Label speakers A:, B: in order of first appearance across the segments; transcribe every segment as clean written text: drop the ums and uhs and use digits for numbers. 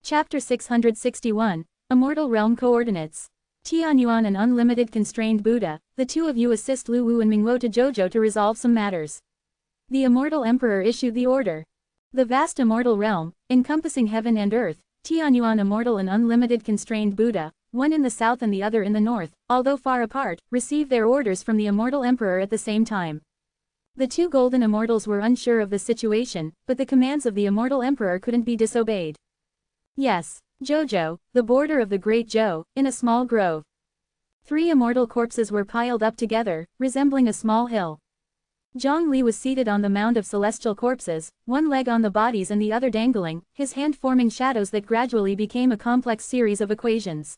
A: Chapter 661, Immortal Realm Coordinates. Tianyuan and Unlimited Constrained Buddha, the two of you assist Lu Wu and Mingwo to Jojo to resolve some matters. The Immortal Emperor issued the order. The vast immortal realm, encompassing heaven and earth, Tianyuan Immortal and Unlimited Constrained Buddha, one in the south and the other in the north, although far apart, received their orders from the Immortal Emperor at the same time. The two golden immortals were unsure of the situation, but the commands of the Immortal Emperor couldn't be disobeyed. Yes, Jojo, the border of the Great Zhou, in a small grove. 3 immortal corpses were piled up together, resembling a small hill. Zhongli was seated on the mound of celestial corpses, one leg on the bodies and the other dangling, his hand forming shadows that gradually became a complex series of equations.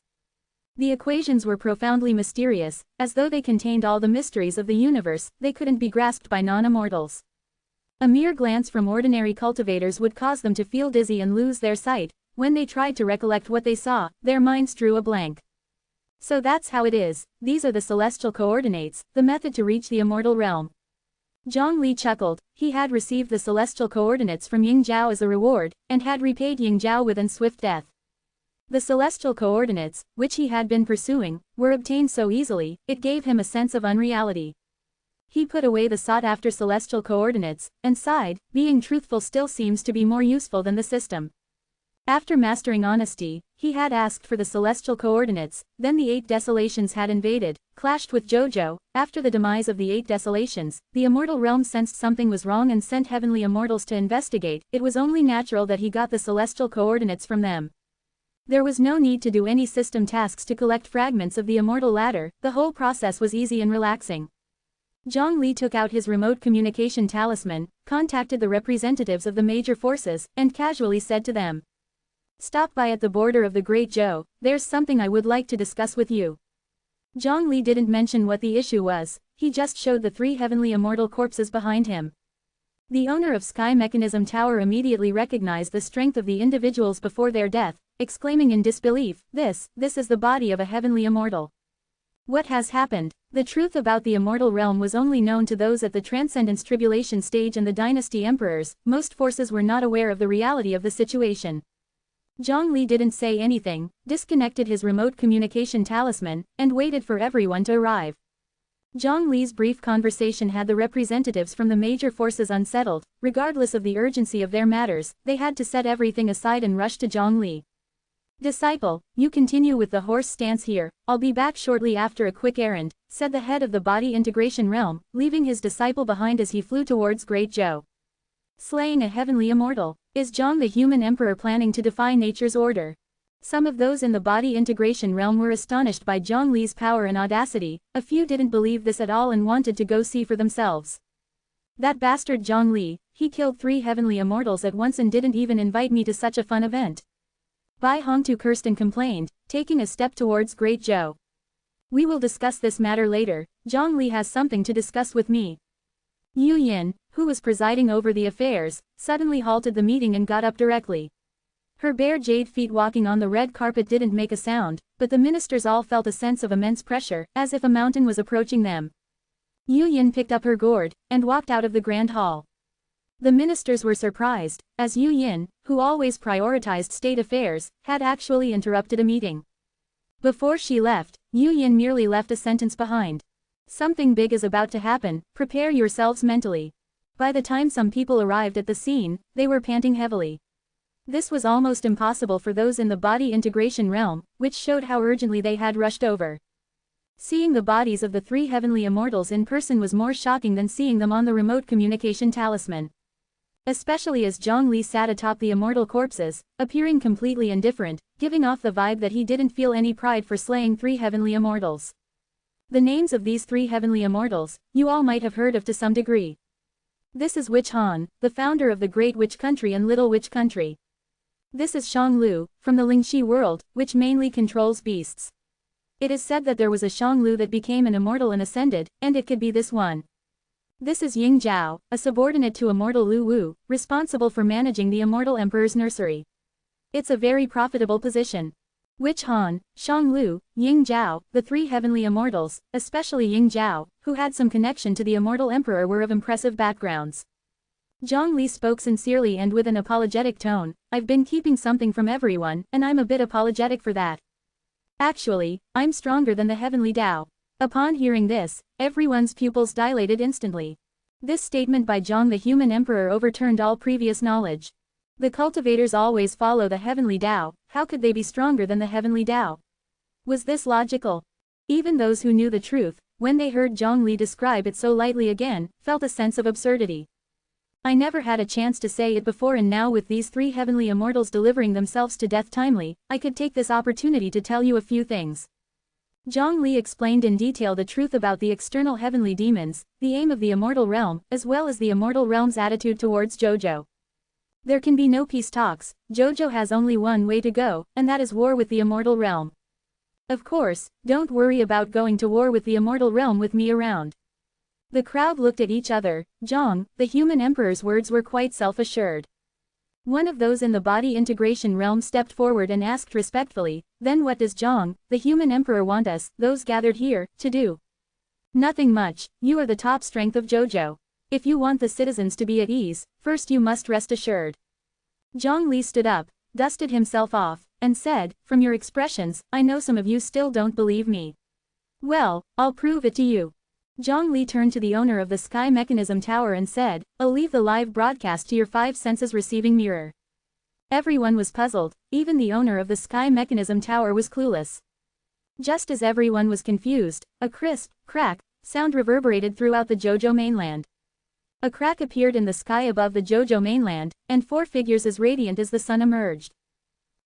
A: The equations were profoundly mysterious, as though they contained all the mysteries of the universe. They couldn't be grasped by non-immortals. A mere glance from ordinary cultivators would cause them to feel dizzy and lose their sight. When they tried to recollect what they saw, their minds drew a blank. So that's how it is, these are the celestial coordinates, the method to reach the immortal realm. Zhongli chuckled. He had received the celestial coordinates from Ying Zhao as a reward, and had repaid Ying Zhao with an swift death. The celestial coordinates, which he had been pursuing, were obtained so easily, it gave him a sense of unreality. He put away the sought-after celestial coordinates, and sighed. Being truthful still seems to be more useful than the system. After mastering honesty, he had asked for the celestial coordinates, then the 8 desolations had invaded, clashed with Jojo. After the demise of the 8 desolations, the immortal realm sensed something was wrong and sent heavenly immortals to investigate. It was only natural that he got the celestial coordinates from them. There was no need to do any system tasks to collect fragments of the immortal ladder. The whole process was easy and relaxing. Zhongli took out his remote communication talisman, contacted the representatives of the major forces, and casually said to them, "Stop by at the border of the Great Zhou, there's something I would like to discuss with you." Zhongli didn't mention what the issue was, he just showed the 3 heavenly immortal corpses behind him. The owner of Sky Mechanism Tower immediately recognized the strength of the individuals before their death, exclaiming in disbelief, This is the body of a heavenly immortal. What has happened? The truth about the immortal realm was only known to those at the Transcendence Tribulation stage and the Dynasty Emperors. Most forces were not aware of the reality of the situation. Zhongli didn't say anything, disconnected his remote communication talisman, and waited for everyone to arrive. Zhongli's brief conversation had the representatives from the major forces unsettled. Regardless of the urgency of their matters, they had to set everything aside and rush to Zhongli. "Disciple, you continue with the horse stance here, I'll be back shortly after a quick errand," said the head of the body integration realm, leaving his disciple behind as he flew towards Great Zhou. Slaying a heavenly immortal. Is Zhong the human emperor planning to defy nature's order? Some of those in the body integration realm were astonished by Zhongli's power and audacity. A few didn't believe this at all and wanted to go see for themselves. "That bastard Zhongli, he killed 3 heavenly immortals at once and didn't even invite me to such a fun event." Bai Hongtu cursed and complained, taking a step towards Great Zhou. "We will discuss this matter later. Zhongli has something to discuss with me." Yu Yin, who was presiding over the affairs, suddenly halted the meeting and got up directly. Her bare jade feet walking on the red carpet didn't make a sound, but the ministers all felt a sense of immense pressure, as if a mountain was approaching them. Yu Yin picked up her gourd, and walked out of the grand hall. The ministers were surprised, as Yu Yin, who always prioritized state affairs, had actually interrupted a meeting. Before she left, Yu Yin merely left a sentence behind. "Something big is about to happen, prepare yourselves mentally." By the time some people arrived at the scene, they were panting heavily. This was almost impossible for those in the body integration realm, which showed how urgently they had rushed over. Seeing the bodies of the 3 heavenly immortals in person was more shocking than seeing them on the remote communication talisman. Especially as Zhongli sat atop the immortal corpses, appearing completely indifferent, giving off the vibe that he didn't feel any pride for slaying 3 heavenly immortals. The names of these 3 heavenly immortals, you all might have heard of to some degree. This is Witch Han, the founder of the Great Witch Country and Little Witch Country. This is Shang Lu, from the Lingxi world, which mainly controls beasts. It is said that there was a Shang Lu that became an immortal and ascended, and it could be this one. This is Ying Zhao, a subordinate to immortal Lu Wu, responsible for managing the immortal emperor's nursery. It's a very profitable position. Witch Han, Shang Lu, Ying Zhao, the 3 heavenly immortals, especially Ying Zhao, who had some connection to the immortal emperor, were of impressive backgrounds. Zhang Li spoke sincerely and with an apologetic tone. I've been keeping something from everyone, and I'm a bit apologetic for that. Actually, I'm stronger than the heavenly Tao. Upon hearing this, everyone's pupils dilated instantly. This statement by Zhang the human emperor overturned all previous knowledge. The cultivators always follow the heavenly Tao, how could they be stronger than the heavenly Tao? Was this logical? Even those who knew the truth, when they heard Zhang Li describe it so lightly again, felt a sense of absurdity. I never had a chance to say it before, and now with these three heavenly immortals delivering themselves to death timely, I could take this opportunity to tell you a few things. Zhang Li explained in detail the truth about the external heavenly demons, the aim of the immortal realm, as well as the immortal realm's attitude towards JoJo. There can be no peace talks, JoJo has only one way to go, and that is war with the immortal realm. Of course, don't worry about going to war with the immortal realm with me around. The crowd looked at each other. Zhang, the human emperor's words were quite self-assured. One of those in the body integration realm stepped forward and asked respectfully, then what does Zhang, the human emperor, want us, those gathered here, to do? Nothing much, you are the top strength of JoJo. If you want the citizens to be at ease, first you must rest assured. Zhang Li stood up, dusted himself off, and said, from your expressions, I know some of you still don't believe me. Well, I'll prove it to you. Zhang Li turned to the owner of the Sky Mechanism Tower and said, I'll leave the live broadcast to your 5 senses receiving mirror. Everyone was puzzled, even the owner of the Sky Mechanism Tower was clueless. Just as everyone was confused, a crisp, crack, sound reverberated throughout the JoJo mainland. A crack appeared in the sky above the JoJo mainland, and 4 figures as radiant as the sun emerged.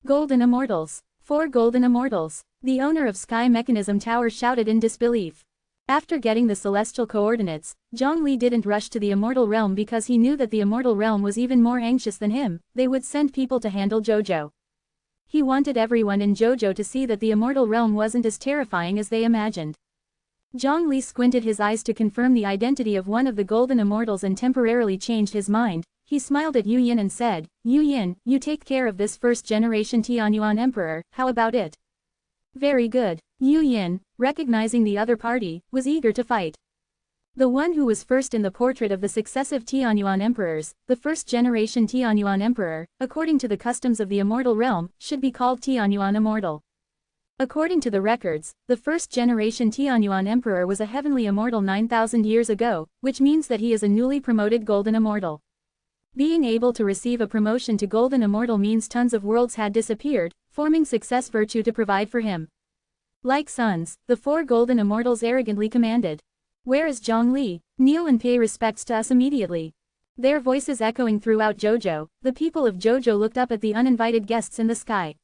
A: Golden Immortals. 4 Golden Immortals. The owner of Sky Mechanism Tower shouted in disbelief. After getting the celestial coordinates, Zhang Li didn't rush to the immortal realm because he knew that the immortal realm was even more anxious than him, they would send people to handle JoJo. He wanted everyone in JoJo to see that the immortal realm wasn't as terrifying as they imagined. Zhang Li squinted his eyes to confirm the identity of one of the golden immortals and temporarily changed his mind. He smiled at Yu Yin and said, Yu Yin, you take care of this first-generation Tianyuan emperor, how about it? Very good. Yu Yin, recognizing the other party, was eager to fight. The one who was first in the portrait of the successive Tianyuan emperors, the first-generation Tianyuan emperor, according to the customs of the immortal realm, should be called Tianyuan immortal. According to the records, the first-generation Tianyuan emperor was a heavenly immortal 9,000 years ago, which means that he is a newly promoted golden immortal. Being able to receive a promotion to golden immortal means tons of worlds had disappeared, forming success virtue to provide for him. Like sons, the 4 golden immortals arrogantly commanded. Where is Zhang Li? Kneel and pay respects to us immediately. Their voices echoing throughout JoJo, the people of JoJo looked up at the uninvited guests in the sky.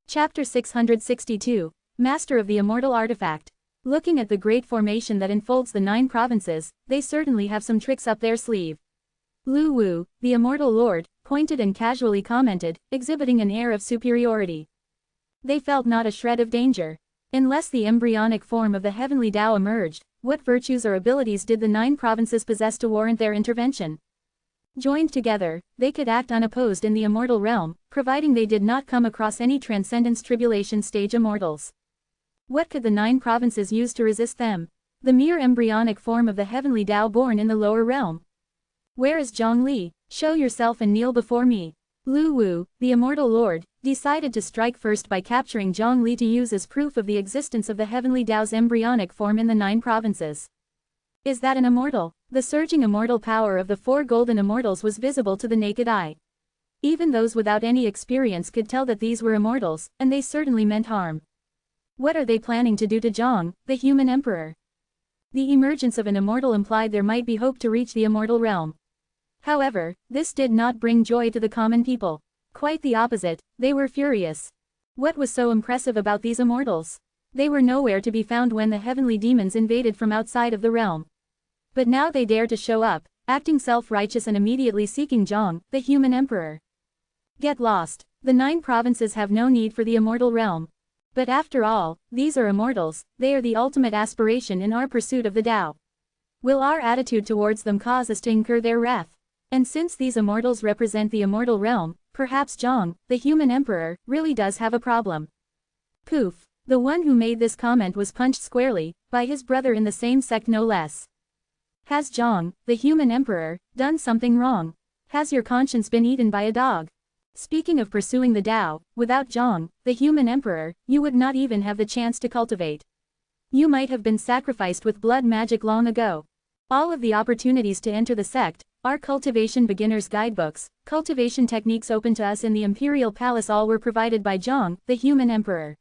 A: Chapter 662, Master of the Immortal Artifact. Looking at the great formation that enfolds the 9 provinces, they certainly have some tricks up their sleeve. Lu Wu, the Immortal Lord, pointed and casually commented, exhibiting an air of superiority. They felt not a shred of danger. Unless the embryonic form of the heavenly Tao emerged, what virtues or abilities did the 9 provinces possess to warrant their intervention? Joined together, they could act unopposed in the immortal realm, providing they did not come across any transcendence tribulation stage immortals. What could the 9 provinces use to resist them? The mere embryonic form of the heavenly Tao born in the lower realm. Where is Zhang Li? Show yourself and kneel before me. Lu Wu, the immortal lord, decided to strike first by capturing Zhang Li to use as proof of the existence of the heavenly Tao's embryonic form in the 9 provinces. Is that an immortal? The surging immortal power of the 4 golden immortals was visible to the naked eye. Even those without any experience could tell that these were immortals, and they certainly meant harm. What are they planning to do to Zhang, the human emperor? The emergence of an immortal implied there might be hope to reach the immortal realm. However, this did not bring joy to the common people. Quite the opposite, they were furious. What was so impressive about these immortals? They were nowhere to be found when the heavenly demons invaded from outside of the realm. But now they dared to show up, acting self-righteous and immediately seeking Zhang, the human emperor. Get lost. The 9 provinces have no need for the immortal realm. But after all, these are immortals, they are the ultimate aspiration in our pursuit of the Tao. Will our attitude towards them cause us to incur their wrath? And since these immortals represent the immortal realm, perhaps Zhang, the human emperor, really does have a problem. Poof. The one who made this comment was punched squarely, by his brother in the same sect no less. Has Zhang, the human emperor, done something wrong? Has your conscience been eaten by a dog? Speaking of pursuing the Tao, without Zhang, the human emperor, you would not even have the chance to cultivate. You might have been sacrificed with blood magic long ago. All of the opportunities to enter the sect, our cultivation beginner's guidebooks, cultivation techniques open to us in the imperial palace, all were provided by Zhang, the human emperor.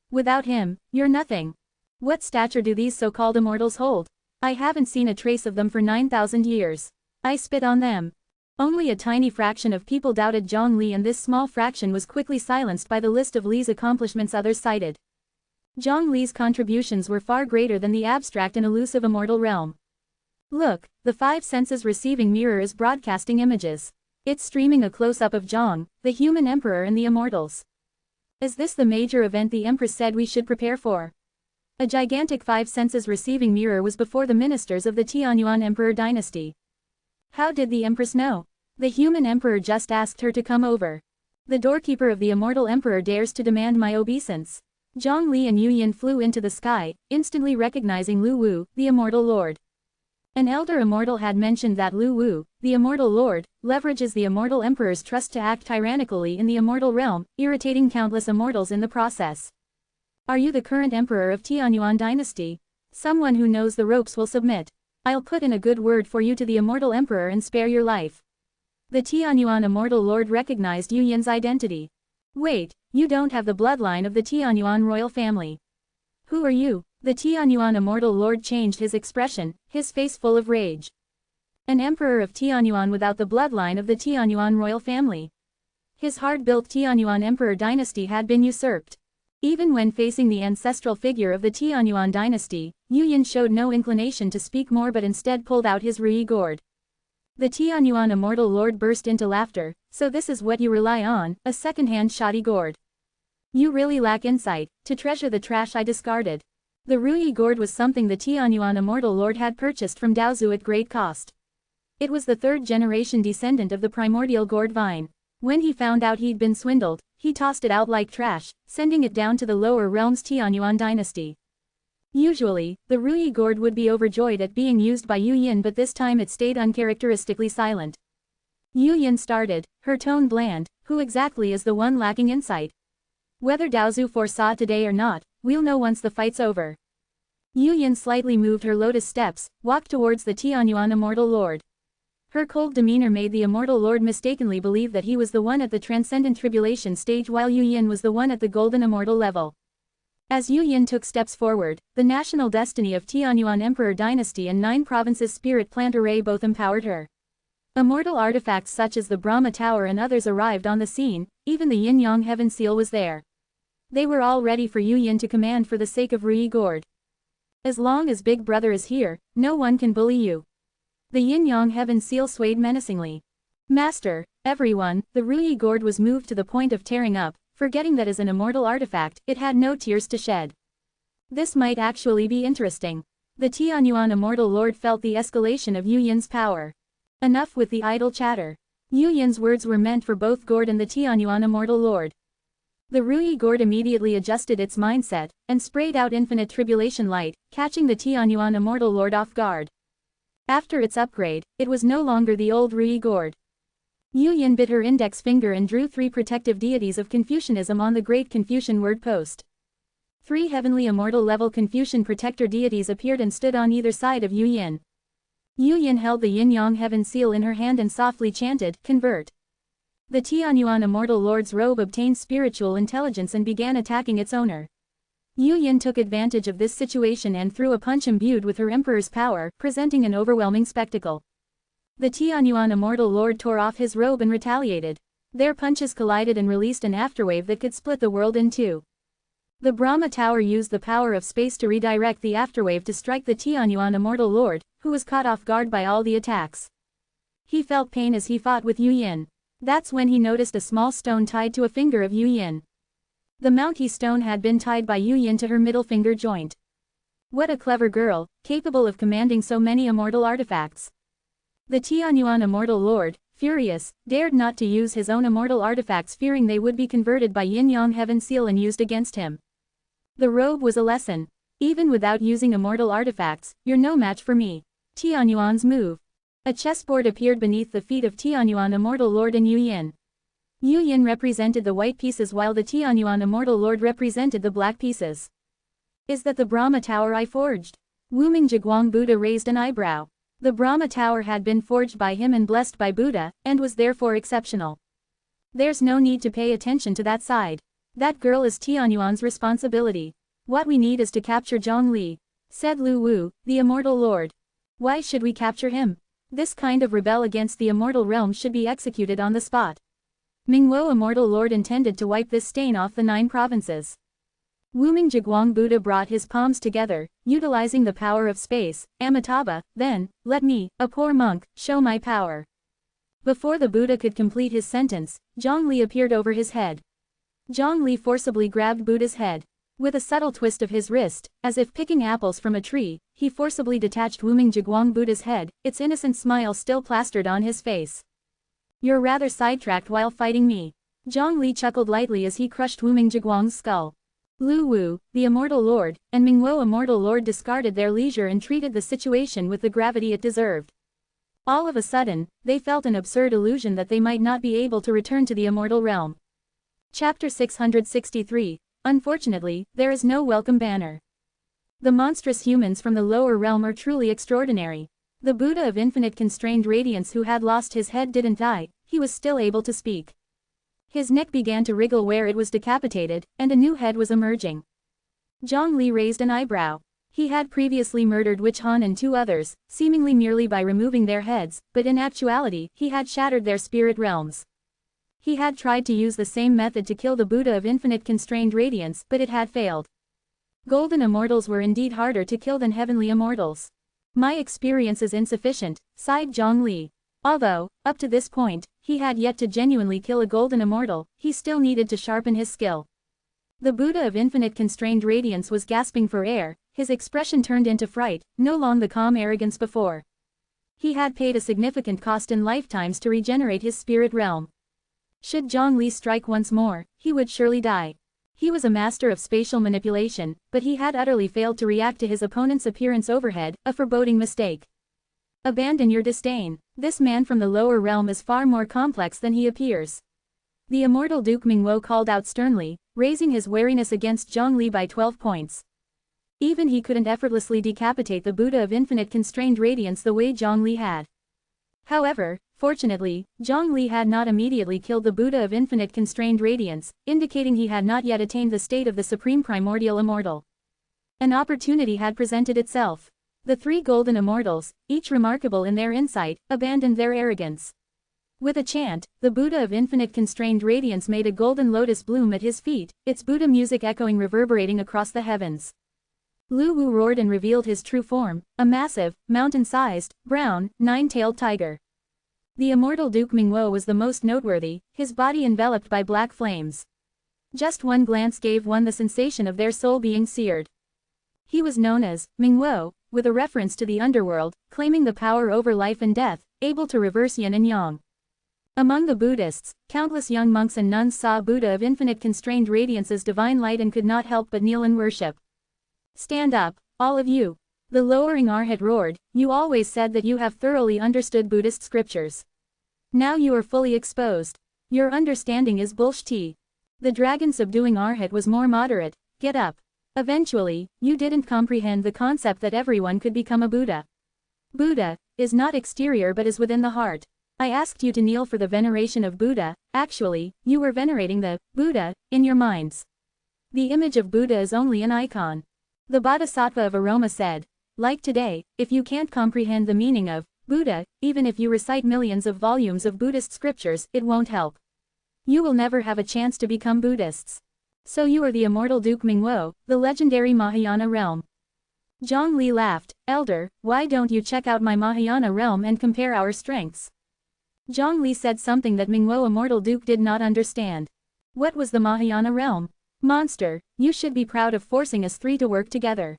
A: Without him, you're nothing. What stature do these so-called immortals hold? I haven't seen a trace of them for 9,000 years. I spit on them. Only a tiny fraction of people doubted Zhang Li, and this small fraction was quickly silenced by the list of Li's accomplishments others cited. Zhang Li's contributions were far greater than the abstract and elusive immortal realm. Look, the five senses receiving mirror is broadcasting images. It's streaming a close-up of Zhang, the human emperor, and the immortals. Is this the major event the Empress said we should prepare for? A gigantic five senses receiving mirror was before the ministers of the Tianyuan Emperor dynasty. How did the Empress know? The human emperor just asked her to come over. The doorkeeper of the immortal emperor dares to demand my obeisance. Zhang Li and Yu Yin flew into the sky, instantly recognizing Lu Wu, the immortal lord. An elder immortal had mentioned that Lu Wu, the immortal lord, leverages the immortal emperor's trust to act tyrannically in the immortal realm, irritating countless immortals in the process. Are you the current emperor of Tianyuan dynasty? Someone who knows the ropes will submit. I'll put in a good word for you to the immortal emperor and spare your life. The Tianyuan immortal lord recognized Yu Yin's identity. Wait, you don't have the bloodline of the Tianyuan royal family. Who are you? The Tianyuan immortal lord changed his expression, his face full of rage. An emperor of Tianyuan without the bloodline of the Tianyuan royal family. His hard-built Tianyuan emperor dynasty had been usurped. Even when facing the ancestral figure of the Tianyuan dynasty, Yu Yin showed no inclination to speak more but instead pulled out his Rui gourd. The Tianyuan immortal lord burst into laughter. So this is what you rely on, a second-hand shoddy gourd. You really lack insight, to treasure the trash I discarded. The Rui gourd was something the Tianyuan immortal lord had purchased from Daozu at great cost. It was the third-generation descendant of the primordial gourd vine. When he found out he'd been swindled, he tossed it out like trash, sending it down to the lower realms Tianyuan dynasty. Usually, the Rui gourd would be overjoyed at being used by Yu Yin, but this time it stayed uncharacteristically silent. Yu Yin started, her tone bland. Who exactly is the one lacking insight? Whether Daozu foresaw today or not, we'll know once the fight's over. Yu Yin slightly moved her lotus steps, walked towards the Tianyuan immortal lord. Her cold demeanor made the immortal lord mistakenly believe that he was the one at the transcendent tribulation stage while Yu Yin was the one at the golden immortal level. As Yu Yin took steps forward, the national destiny of Tianyuan Emperor Dynasty and 9 provinces spirit plant array both empowered her. Immortal artifacts such as the Brahma Tower and others arrived on the scene, even the Yin-Yang Heaven Seal was there. They were all ready for Yu Yin to command for the sake of Rui gourd. As long as Big Brother is here, no one can bully you. The Yin-Yang Heaven Seal swayed menacingly. Master, everyone, the Rui gourd was moved to the point of tearing up, forgetting that as an immortal artifact, it had no tears to shed. This might actually be interesting. The Tianyuan immortal lord felt the escalation of Yu Yin's power. Enough with the idle chatter. Yu Yin's words were meant for both gourd and the Tianyuan immortal lord. The Rui gourd immediately adjusted its mindset, and sprayed out infinite tribulation light, catching the Tianyuan immortal lord off guard. After its upgrade, it was no longer the old Rui gourd. Yu Yin bit her index finger and drew 3 protective deities of Confucianism on the Great Confucian word post. 3 heavenly immortal level Confucian protector deities appeared and stood on either side of Yu Yin. Yu Yin held the Yin-Yang Heaven Seal in her hand and softly chanted, "Convert." The Tianyuan immortal lord's robe obtained spiritual intelligence and began attacking its owner. Yu Yin took advantage of this situation and threw a punch imbued with her emperor's power, presenting an overwhelming spectacle. The Tianyuan immortal lord tore off his robe and retaliated. Their punches collided and released an afterwave that could split the world in two. The Brahma Tower used the power of space to redirect the afterwave to strike the Tianyuan immortal lord, who was caught off guard by all the attacks. He felt pain as he fought with Yu Yin. That's when he noticed a small stone tied to a finger of Yu Yin. The Mountie stone had been tied by Yu Yin to her middle finger joint. What a clever girl, capable of commanding so many immortal artifacts. The Tianyuan immortal lord, furious, dared not to use his own immortal artifacts, fearing they would be converted by Yin-Yang Heaven Seal and used against him. The robe was a lesson. Even without using immortal artifacts, you're no match for me. Tianyuan's move. A chessboard appeared beneath the feet of Tianyuan Immortal Lord and Yu Yin. Yu Yin represented the white pieces while the Tianyuan Immortal Lord represented the black pieces. Is that the Brahma Tower I forged? Wuming Jiguang Buddha raised an eyebrow. The Brahma Tower had been forged by him and blessed by Buddha, and was therefore exceptional. There's no need to pay attention to that side. That girl is Tianyuan's responsibility. What we need is to capture Zhongli, said Lu Wu, the Immortal Lord. Why should we capture him? This kind of rebel against the immortal realm should be executed on the spot. Mingwo Immortal Lord intended to wipe this stain off the 9 provinces. Wuming Jiguang Buddha brought his palms together, utilizing the power of space. Amitabha, then, let me, a poor monk, show my power. Before the Buddha could complete his sentence, Zhongli appeared over his head. Zhongli forcibly grabbed Buddha's head. With a subtle twist of his wrist, as if picking apples from a tree, he forcibly detached Wuming Jiguang Buddha's head, its innocent smile still plastered on his face. You're rather sidetracked while fighting me. Zhongli chuckled lightly as he crushed Wuming Jiguang's skull. Lu Wu, the Immortal Lord, and Mingwo Immortal Lord discarded their leisure and treated the situation with the gravity it deserved. All of a sudden, they felt an absurd illusion that they might not be able to return to the immortal realm. Chapter 663. Unfortunately, there is no welcome banner. The monstrous humans from the lower realm are truly extraordinary. The Buddha of infinite constrained radiance who had lost his head didn't die, he was still able to speak. His neck began to wriggle where it was decapitated, and a new head was emerging. Zhongli raised an eyebrow. He had previously murdered Witch Han and 2 others, seemingly merely by removing their heads, but in actuality, he had shattered their spirit realms. He had tried to use the same method to kill the Buddha of infinite constrained radiance, but it had failed. Golden immortals were indeed harder to kill than heavenly immortals. My experience is insufficient, sighed Zhongli. Although, up to this point, he had yet to genuinely kill a golden immortal, he still needed to sharpen his skill. The Buddha of infinite constrained radiance was gasping for air, his expression turned into fright, no longer the calm arrogance before. He had paid a significant cost in lifetimes to regenerate his spirit realm. Should Zhongli strike once more, he would surely die. He was a master of spatial manipulation, but he had utterly failed to react to his opponent's appearance overhead, a foreboding mistake. Abandon your disdain. This man from the lower realm is far more complex than he appears. The immortal Duke Mingwo called out sternly, raising his wariness against Zhongli by 12 points. Even he couldn't effortlessly decapitate the Buddha of infinite constrained radiance the way Zhongli had. However, fortunately, Zhongli had not immediately killed the Buddha of infinite constrained radiance, indicating he had not yet attained the state of the supreme primordial immortal. An opportunity had presented itself. The 3 golden immortals, each remarkable in their insight, abandoned their arrogance. With a chant, the Buddha of infinite constrained radiance made a golden lotus bloom at his feet, its Buddha music echoing reverberating across the heavens. Lu Wu roared and revealed his true form, a massive, mountain-sized, brown, 9-tailed tiger. The immortal Duke Mingwo was the most noteworthy, his body enveloped by black flames. Just one glance gave one the sensation of their soul being seared. He was known as Mingwo, with a reference to the underworld, claiming the power over life and death, able to reverse yin and yang. Among the Buddhists, countless young monks and nuns saw Buddha of infinite constrained radiance as divine light and could not help but kneel in worship. Stand up, all of you. The lowering Arhat roared, you always said that you have thoroughly understood Buddhist scriptures. Now you are fully exposed. Your understanding is bullshit. The dragon subduing Arhat was more moderate, get up. Eventually, you didn't comprehend the concept that everyone could become a Buddha. Buddha is not exterior but is within the heart. I asked you to kneel for the veneration of Buddha, actually, you were venerating the Buddha in your minds. The image of Buddha is only an icon. The Bodhisattva of Aroma said, like today, if you can't comprehend the meaning of Buddha, even if you recite millions of volumes of Buddhist scriptures, it won't help. You will never have a chance to become Buddhists. So you are the immortal Duke Mingwo, the legendary Mahayana realm. Zhongli laughed, Elder, why don't you check out my Mahayana realm and compare our strengths? Zhongli said something that Mingwo Immortal Duke did not understand. What was the Mahayana realm? Monster, you should be proud of forcing us 3 to work together.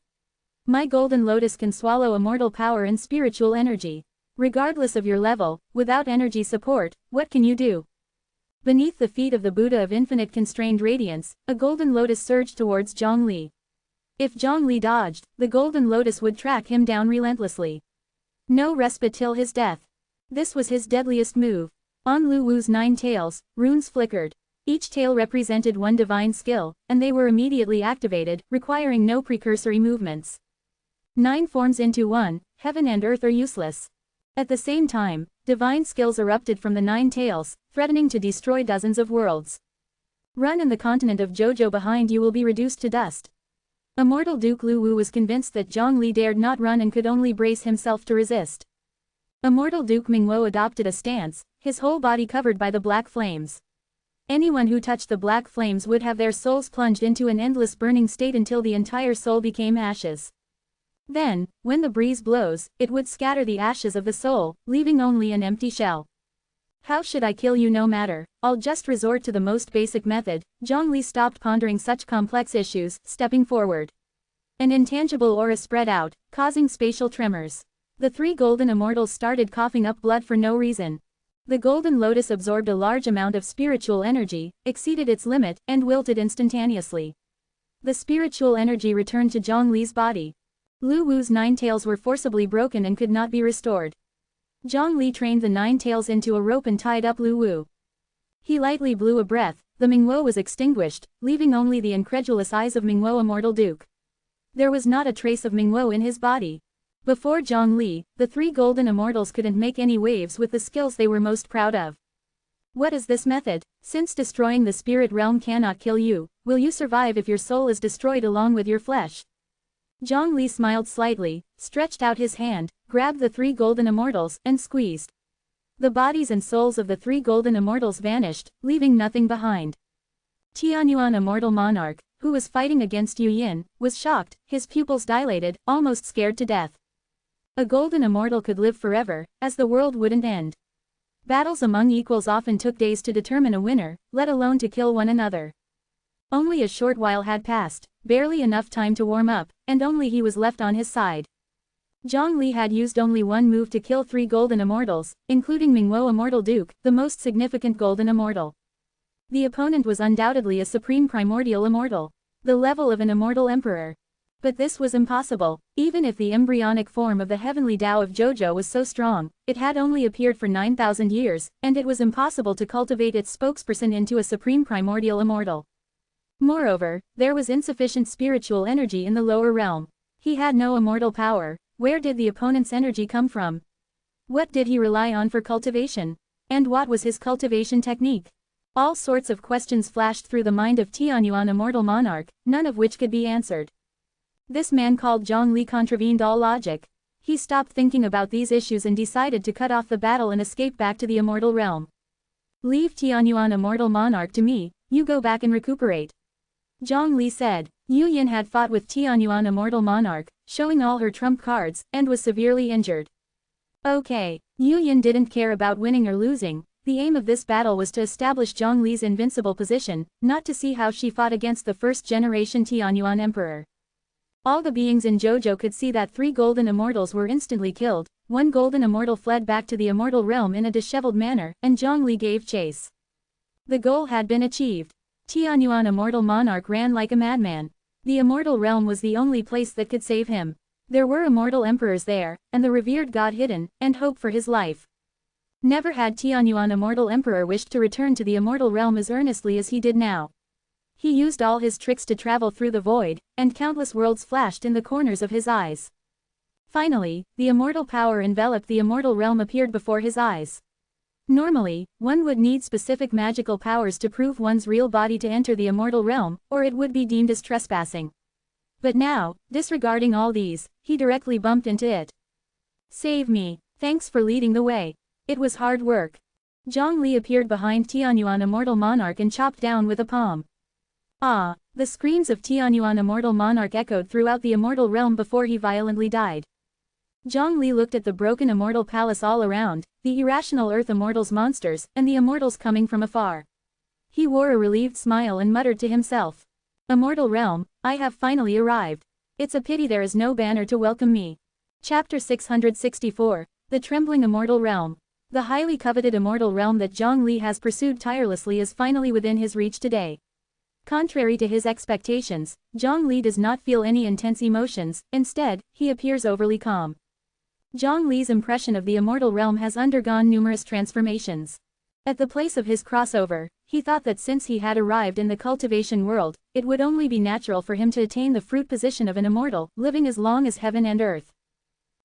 A: My golden lotus can swallow immortal power and spiritual energy. Regardless of your level, without energy support, what can you do? Beneath the feet of the Buddha of infinite constrained radiance, a golden lotus surged towards Zhongli. If Zhongli dodged, the golden lotus would track him down relentlessly. No respite till his death. This was his deadliest move. On Lu Wu's 9 tails, runes flickered. Each tail represented one divine skill, and they were immediately activated, requiring no precursory movements. 9 forms into 1, heaven and earth are useless. At the same time, divine skills erupted from the 9 tails, threatening to destroy dozens of worlds. Run and the continent of Jojo behind you will be reduced to dust. Immortal Duke Lu Wu was convinced that Zhongli dared not run and could only brace himself to resist. Immortal Duke Mingwo adopted a stance, his whole body covered by the black flames. Anyone who touched the black flames would have their souls plunged into an endless burning state until the entire soul became ashes. Then, when the breeze blows, it would scatter the ashes of the soul, leaving only an empty shell. How should I kill you? No matter, I'll just resort to the most basic method. Zhongli stopped pondering such complex issues, stepping forward. An intangible aura spread out, causing spatial tremors. The 3 golden immortals started coughing up blood for no reason. The golden lotus absorbed a large amount of spiritual energy, exceeded its limit, and wilted instantaneously. The spiritual energy returned to Zhongli's body. Lu Wu's 9 tails were forcibly broken and could not be restored. Zhongli trained the 9 tails into a rope and tied up Lu Wu. He lightly blew a breath, the Mingwo was extinguished, leaving only the incredulous eyes of Mingwo Immortal Duke. There was not a trace of Mingwo in his body. Before Zhongli, the 3 golden immortals couldn't make any waves with the skills they were most proud of. What is this method? Since destroying the spirit realm cannot kill you, will you survive if your soul is destroyed along with your flesh? Zhongli smiled slightly, stretched out his hand, grabbed the 3 golden immortals, and squeezed. The bodies and souls of the 3 golden immortals vanished, leaving nothing behind. Tianyuan Immortal Monarch, who was fighting against Yu Yin, was shocked, his pupils dilated, almost scared to death. A golden immortal could live forever, as the world wouldn't end. Battles among equals often took days to determine a winner, let alone to kill one another. Only a short while had passed, barely enough time to warm up, and only he was left on his side. Zhongli had used only one move to kill 3 golden immortals, including Mingwo Immortal Duke, the most significant golden immortal. The opponent was undoubtedly a supreme primordial immortal, the level of an immortal emperor. But this was impossible. Even if the embryonic form of the heavenly Tao of Jojo was so strong, it had only appeared for 9,000 years, and it was impossible to cultivate its spokesperson into a supreme primordial immortal. Moreover, there was insufficient spiritual energy in the lower realm. He had no immortal power. Where did the opponent's energy come from? What did he rely on for cultivation? And what was his cultivation technique? All sorts of questions flashed through the mind of Tianyuan Immortal Monarch, none of which could be answered. This man called Zhongli contravened all logic. He stopped thinking about these issues and decided to cut off the battle and escape back to the immortal realm. Leave Tianyuan Immortal Monarch to me, you go back and recuperate. Zhongli said. Yu Yin had fought with Tianyuan Immortal Monarch, showing all her trump cards, and was severely injured. Okay. Yu Yin didn't care about winning or losing. The aim of this battle was to establish Zhongli's invincible position, not to see how she fought against the first-generation Tianyuan Emperor. All the beings in Jojo could see that 3 golden immortals were instantly killed, 1 golden immortal fled back to the immortal realm in a disheveled manner, and Zhongli gave chase. The goal had been achieved. Tianyuan Immortal Monarch ran like a madman. The immortal realm was the only place that could save him. There were immortal emperors there, and the revered god hidden, and hope for his life. Never had Tianyuan Immortal Emperor wished to return to the immortal realm as earnestly as he did now. He used all his tricks to travel through the void, and countless worlds flashed in the corners of his eyes. Finally, the immortal power enveloped the immortal realm appeared before his eyes. Normally, one would need specific magical powers to prove one's real body to enter the immortal realm, or it would be deemed as trespassing. But now, disregarding all these, he directly bumped into it. Save me. Thanks for leading the way. It was hard work. Zhongli appeared behind Tianyuan Immortal Monarch and chopped down with a palm. Ah! The screams of Tianyuan Immortal Monarch echoed throughout the immortal realm before he violently died. Zhongli looked at the broken immortal palace all around, the irrational earth immortals monsters, and the immortals coming from afar. He wore a relieved smile and muttered to himself. Immortal realm, I have finally arrived. It's a pity there is no banner to welcome me. Chapter 664, The Trembling Immortal Realm. The highly coveted immortal realm that Zhongli has pursued tirelessly is finally within his reach today. Contrary to his expectations, Zhongli does not feel any intense emotions, instead, he appears overly calm. Zhang Li's impression of the immortal realm has undergone numerous transformations. At the place of his crossover, he thought that since he had arrived in the cultivation world, it would only be natural for him to attain the fruit position of an immortal, living as long as heaven and earth.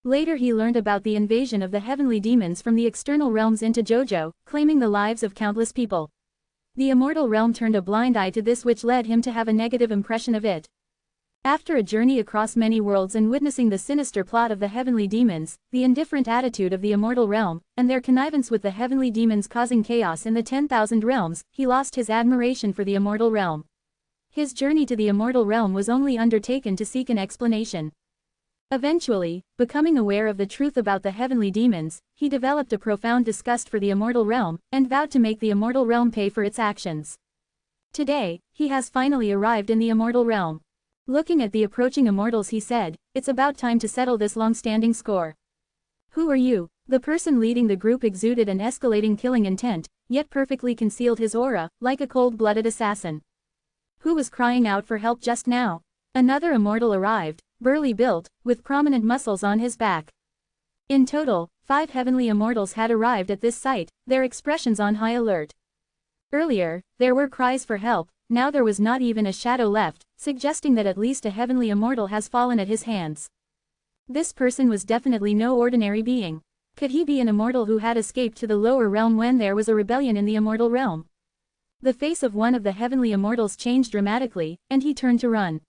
A: Later he learned about the invasion of the heavenly demons from the external realms into Jojo, claiming the lives of countless people. The immortal realm turned a blind eye to this, which led him to have a negative impression of it. After a journey across many worlds and witnessing the sinister plot of the heavenly demons, the indifferent attitude of the immortal realm, and their connivance with the heavenly demons causing chaos in the 10,000 realms, he lost his admiration for the immortal realm. His journey to the immortal realm was only undertaken to seek an explanation. Eventually, becoming aware of the truth about the heavenly demons, he developed a profound disgust for the immortal realm, and vowed to make the immortal realm pay for its actions. Today, he has finally arrived in the immortal realm. Looking at the approaching immortals, he said, "It's about time to settle this long-standing score." "Who are you?" The person leading the group exuded an escalating killing intent, yet perfectly concealed his aura, like a cold-blooded assassin. "Who was crying out for help just now?" Another immortal arrived, burly built, with prominent muscles on his back. In total, 5 heavenly immortals had arrived at this site, their expressions on high alert. Earlier, there were cries for help, now there was not even a shadow left, suggesting that at least a heavenly immortal has fallen at his hands. This person was definitely no ordinary being. Could he be an immortal who had escaped to the lower realm when there was a rebellion in the immortal realm? The face of one of the heavenly immortals changed dramatically, and he turned to run.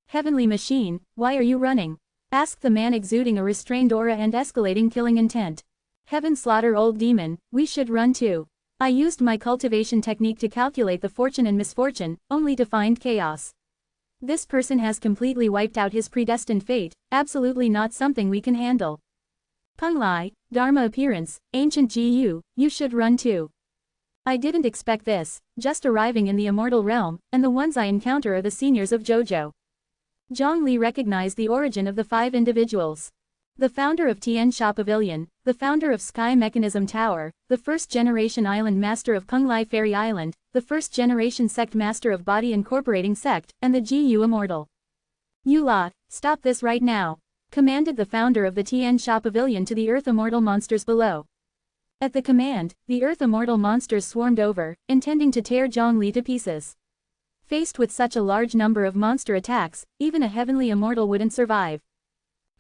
A: "Heavenly machine, why are you running?" asked the man exuding a restrained aura and escalating killing intent. "Heaven slaughter old demon, we should run too. I used my cultivation technique to calculate the fortune and misfortune, only to find chaos. This person has completely wiped out his predestined fate, absolutely not something we can handle. Peng Lai, Dharma appearance, ancient GU, you should run too. I didn't expect this, just arriving in the immortal realm, and the ones I encounter are the seniors of Jojo." Zhang Li recognized the origin of the 5 individuals. The founder of Tian Sha Pavilion, the founder of Sky Mechanism Tower, the first-generation island master of Peng Lai Fairy Island, the first-generation sect master of Body Incorporating Sect, and the GU Immortal. "You lot, stop this right now," commanded the founder of the Tian Sha Pavilion to the Earth Immortal monsters below. At the command, the Earth Immortal monsters swarmed over, intending to tear Zhang Li to pieces. Faced with such a large number of monster attacks, even a heavenly immortal wouldn't survive.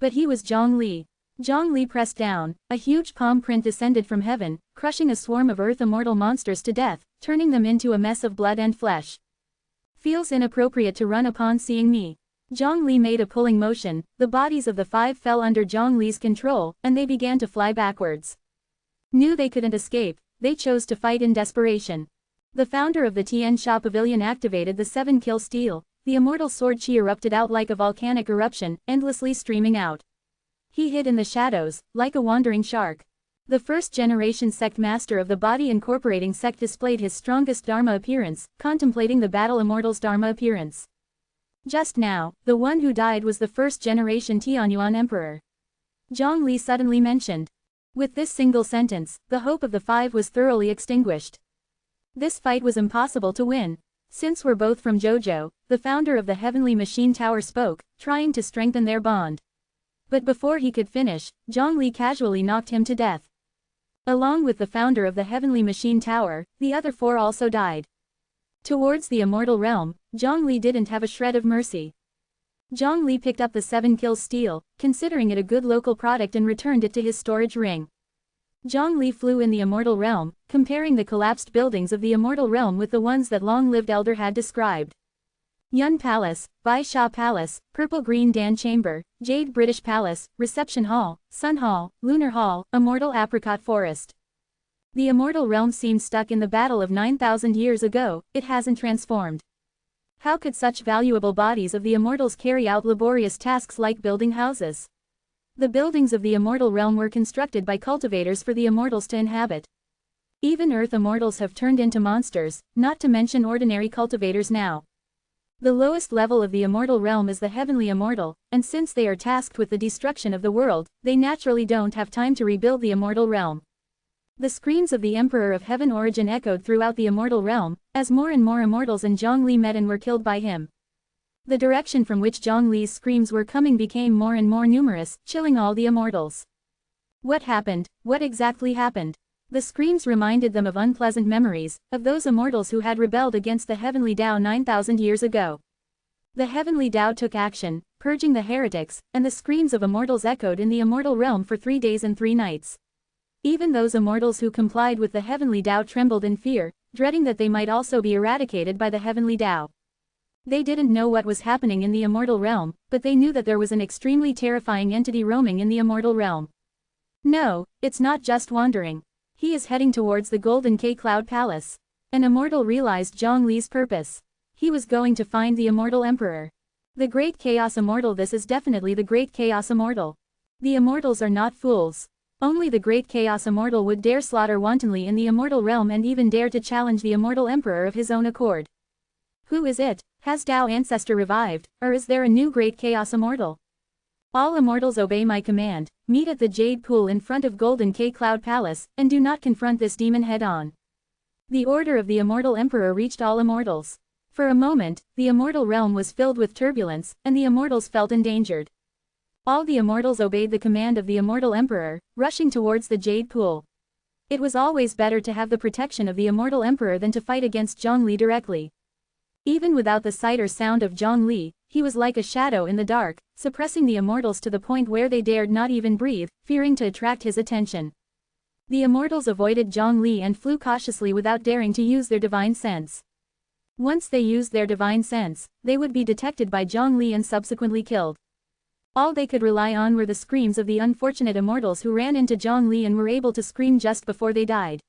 A: But he was Zhang Li. Zhang Li pressed down, a huge palm print descended from heaven, crushing a swarm of Earth Immortal monsters to death, turning them into a mess of blood and flesh. "Feels inappropriate to run upon seeing me." Zhang Li made a pulling motion, the bodies of the 5 fell under Zhang Li's control, and they began to fly backwards. Knew they couldn't escape, they chose to fight in desperation. The founder of the Tian Sha Pavilion activated the 7-kill steel. The immortal sword chi erupted out like a volcanic eruption, endlessly streaming out. He hid in the shadows, like a wandering shark. The first-generation sect master of the Body Incorporating Sect displayed his strongest Dharma appearance, contemplating the battle immortal's Dharma appearance. Just now, the one who died was the first-generation Tianyuan Emperor. Zhang Li suddenly mentioned. With this single sentence, the hope of the 5 was thoroughly extinguished. This fight was impossible to win. "Since we're both from Jojo," the founder of the Heavenly Machine Tower spoke, trying to strengthen their bond. But before he could finish, Zhang Li casually knocked him to death. Along with the founder of the Heavenly Machine Tower, the other 4 also died. Towards the immortal realm, Zhang Li didn't have a shred of mercy. Zhang Li picked up the 7-kill steel, considering it a good local product, and returned it to his storage ring. Zhang Li flew in the immortal realm, comparing the collapsed buildings of the immortal realm with the ones that long-lived elder had described. Yun Palace, Bai Sha Palace, Purple Green Dan Chamber, Jade British Palace, Reception Hall, Sun Hall, Lunar Hall, Immortal Apricot Forest. The immortal realm seemed stuck in the battle of 9,000 years ago, it hasn't transformed. How could such valuable bodies of the immortals carry out laborious tasks like building houses? The buildings of the immortal realm were constructed by cultivators for the immortals to inhabit. Even Earth immortals have turned into monsters, not to mention ordinary cultivators now. The lowest level of the immortal realm is the heavenly immortal, and since they are tasked with the destruction of the world, they naturally don't have time to rebuild the immortal realm. The screams of the Emperor of Heaven origin echoed throughout the immortal realm, as more and more immortals and Zhang Li met and were killed by him. The direction from which Zhang Li's screams were coming became more and more numerous, chilling all the immortals. What happened? What exactly happened? The screams reminded them of unpleasant memories, of those immortals who had rebelled against the heavenly Tao 9,000 years ago. The heavenly Tao took action, purging the heretics, and the screams of immortals echoed in the immortal realm for 3 days and 3 nights. Even those immortals who complied with the heavenly Tao trembled in fear, dreading that they might also be eradicated by the heavenly Tao. They didn't know what was happening in the immortal realm, but they knew that there was an extremely terrifying entity roaming in the immortal realm. No, it's not just wandering. He is heading towards the Golden K-Cloud Palace. An immortal realized Zhang Li's purpose. He was going to find the immortal emperor. The Great Chaos Immortal. This is definitely the Great Chaos Immortal. The immortals are not fools. Only the Great Chaos Immortal would dare slaughter wantonly in the immortal realm and even dare to challenge the immortal emperor of his own accord. Who is it? Has Tao Ancestor revived, or is there a new Great Chaos Immortal? All immortals obey my command, meet at the Jade Pool in front of Golden K-Cloud Palace, and do not confront this demon head-on. The order of the immortal emperor reached all immortals. For a moment, the immortal realm was filled with turbulence, and the immortals felt endangered. All the immortals obeyed the command of the immortal emperor, rushing towards the Jade Pool. It was always better to have the protection of the immortal emperor than to fight against Zhang Li directly. Even without the sight or sound of Zhang Li, he was like a shadow in the dark, suppressing the immortals to the point where they dared not even breathe, fearing to attract his attention. The immortals avoided Zhang Li and flew cautiously without daring to use their divine sense. Once they used their divine sense, they would be detected by Zhang Li and subsequently killed. All they could rely on were the screams of the unfortunate immortals who ran into Zhang Li and were able to scream just before they died.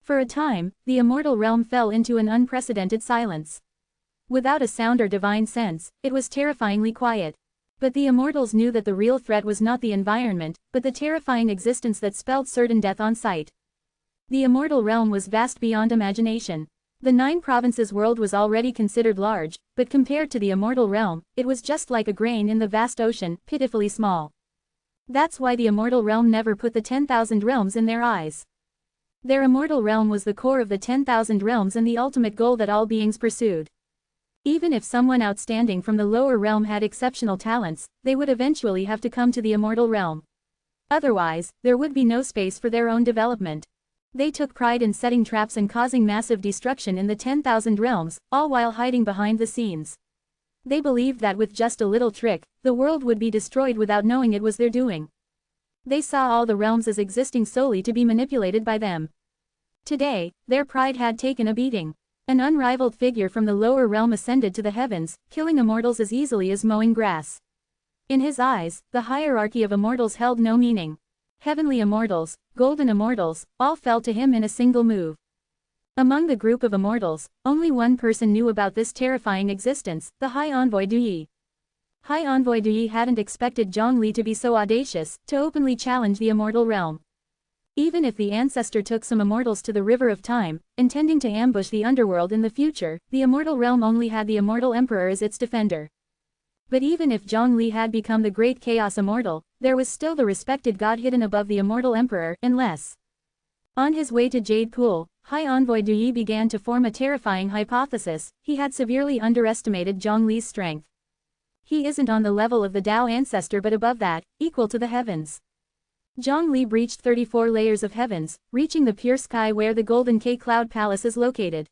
A: For a time, the immortal realm fell into an unprecedented silence. Without a sound or divine sense, it was terrifyingly quiet. But the immortals knew that the real threat was not the environment, but the terrifying existence that spelled certain death on sight. The immortal realm was vast beyond imagination. The 9 provinces world was already considered large, but compared to the immortal realm, it was just like a grain in the vast ocean, pitifully small. That's why the immortal realm never put the 10,000 realms in their eyes. Their immortal realm was the core of the 10,000 realms and the ultimate goal that all beings pursued. Even if someone outstanding from the lower realm had exceptional talents, they would eventually have to come to the immortal realm. Otherwise, there would be no space for their own development. They took pride in setting traps and causing massive destruction in the 10,000 realms, all while hiding behind the scenes. They believed that with just a little trick, the world would be destroyed without knowing it was their doing. They saw all the realms as existing solely to be manipulated by them. Today, their pride had taken a beating. An unrivaled figure from the lower realm ascended to the heavens, killing immortals as easily as mowing grass. In his eyes, the hierarchy of immortals held no meaning. Heavenly immortals, golden immortals, all fell to him in a single move. Among the group of immortals, only one person knew about this terrifying existence, the High Envoy Duyi. High Envoy Duyi hadn't expected Zhang Li to be so audacious, to openly challenge the immortal realm. Even if the ancestor took some immortals to the River of Time, intending to ambush the underworld in the future, the immortal realm only had the immortal emperor as its defender. But even if Zhang Li had become the Great Chaos Immortal, there was still the respected god hidden above the immortal emperor, unless. On his way to Jade Pool, High Envoy Duyi began to form a terrifying hypothesis: he had severely underestimated Zhang Li's strength. He isn't on the level of the Tao ancestor but above that, equal to the heavens. Zhang Li breached 34 layers of heavens, reaching the pure sky where the Golden K-Cloud Palace is located.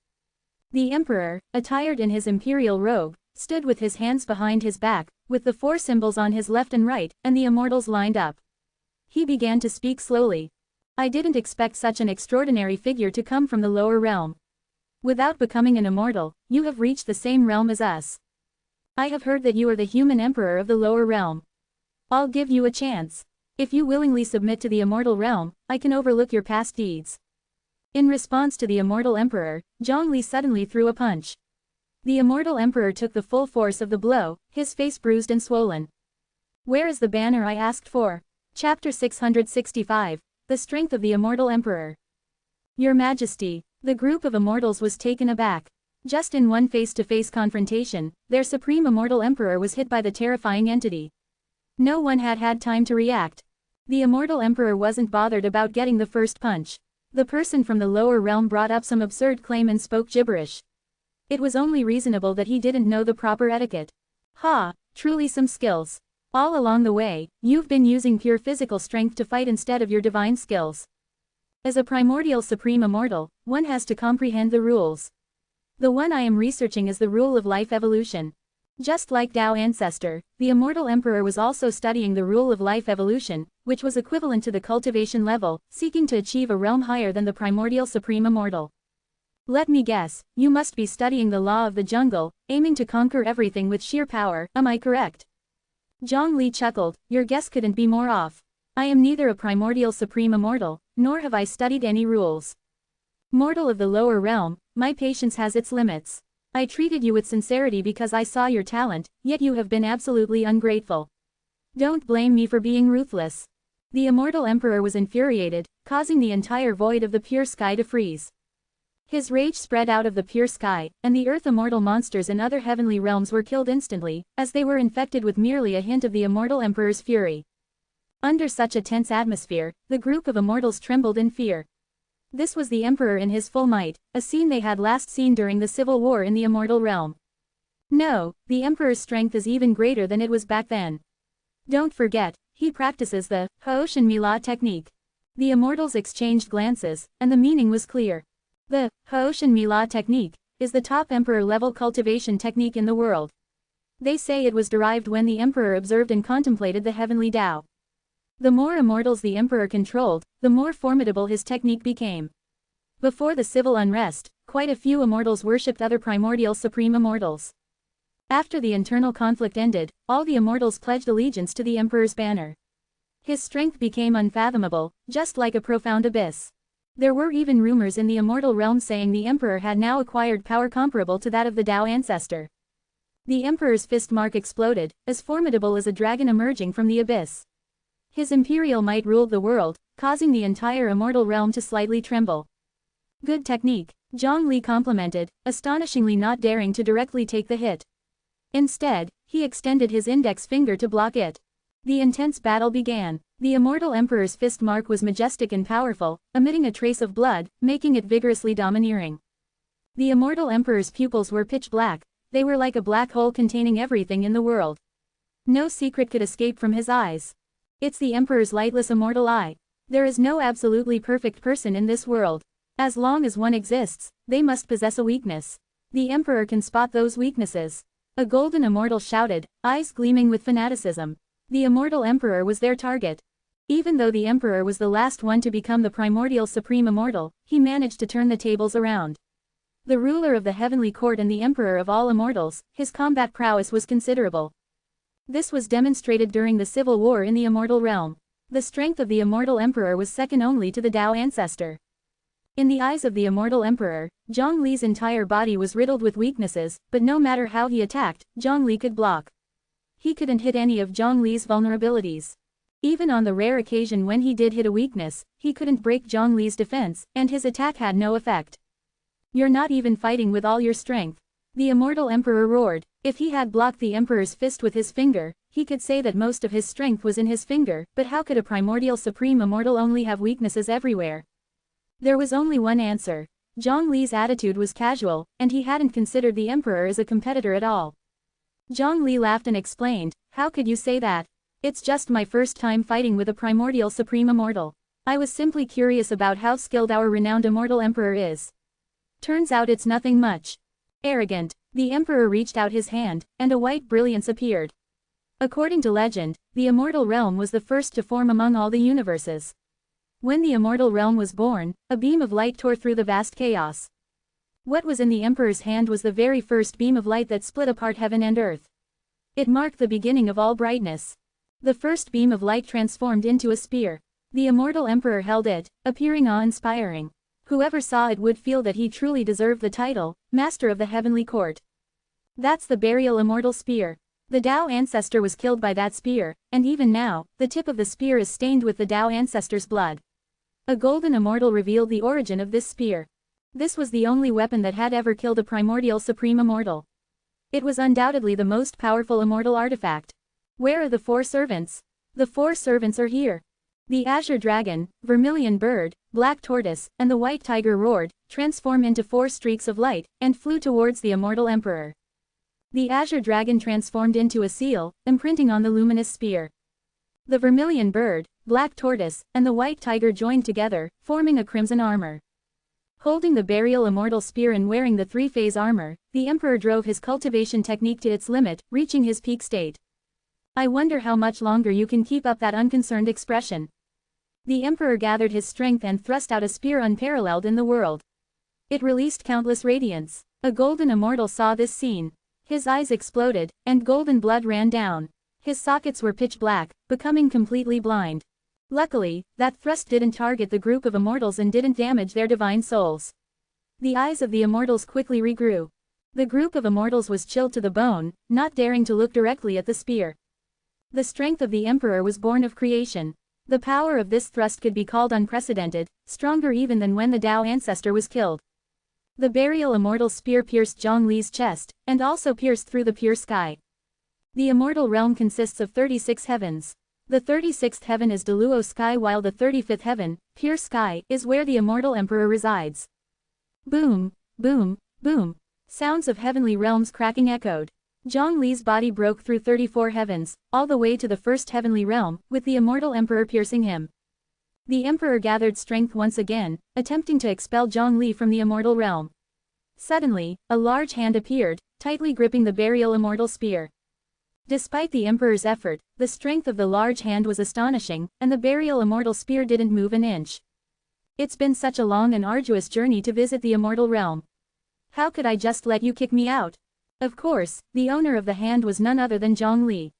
A: The emperor, attired in his imperial robe, stood with his hands behind his back, with the 4 symbols on his left and right, and the immortals lined up. He began to speak slowly. I didn't expect such an extraordinary figure to come from the lower realm. Without becoming an immortal, you have reached the same realm as us. I have heard that you are the human emperor of the lower realm. I'll give you a chance. If you willingly submit to the immortal realm, I can overlook your past deeds. In response to the immortal emperor, Zhang Li suddenly threw a punch. The immortal emperor took the full force of the blow, his face bruised and swollen. Where is the banner I asked for? Chapter 665, The Strength of the Immortal Emperor. Your Majesty, the group of immortals was taken aback. Just in one face-to-face confrontation, their supreme immortal emperor was hit by the terrifying entity. No one had had time to react. The immortal emperor wasn't bothered about getting the first punch. The person from the lower realm brought up some absurd claim and spoke gibberish. It was only reasonable that he didn't know the proper etiquette. Ha, truly some skills. All along the way, you've been using pure physical strength to fight instead of your divine skills. As a primordial supreme immortal, one has to comprehend the rules. The one I am researching is the rule of life evolution. Just like Tao Ancestor, the immortal emperor was also studying the rule of life evolution, which was equivalent to the cultivation level, seeking to achieve a realm higher than the primordial supreme immortal. Let me guess, you must be studying the law of the jungle, aiming to conquer everything with sheer power, am I correct? Zhang Li chuckled, your guess couldn't be more off. I am neither a primordial supreme immortal, nor have I studied any rules. Mortal of the lower realm, my patience has its limits. I treated you with sincerity because I saw your talent, yet you have been absolutely ungrateful. Don't blame me for being ruthless. The immortal emperor was infuriated, causing the entire void of the pure sky to freeze. His rage spread out of the pure sky, and the earth immortal monsters in other heavenly realms were killed instantly, as they were infected with merely a hint of the immortal emperor's fury. Under such a tense atmosphere, the group of immortals trembled in fear. This was the emperor in his full might, a scene they had last seen during the civil war in the immortal realm. No, the emperor's strength is even greater than it was back then. Don't forget, he practices the Hoshin Mila technique. The immortals exchanged glances, and the meaning was clear. The Hoshin Mila technique is the top emperor-level cultivation technique in the world. They say it was derived when the emperor observed and contemplated the heavenly Tao. The more immortals the emperor controlled, the more formidable his technique became. Before the civil unrest, quite a few immortals worshipped other primordial supreme immortals. After the internal conflict ended, all the immortals pledged allegiance to the emperor's banner. His strength became unfathomable, just like a profound abyss. There were even rumors in the immortal realm saying the emperor had now acquired power comparable to that of the Tao Ancestor. The emperor's fist mark exploded, as formidable as a dragon emerging from the abyss. His imperial might ruled the world, causing the entire immortal realm to slightly tremble. Good technique, Zhang Li complimented, astonishingly not daring to directly take the hit. Instead, he extended his index finger to block it. The intense battle began. The immortal emperor's fist mark was majestic and powerful, emitting a trace of blood, making it vigorously domineering. The immortal emperor's pupils were pitch black, they were like a black hole containing everything in the world. No secret could escape from his eyes. It's the emperor's lightless immortal eye. There is no absolutely perfect person in this world. As long as one exists, they must possess a weakness. The emperor can spot those weaknesses. A golden immortal shouted, eyes gleaming with fanaticism. The immortal emperor was their target. Even though the emperor was the last one to become the primordial supreme immortal, he managed to turn the tables around. The ruler of the heavenly court and the emperor of all immortals, his combat prowess was considerable. This was demonstrated during the civil war in the immortal realm. The strength of the immortal emperor was second only to the Tao Ancestor. In the eyes of the immortal emperor, Zhang Li's entire body was riddled with weaknesses, but no matter how he attacked, Zhang Li could block. He couldn't hit any of Zhang Li's vulnerabilities. Even on the rare occasion when he did hit a weakness, he couldn't break Zhang Li's defense, and his attack had no effect. You're not even fighting with all your strength. The immortal emperor roared. If he had blocked the emperor's fist with his finger, he could say that most of his strength was in his finger, but how could a primordial supreme immortal only have weaknesses everywhere? There was only one answer. Zhang Li's attitude was casual, and he hadn't considered the emperor as a competitor at all. Zhang Li laughed and explained, how could you say that? It's just my first time fighting with a primordial supreme immortal. I was simply curious about how skilled our renowned immortal emperor is. Turns out it's nothing much. Arrogant. The emperor reached out his hand, and a white brilliance appeared. According to legend, the immortal realm was the first to form among all the universes. When the immortal realm was born, a beam of light tore through the vast chaos. What was in the emperor's hand was the very first beam of light that split apart heaven and earth. It marked the beginning of all brightness. The first beam of light transformed into a spear. The immortal emperor held it, appearing awe-inspiring. Whoever saw it would feel that he truly deserved the title, Master of the Heavenly Court. That's the burial immortal spear. The Tao Ancestor was killed by that spear, and even now, the tip of the spear is stained with the Tao Ancestor's blood. A golden immortal revealed the origin of this spear. This was the only weapon that had ever killed a primordial supreme immortal. It was undoubtedly the most powerful immortal artifact. Where are the four servants? The four servants are here. The azure dragon, vermilion bird, black tortoise, and the white tiger roared, transformed into four streaks of light, and flew towards the immortal emperor. The azure dragon transformed into a seal, imprinting on the luminous spear. The vermilion bird, black tortoise, and the white tiger joined together, forming a crimson armor. Holding the burial immortal spear and wearing the three-phase armor, the emperor drove his cultivation technique to its limit, reaching his peak state. I wonder how much longer you can keep up that unconcerned expression. The emperor gathered his strength and thrust out a spear unparalleled in the world. It released countless radiance. A golden immortal saw this scene. His eyes exploded, and golden blood ran down. His sockets were pitch black, becoming completely blind. Luckily, that thrust didn't target the group of immortals and didn't damage their divine souls. The eyes of the immortals quickly regrew. The group of immortals was chilled to the bone, not daring to look directly at the spear. The strength of the emperor was born of creation. The power of this thrust could be called unprecedented, stronger even than when the Tao ancestor was killed. The burial immortal spear pierced Zhongli's chest, and also pierced through the pure sky. The immortal realm consists of 36 heavens. The 36th heaven is Deluo sky, while the 35th heaven, pure sky, is where the immortal emperor resides. Boom, boom, boom. Sounds of heavenly realms cracking echoed. Zhongli's body broke through 34 heavens, all the way to the first heavenly realm, with the immortal emperor piercing him. The emperor gathered strength once again, attempting to expel Zhongli from the immortal realm. Suddenly, a large hand appeared, tightly gripping the burial immortal spear. Despite the emperor's effort, the strength of the large hand was astonishing, and the burial immortal spear didn't move an inch. It's been such a long and arduous journey to visit the immortal realm. How could I just let you kick me out? Of course, the owner of the hand was none other than Zhongli.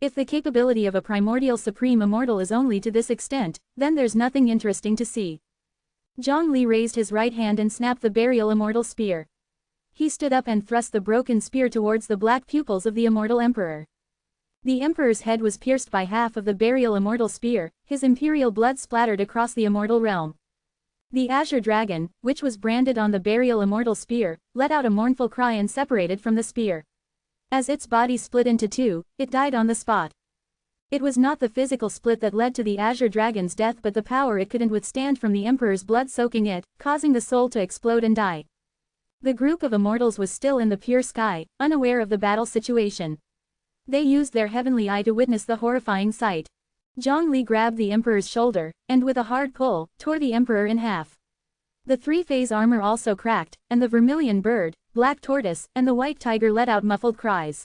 A: If the capability of a primordial supreme immortal is only to this extent, then there's nothing interesting to see. Zhongli raised his right hand and snapped the burial immortal spear. He stood up and thrust the broken spear towards the black pupils of the immortal emperor. The emperor's head was pierced by half of the burial immortal spear, his imperial blood splattered across the immortal realm. The azure dragon, which was branded on the burial immortal spear, let out a mournful cry and separated from the spear. As its body split into two, it died on the spot. It was not the physical split that led to the azure dragon's death, but the power it couldn't withstand from the emperor's blood soaking it, causing the soul to explode and die. The group of immortals was still in the pure sky, unaware of the battle situation. They used their heavenly eye to witness the horrifying sight. Zhongli grabbed the emperor's shoulder, and with a hard pull, tore the emperor in half. The three-phase armor also cracked, and the vermilion bird, black tortoise, and the white tiger let out muffled cries.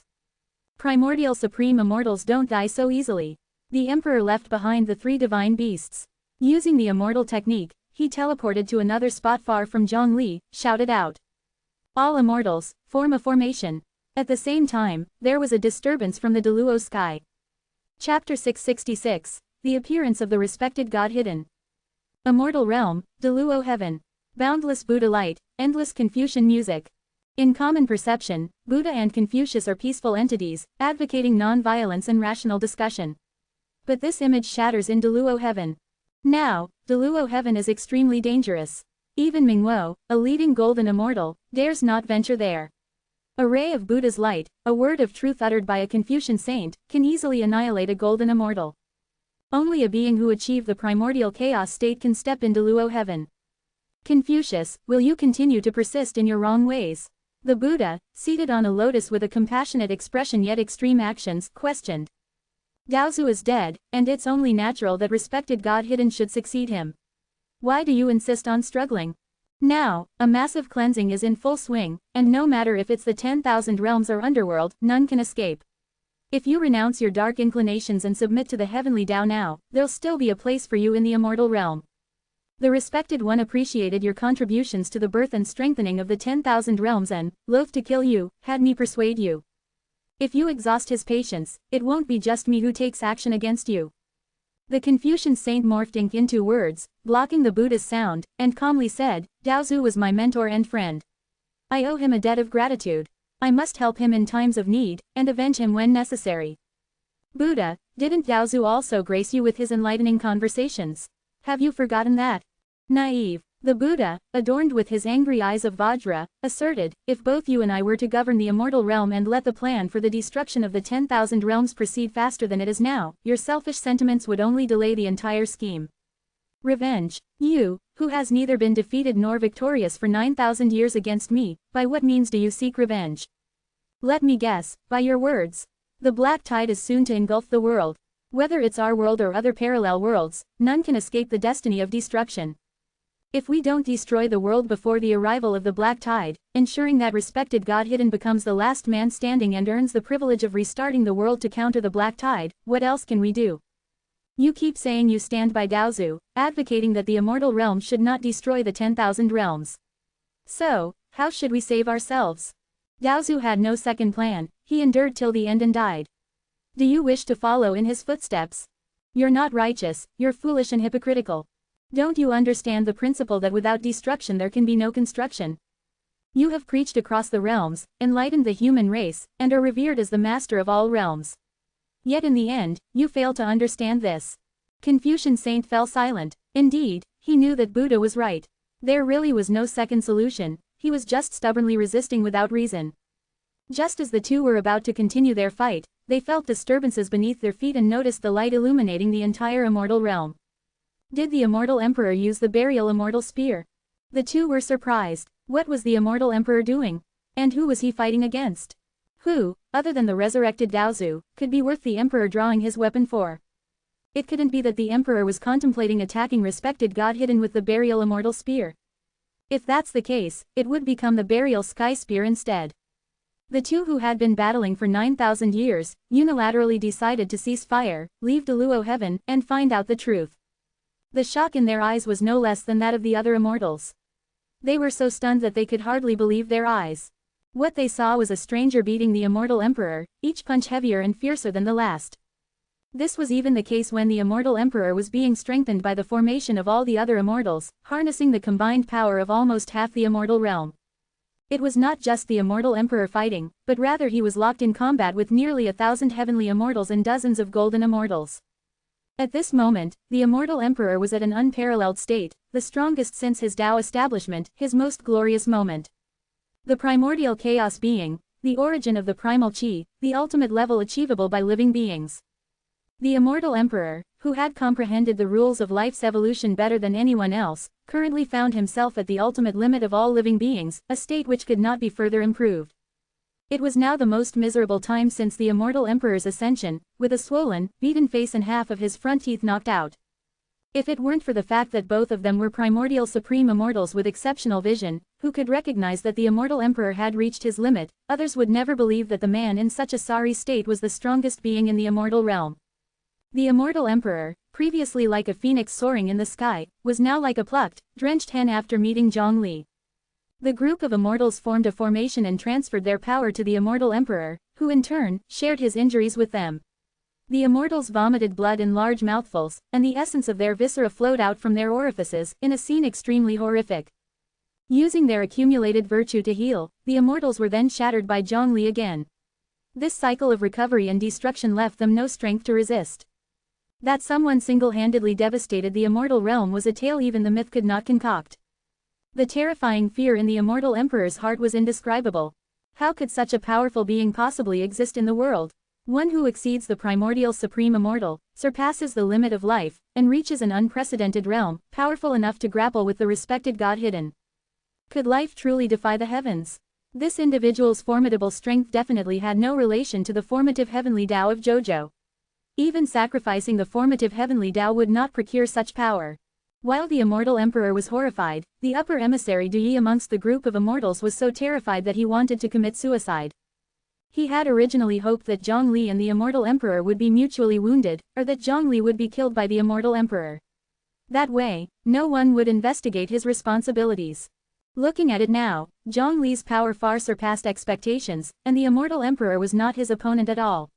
A: Primordial supreme immortals don't die so easily. The emperor left behind the three divine beasts. Using the immortal technique, he teleported to another spot far from Zhongli, shouted out. All immortals, form a formation. At the same time, there was a disturbance from the Deluo sky. Chapter 666, The Appearance of the Respected God Hidden. Immortal Realm, Deluo Heaven. Boundless Buddha Light, Endless Confucian Music. In common perception, Buddha and Confucius are peaceful entities, advocating non-violence and rational discussion. But this image shatters in Deluo Heaven. Now, Deluo Heaven is extremely dangerous. Even Mingwo, a leading golden immortal, dares not venture there. A ray of Buddha's light, a word of truth uttered by a Confucian saint, can easily annihilate a golden immortal. Only a being who achieved the primordial chaos state can step into Deluo Heaven. Confucius, will you continue to persist in your wrong ways? The Buddha, seated on a lotus with a compassionate expression yet extreme actions, questioned. Daozu is dead, and it's only natural that respected God Hidden should succeed him. Why do you insist on struggling? Now, a massive cleansing is in full swing, and no matter if it's the 10,000 realms or underworld, none can escape. If you renounce your dark inclinations and submit to the heavenly Tao now, there'll still be a place for you in the immortal realm. The respected one appreciated your contributions to the birth and strengthening of the 10,000 realms and, loath to kill you, had me persuade you. If you exhaust his patience, it won't be just me who takes action against you. The Confucian saint morphed ink into words, blocking the Buddha's sound, and calmly said, Daozu was my mentor and friend. I owe him a debt of gratitude. I must help him in times of need, and avenge him when necessary. Buddha, didn't Daozu also grace you with his enlightening conversations? Have you forgotten that? Naive. The Buddha, adorned with his angry eyes of Vajra, asserted, if both you and I were to govern the immortal realm and let the plan for the destruction of the 10,000 realms proceed faster than it is now, your selfish sentiments would only delay the entire scheme. Revenge. You, who has neither been defeated nor victorious for 9,000 years against me, by what means do you seek revenge? Let me guess, by your words. The black tide is soon to engulf the world. Whether it's our world or other parallel worlds, none can escape the destiny of destruction. If we don't destroy the world before the arrival of the black tide, ensuring that respected God hidden becomes the last man standing and earns the privilege of restarting the world to counter the black tide, what else can we do? You keep saying you stand by Daozu, advocating that the immortal realm should not destroy the 10,000 realms. So, how should we save ourselves? Daozu had no second plan, he endured till the end and died. Do you wish to follow in his footsteps? You're not righteous, you're foolish and hypocritical. Don't you understand the principle that without destruction there can be no construction? You have preached across the realms, enlightened the human race, and are revered as the master of all realms. Yet in the end, you fail to understand this. Confucian saint fell silent. Indeed, he knew that Buddha was right. There really was no second solution, he was just stubbornly resisting without reason. Just as the two were about to continue their fight, they felt disturbances beneath their feet and noticed the light illuminating the entire immortal realm. Did the immortal emperor use the burial immortal spear? The two were surprised. What was the immortal emperor doing? And who was he fighting against? Who, other than the resurrected Daozu, could be worth the emperor drawing his weapon for? It couldn't be that the emperor was contemplating attacking respected God hidden with the burial immortal spear. If that's the case, it would become the burial sky spear instead. The two who had been battling for 9,000 years, unilaterally decided to cease fire, leave Deluo heaven, and find out the truth. The shock in their eyes was no less than that of the other immortals. They were so stunned that they could hardly believe their eyes. What they saw was a stranger beating the immortal emperor, each punch heavier and fiercer than the last. This was even the case when the immortal emperor was being strengthened by the formation of all the other immortals, harnessing the combined power of almost half the immortal realm. It was not just the immortal emperor fighting, but rather he was locked in combat with nearly 1,000 heavenly immortals and dozens of golden immortals. At this moment, the immortal emperor was at an unparalleled state, the strongest since his Tao establishment, his most glorious moment. The primordial chaos being, the origin of the primal chi, the ultimate level achievable by living beings. The immortal emperor, who had comprehended the rules of life's evolution better than anyone else, currently found himself at the ultimate limit of all living beings, a state which could not be further improved. It was now the most miserable time since the immortal emperor's ascension, with a swollen, beaten face and half of his front teeth knocked out. If it weren't for the fact that both of them were primordial supreme immortals with exceptional vision, who could recognize that the immortal emperor had reached his limit, others would never believe that the man in such a sorry state was the strongest being in the immortal realm. The immortal emperor, previously like a phoenix soaring in the sky, was now like a plucked, drenched hen after meeting Zhongli. The group of immortals formed a formation and transferred their power to the immortal emperor, who in turn, shared his injuries with them. The immortals vomited blood in large mouthfuls, and the essence of their viscera flowed out from their orifices, in a scene extremely horrific. Using their accumulated virtue to heal, the immortals were then shattered by Zhongli again. This cycle of recovery and destruction left them no strength to resist. That someone single-handedly devastated the immortal realm was a tale even the myth could not concoct. The terrifying fear in the immortal emperor's heart was indescribable. How could such a powerful being possibly exist in the world? One who exceeds the primordial supreme immortal, surpasses the limit of life, and reaches an unprecedented realm, powerful enough to grapple with the respected God hidden. Could life truly defy the heavens? This individual's formidable strength definitely had no relation to the formative heavenly Tao of Jojo. Even sacrificing the formative heavenly Tao would not procure such power. While the immortal emperor was horrified, the upper emissary Dui amongst the group of immortals was so terrified that he wanted to commit suicide. He had originally hoped that Zhongli and the immortal emperor would be mutually wounded, or that Zhongli would be killed by the immortal emperor. That way, no one would investigate his responsibilities. Looking at it now, Zhongli's power far surpassed expectations, and the immortal emperor was not his opponent at all.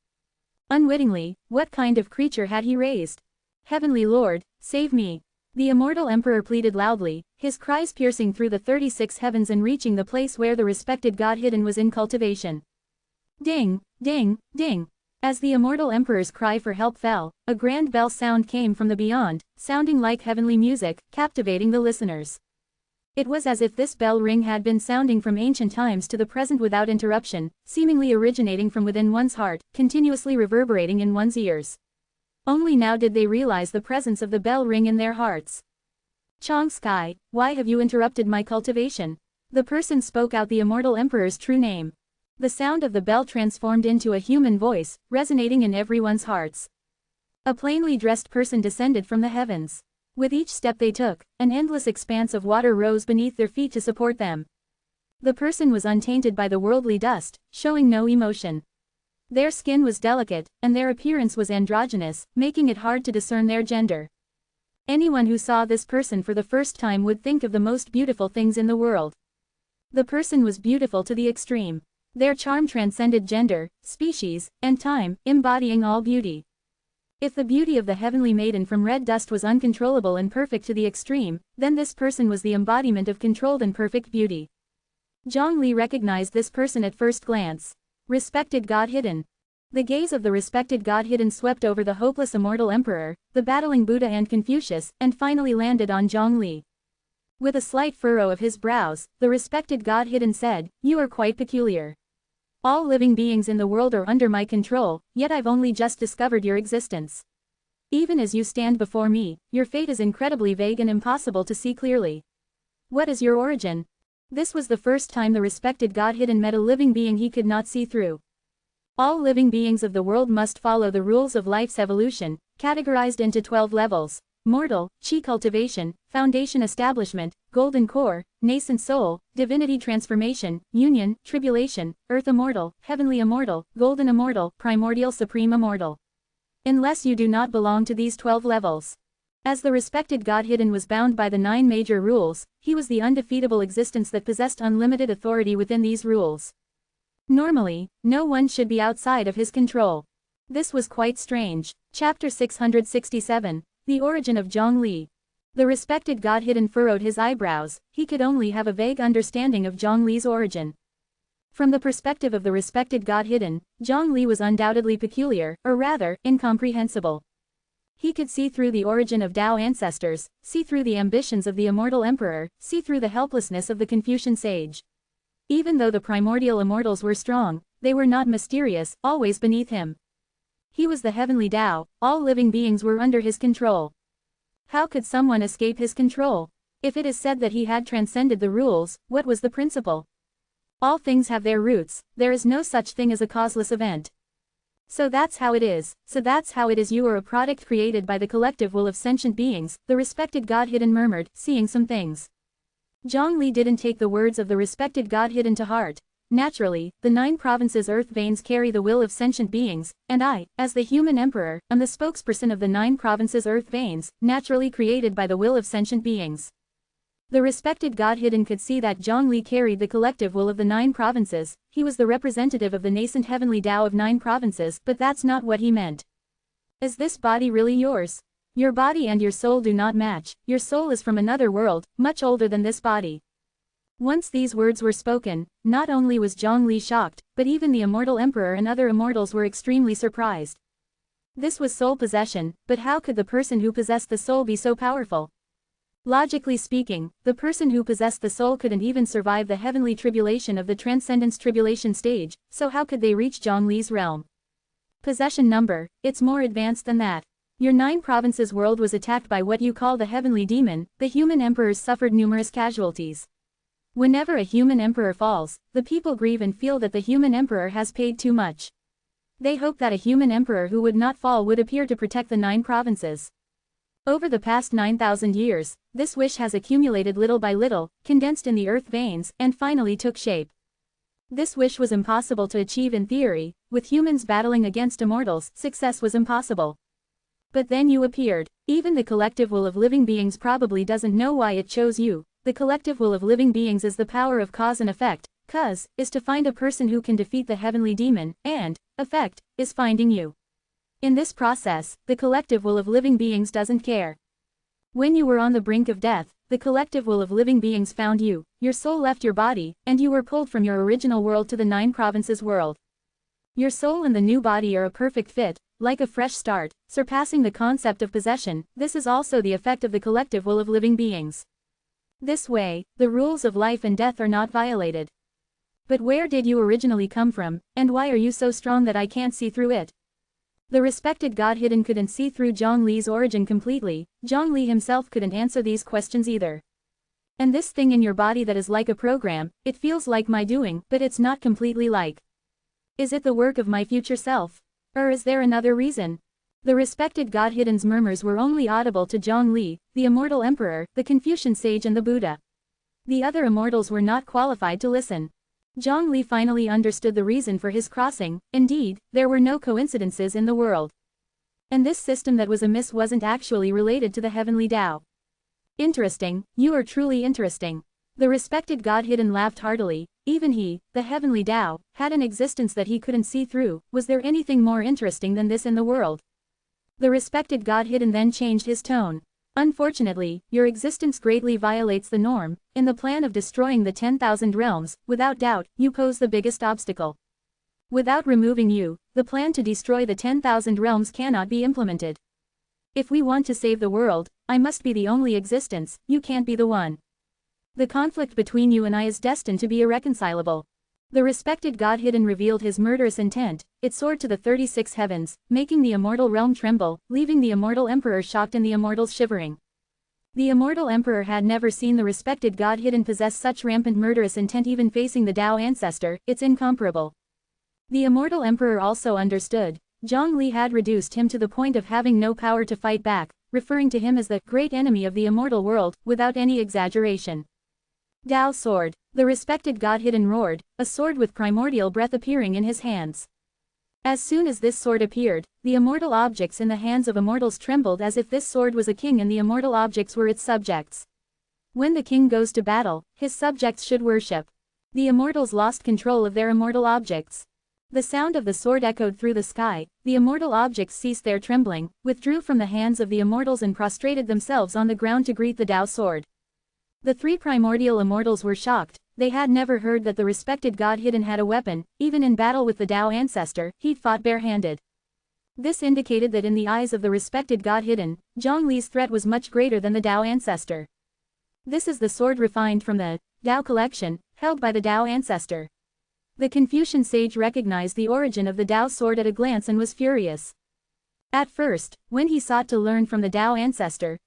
A: Unwittingly, what kind of creature had he raised? Heavenly Lord, save me! The immortal emperor pleaded loudly, his cries piercing through the 36 heavens and reaching the place where the respected God hidden was in cultivation. Ding, ding, ding! As the immortal emperor's cry for help fell, a grand bell sound came from the beyond, sounding like heavenly music, captivating the listeners. It was as if this bell ring had been sounding from ancient times to the present without interruption, seemingly originating from within one's heart, continuously reverberating in one's ears. Only now did they realize the presence of the bell ring in their hearts. Chong Sky, why have you interrupted my cultivation? The person spoke out the immortal emperor's true name. The sound of the bell transformed into a human voice, resonating in everyone's hearts. A plainly dressed person descended from the heavens. With each step they took, an endless expanse of water rose beneath their feet to support them. The person was untainted by the worldly dust, showing no emotion. Their skin was delicate, and their appearance was androgynous, making it hard to discern their gender. Anyone who saw this person for the first time would think of the most beautiful things in the world. The person was beautiful to the extreme. Their charm transcended gender, species, and time, embodying all beauty. If the beauty of the heavenly maiden from red dust was uncontrollable and perfect to the extreme, then this person was the embodiment of controlled and perfect beauty. Zhongli recognized this person at first glance. Respected God Hidden. The gaze of the respected God Hidden swept over the hopeless immortal emperor, the battling Buddha and Confucius, and finally landed on Zhongli. With a slight furrow of his brows, the respected God Hidden said, "You are quite peculiar. All living beings in the world are under my control, yet I've only just discovered your existence. Even as you stand before me, your fate is incredibly vague and impossible to see clearly. What is your origin?" This was the first time the respected God Hidden met a living being he could not see through. All living beings of the world must follow the rules of life's evolution, categorized into 12 levels: mortal, chi cultivation, foundation establishment, golden core, nascent soul, divinity transformation, union, tribulation, earth immortal, heavenly immortal, golden immortal, primordial supreme immortal. Unless you do not belong to these 12 levels. As the respected God Hidden was bound by the 9 major rules, he was the undefeatable existence that possessed unlimited authority within these rules. Normally, no one should be outside of his control. This was quite strange. Chapter 667, The Origin of Zhongli. The respected God Hidden furrowed his eyebrows. He could only have a vague understanding of Zhongli's origin. From the perspective of the respected God Hidden, Zhongli was undoubtedly peculiar, or rather, incomprehensible. He could see through the origin of Tao ancestors, see through the ambitions of the immortal emperor, see through the helplessness of the Confucian sage. Even though the primordial immortals were strong, they were not mysterious, always beneath him. He was the heavenly Tao, all living beings were under his control. How could someone escape his control? If it is said that he had transcended the rules, what was the principle? All things have their roots, there is no such thing as a causeless event. So that's how it is, you are a product created by the collective will of sentient beings, the respected God Hidden murmured, seeing some things. Zhongli didn't take the words of the respected God Hidden to heart. Naturally, the 9 provinces earth veins carry the will of sentient beings, and I, as the human emperor, am the spokesperson of the 9 provinces earth veins, naturally created by the will of sentient beings. The respected God Hidden could see that Zhongli carried the collective will of the 9 provinces, he was the representative of the nascent heavenly Tao of 9 provinces, but that's not what he meant. Is this body really yours? Your body and your soul do not match, your soul is from another world, much older than this body. Once these words were spoken, not only was Zhongli shocked, but even the immortal emperor and other immortals were extremely surprised. This was soul possession, but how could the person who possessed the soul be so powerful? Logically speaking, the person who possessed the soul couldn't even survive the heavenly tribulation of the transcendence tribulation stage, so how could they reach Zhongli's realm? Possession number, it's more advanced than that. Your 9 provinces world was attacked by what you call the heavenly demon, the human emperors suffered numerous casualties. Whenever a human emperor falls, the people grieve and feel that the human emperor has paid too much. They hope that a human emperor who would not fall would appear to protect the 9 provinces. Over the past 9,000 years, this wish has accumulated little by little, condensed in the earth veins, and finally took shape. This wish was impossible to achieve in theory, with humans battling against immortals, success was impossible. But then you appeared. Even the collective will of living beings probably doesn't know why it chose you. The collective will of living beings is the power of cause and effect. Cause is to find a person who can defeat the heavenly demon, and effect is finding you. In this process, the collective will of living beings doesn't care. When you were on the brink of death, the collective will of living beings found you, your soul left your body, and you were pulled from your original world to the 9 provinces world. Your soul and the new body are a perfect fit, like a fresh start, surpassing the concept of possession. This is also the effect of the collective will of living beings. This way, the rules of life and death are not violated. But where did you originally come from, and why are you so strong that I can't see through it? The respected God Hidden couldn't see through Zhongli's origin completely. Zhongli himself couldn't answer these questions either. And this thing in your body that is like a program, it feels like my doing, but it's not completely like. Is it the work of my future self? Or is there another reason? The respected God Hidden's murmurs were only audible to Zhongli, the immortal emperor, the Confucian sage and the Buddha. The other immortals were not qualified to listen. Zhongli finally understood the reason for his crossing. Indeed, there were no coincidences in the world. And this system that was amiss wasn't actually related to the heavenly Tao. Interesting, you are truly interesting. The respected God Hidden laughed heartily. Even he, the heavenly Tao, had an existence that he couldn't see through. Was there anything more interesting than this in the world? The respected God Hidden then changed his tone. Unfortunately, your existence greatly violates the norm. In the plan of destroying the 10,000 realms, without doubt, you pose the biggest obstacle. Without removing you, the plan to destroy the 10,000 realms cannot be implemented. If we want to save the world, I must be the only existence, you can't be the one. The conflict between you and I is destined to be irreconcilable. The respected God Hidden revealed his murderous intent. It soared to the 36 heavens, making the immortal realm tremble, leaving the immortal emperor shocked and the immortals shivering. The immortal emperor had never seen the respected God Hidden possess such rampant murderous intent even facing the Tao ancestor. It's incomparable. The immortal emperor also understood. Zhongli had reduced him to the point of having no power to fight back, referring to him as the great enemy of the immortal world, without any exaggeration. Tao sword. The respected God Hidden roared, a sword with primordial breath appearing in his hands. As soon as this sword appeared, the immortal objects in the hands of immortals trembled as if this sword was a king and the immortal objects were its subjects. When the king goes to battle, his subjects should worship. The immortals lost control of their immortal objects. The sound of the sword echoed through the sky. The immortal objects ceased their trembling, withdrew from the hands of the immortals and prostrated themselves on the ground to greet the Tao sword. The three primordial immortals were shocked. They had never heard that the respected God Hidden had a weapon. Even in battle with the Tao ancestor, he fought barehanded. This indicated that in the eyes of the respected God Hidden, Zhongli's threat was much greater than the Tao ancestor. This is the sword refined from the Tao collection, held by the Tao ancestor. The Confucian sage recognized the origin of the Tao sword at a glance and was furious. At first, when he sought to learn from the Tao ancestor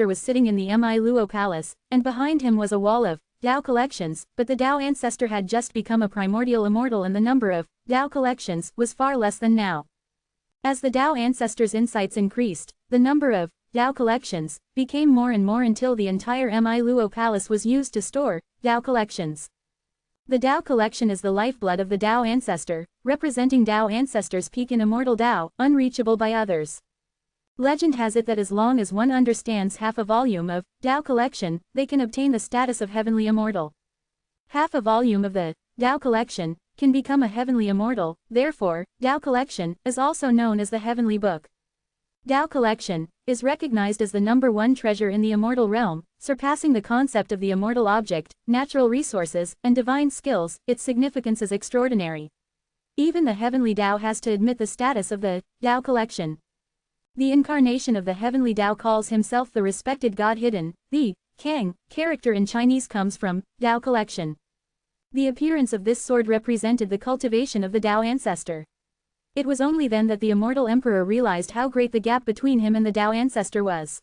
A: was sitting in the Mi Luo palace, and behind him was a wall of Tao collections, but the Tao ancestor had just become a primordial immortal and the number of Tao collections was far less than now. As the Tao ancestor's insights increased, the number of Tao collections became more and more until the entire Mi Luo palace was used to store Tao collections. The Tao collection is the lifeblood of the Tao ancestor, representing Tao ancestor's peak in immortal Tao, unreachable by others. Legend has it that as long as one understands half a volume of Tao collection, they can obtain the status of heavenly immortal. Half a volume of the Tao collection can become a heavenly immortal. Therefore, Tao collection is also known as the heavenly book. Tao collection is recognized as the #1 treasure in the immortal realm, surpassing the concept of the immortal object, natural resources, and divine skills. Its significance is extraordinary. Even the heavenly Tao has to admit the status of the Tao collection. The incarnation of the heavenly Tao calls himself the respected God Hidden. The Kang character in Chinese comes from Tao collection. The appearance of this sword represented the cultivation of the Tao ancestor. It was only then that the immortal emperor realized how great the gap between him and the Tao ancestor was.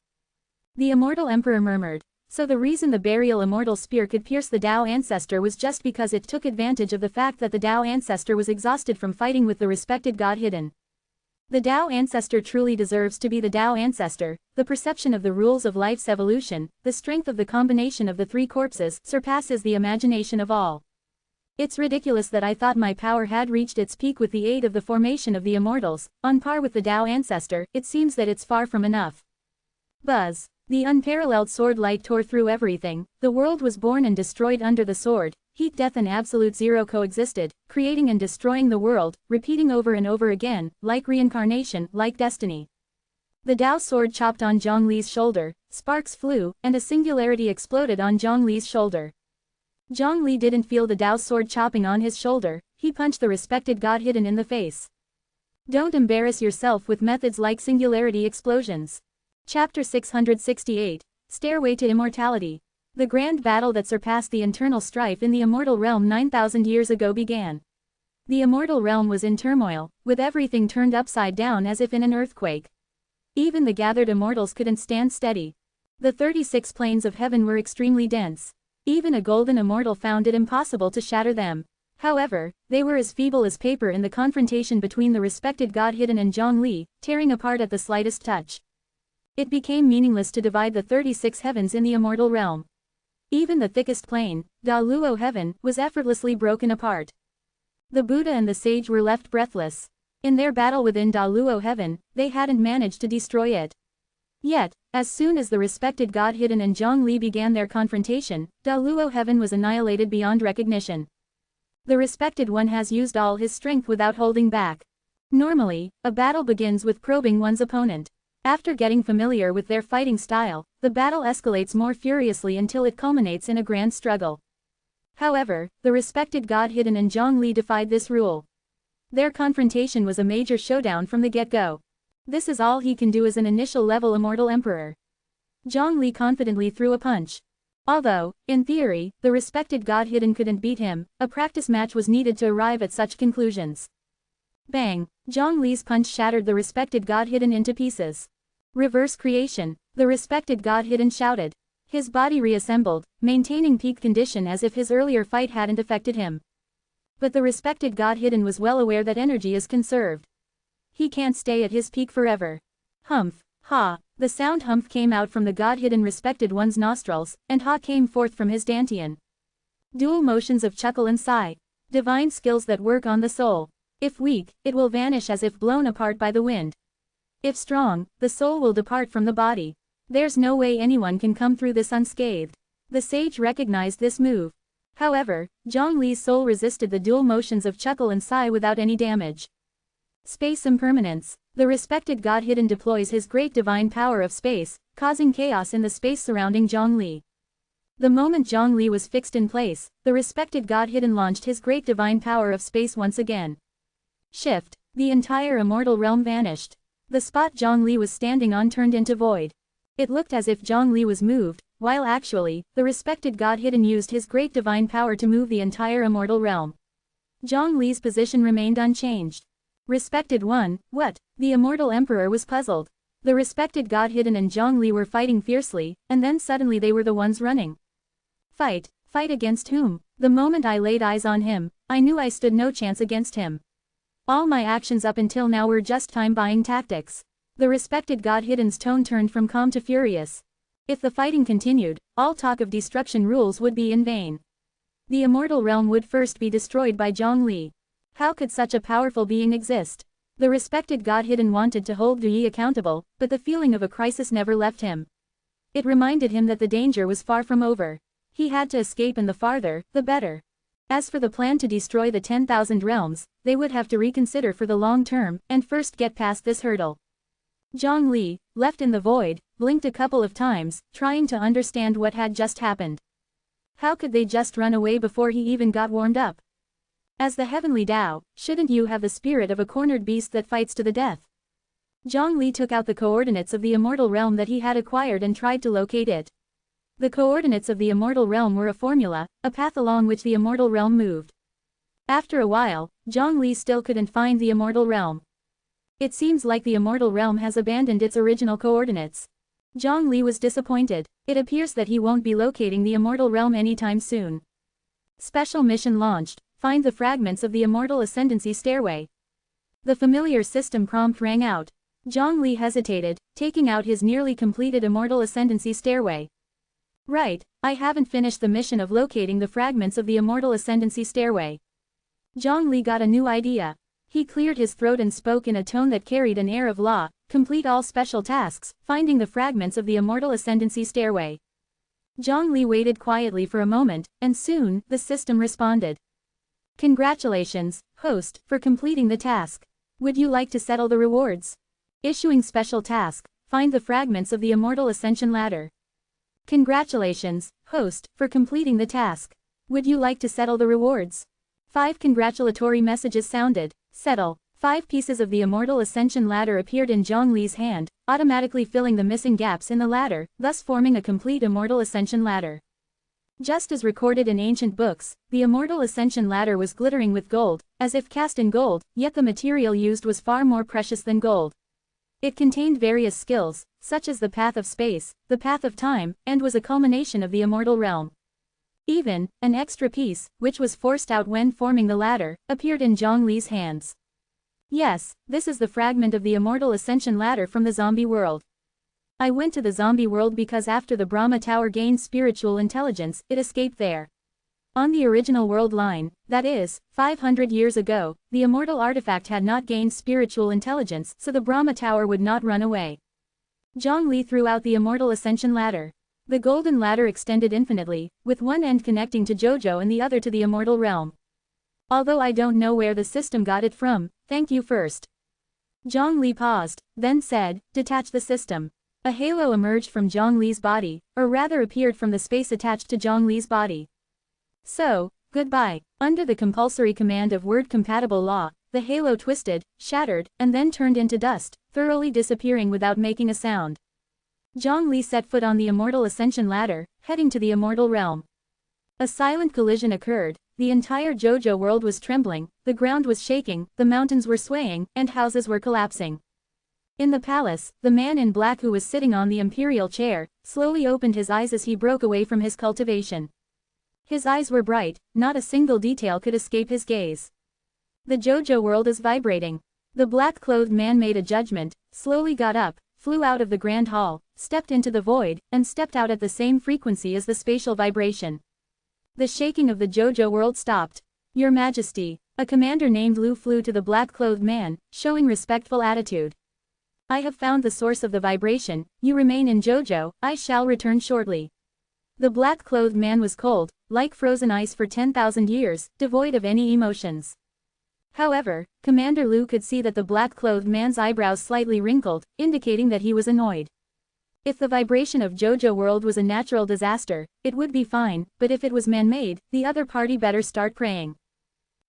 A: The immortal emperor murmured, so the reason the burial immortal spear could pierce the Tao ancestor was just because it took advantage of the fact that the Tao ancestor was exhausted from fighting with the respected God Hidden. The Tao ancestor truly deserves to be the Tao ancestor. The perception of the rules of life's evolution, the strength of the combination of the three corpses, surpasses the imagination of all. It's ridiculous that I thought my power had reached its peak with the aid of the formation of the immortals, on par with the Tao ancestor. It seems that it's far from enough. Buzz. The unparalleled sword light tore through everything. The world was born and destroyed under the sword. Heat, death and absolute zero coexisted, creating and destroying the world, repeating over and over again, like reincarnation, like destiny. The Tao sword chopped on Zhongli's shoulder, sparks flew, and a singularity exploded on Zhongli's shoulder. Zhongli didn't feel the Tao sword chopping on his shoulder. He punched the respected God Hidden in the face. Don't embarrass yourself with methods like singularity explosions. Chapter 668, Stairway to Immortality. The grand battle that surpassed the internal strife in the immortal realm 9,000 years ago began. The immortal realm was in turmoil, with everything turned upside down as if in an earthquake. Even the gathered immortals couldn't stand steady. The 36 planes of heaven were extremely dense. Even a golden immortal found it impossible to shatter them. However, they were as feeble as paper in the confrontation between the respected God Hidden and Zhongli, tearing apart at the slightest touch. It became meaningless to divide the 36 heavens in the immortal realm. Even the thickest plane, Da Luo heaven, was effortlessly broken apart. The Buddha and the sage were left breathless. In their battle within Da Luo heaven, they hadn't managed to destroy it. Yet, as soon as the respected God Hidden and Zhongli began their confrontation, Da Luo heaven was annihilated beyond recognition. The respected one has used all his strength without holding back. Normally, a battle begins with probing one's opponent. After getting familiar with their fighting style, the battle escalates more furiously until it culminates in a grand struggle. However, the respected God Hidden and Zhongli defied this rule. Their confrontation was a major showdown from the get-go. This is all he can do as an initial-level immortal emperor. Zhongli confidently threw a punch. Although, in theory, the respected God Hidden couldn't beat him, a practice match was needed to arrive at such conclusions. Bang! Zhongli's punch shattered the respected God Hidden into pieces. Reverse creation, the respected God Hidden shouted. His body reassembled, maintaining peak condition as if his earlier fight hadn't affected him. But the respected God Hidden was well aware that energy is conserved. He can't stay at his peak forever. Humph! Ha! The sound humph came out from the God Hidden respected one's nostrils, and ha came forth from his dantian. Dual motions of chuckle and sigh. Divine skills that work on the soul. If weak, it will vanish as if blown apart by the wind. If strong, the soul will depart from the body. There's no way anyone can come through this unscathed. The sage recognized this move. However, Zhongli's soul resisted the dual motions of chuckle and sigh without any damage. Space impermanence. The respected God Hidden deploys his great divine power of space, causing chaos in the space surrounding Zhongli. The moment Zhongli was fixed in place, the respected God Hidden launched his great divine power of space once again. Shift. The entire immortal realm vanished. The spot Zhongli was standing on turned into void. It looked as if Zhongli was moved, while actually, the respected God Hidden used his great divine power to move the entire immortal realm. Zhongli's position remained unchanged. Respected one, what? The immortal emperor was puzzled. The respected God Hidden and Zhongli were fighting fiercely, and then suddenly they were the ones running. Fight? Fight against whom? The moment I laid eyes on him, I knew I stood no chance against him. All my actions up until now were just time-buying tactics. The respected God Hidden's tone turned from calm to furious. If the fighting continued, all talk of destruction rules would be in vain. The immortal realm would first be destroyed by Zhongli. How could such a powerful being exist? The respected God Hidden wanted to hold Yi accountable, but the feeling of a crisis never left him. It reminded him that the danger was far from over. He had to escape, and the farther, the better. As for the plan to destroy the 10,000 realms, they would have to reconsider for the long term, and first get past this hurdle. Zhongli, left in the void, blinked a couple of times, trying to understand what had just happened. How could they just run away before he even got warmed up? As the heavenly Tao, shouldn't you have the spirit of a cornered beast that fights to the death? Zhongli took out the coordinates of the immortal realm that he had acquired and tried to locate it. The coordinates of the immortal realm were a formula, a path along which the immortal realm moved. After a while, Zhongli still couldn't find the immortal realm. It seems like the immortal realm has abandoned its original coordinates. Zhongli was disappointed. It appears that he won't be locating the immortal realm anytime soon. Special mission launched. Find the fragments of the immortal ascendancy stairway. The familiar system prompt rang out. Zhongli hesitated, taking out his nearly completed immortal ascendancy stairway. Right, I haven't finished the mission of locating the fragments of the immortal ascendancy stairway. Zhongli got a new idea. He cleared his throat and spoke in a tone that carried an air of law. Complete all special tasks, finding the fragments of the immortal ascendancy stairway. Zhongli waited quietly for a moment, and soon, the system responded. Congratulations, host, for completing the task. Would you like to settle the rewards? Issuing special task, find the fragments of the immortal ascension ladder. Congratulations, host, for completing the task. Would you like to settle the rewards? 5 congratulatory messages sounded. Settle. 5 pieces of the immortal ascension ladder appeared in Zhongli's hand, automatically filling the missing gaps in the ladder, thus forming a complete immortal ascension ladder. Just as recorded in ancient books, the immortal ascension ladder was glittering with gold, as if cast in gold, yet the material used was far more precious than gold. It contained various skills, such as the path of space, the path of time, and was a culmination of the immortal realm. Even, an extra piece, which was forced out when forming the ladder, appeared in Zhang Li's hands. Yes, this is the fragment of the immortal ascension ladder from the zombie world. I went to the zombie world because after the Brahma Tower gained spiritual intelligence, it escaped there. On the original world line, that is, 500 years ago, the immortal artifact had not gained spiritual intelligence, so the Brahma Tower would not run away. Zhang Li threw out the immortal ascension ladder. The golden ladder extended infinitely, with one end connecting to Jojo and the other to the immortal realm. Although I don't know where the system got it from, thank you first. Zhang Li paused, then said, detach the system. A halo emerged from Zhang Li's body, or rather appeared from the space attached to Zhang Li's body. So, goodbye. Under the compulsory command of word-compatible law, the halo twisted, shattered, and then turned into dust, thoroughly disappearing without making a sound. Zhang Li set foot on the immortal ascension ladder, heading to the immortal realm. A silent collision occurred, the entire Jojo world was trembling, the ground was shaking, the mountains were swaying, and houses were collapsing. In the palace, the man in black who was sitting on the imperial chair, slowly opened his eyes as he broke away from his cultivation. His eyes were bright, not a single detail could escape his gaze. The Jojo world is vibrating. The black-clothed man made a judgment, slowly got up, flew out of the grand hall, stepped into the void, and stepped out at the same frequency as the spatial vibration. The shaking of the Jojo world stopped. Your Majesty, a commander named Lu flew to the black-clothed man, showing respectful attitude. I have found the source of the vibration, you remain in Jojo, I shall return shortly. The black-clothed man was cold, like frozen ice for 10,000 years, devoid of any emotions. However, Commander Lu could see that the black-clothed man's eyebrows slightly wrinkled, indicating that he was annoyed. If the vibration of Jojo world was a natural disaster, it would be fine, but if it was man-made, the other party better start praying.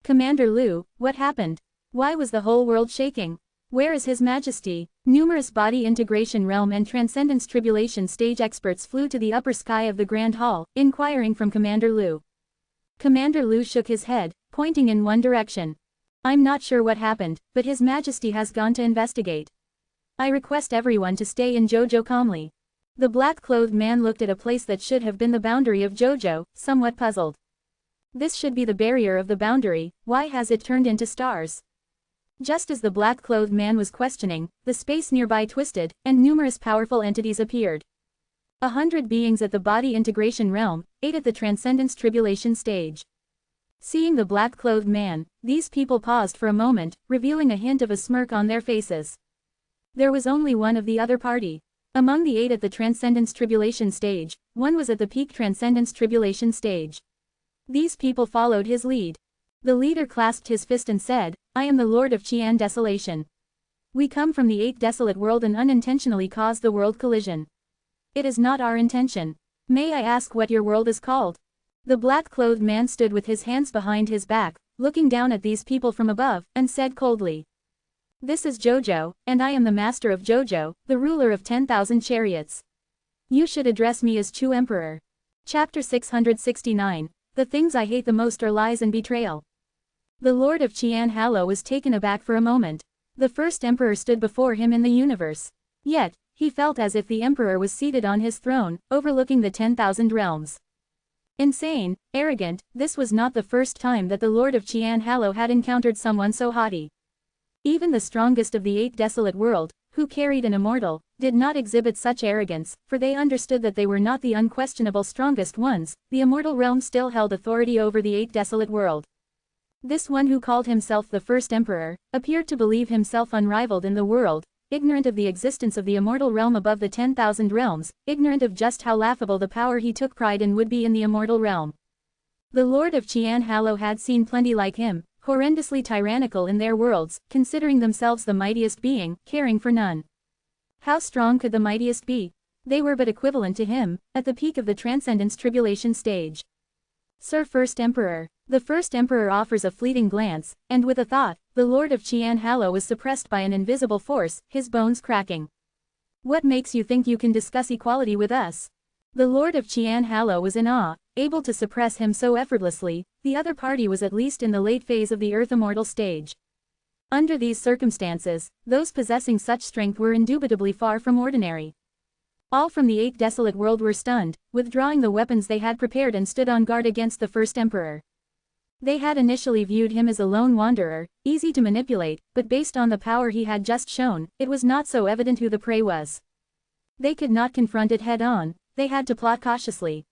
A: Commander Lu, what happened? Why was the whole world shaking? Where is His Majesty? Numerous body integration realm and transcendence tribulation stage experts flew to the upper sky of the Grand Hall, inquiring from Commander Lu. Commander Lu shook his head, pointing in one direction. I'm not sure what happened, but His Majesty has gone to investigate. I request everyone to stay in Jojo calmly. The black-clothed man looked at a place that should have been the boundary of Jojo, somewhat puzzled. This should be the barrier of the boundary, why has it turned into stars? Just as the black-clothed man was questioning, the space nearby twisted, and numerous powerful entities appeared. 100 beings at the body integration realm, 8 at the transcendence tribulation stage. Seeing the black-clothed man, these people paused for a moment, revealing a hint of a smirk on their faces. There was only one of the other party. Among the 8 at the transcendence tribulation stage, one was at the peak transcendence tribulation stage. These people followed his lead. The leader clasped his fist and said, I am the Lord of Qian Desolation. We come from the 8th desolate world and unintentionally caused the world collision. It is not our intention. May I ask what your world is called? The black-clothed man stood with his hands behind his back, looking down at these people from above, and said coldly. This is Jojo, and I am the master of Jojo, the ruler of 10,000 chariots. You should address me as Chu Emperor. Chapter 669. The things I hate the most are lies and betrayal. The Lord of Qian Hallow was taken aback for a moment. The first emperor stood before him in the universe. Yet, he felt as if the emperor was seated on his throne, overlooking the 10,000 realms. Insane, arrogant, this was not the first time that the Lord of Qian Hallow had encountered someone so haughty. Even the strongest of the 8th desolate world, who carried an immortal, did not exhibit such arrogance, for they understood that they were not the unquestionable strongest ones. The immortal realm still held authority over the 8th desolate world. This one who called himself the first emperor, appeared to believe himself unrivaled in the world, ignorant of the existence of the immortal realm above the 10,000 realms, ignorant of just how laughable the power he took pride in would be in the immortal realm. The Lord of Qian Hallow had seen plenty like him, horrendously tyrannical in their worlds, considering themselves the mightiest being, caring for none. How strong could the mightiest be? They were but equivalent to him, at the peak of the transcendence tribulation stage. Sir First Emperor. The First Emperor offers a fleeting glance, and with a thought, the Lord of Qian Hallow was suppressed by an invisible force, his bones cracking. What makes you think you can discuss equality with us? The Lord of Qian Hallow was in awe, able to suppress him so effortlessly. The other party was at least in the late phase of the Earth Immortal stage. Under these circumstances, those possessing such strength were indubitably far from ordinary. All from the 8 desolate world were stunned, withdrawing the weapons they had prepared and stood on guard against the first emperor. They had initially viewed him as a lone wanderer, easy to manipulate, but based on the power he had just shown, it was not so evident who the prey was. They could not confront it head-on, they had to plot cautiously.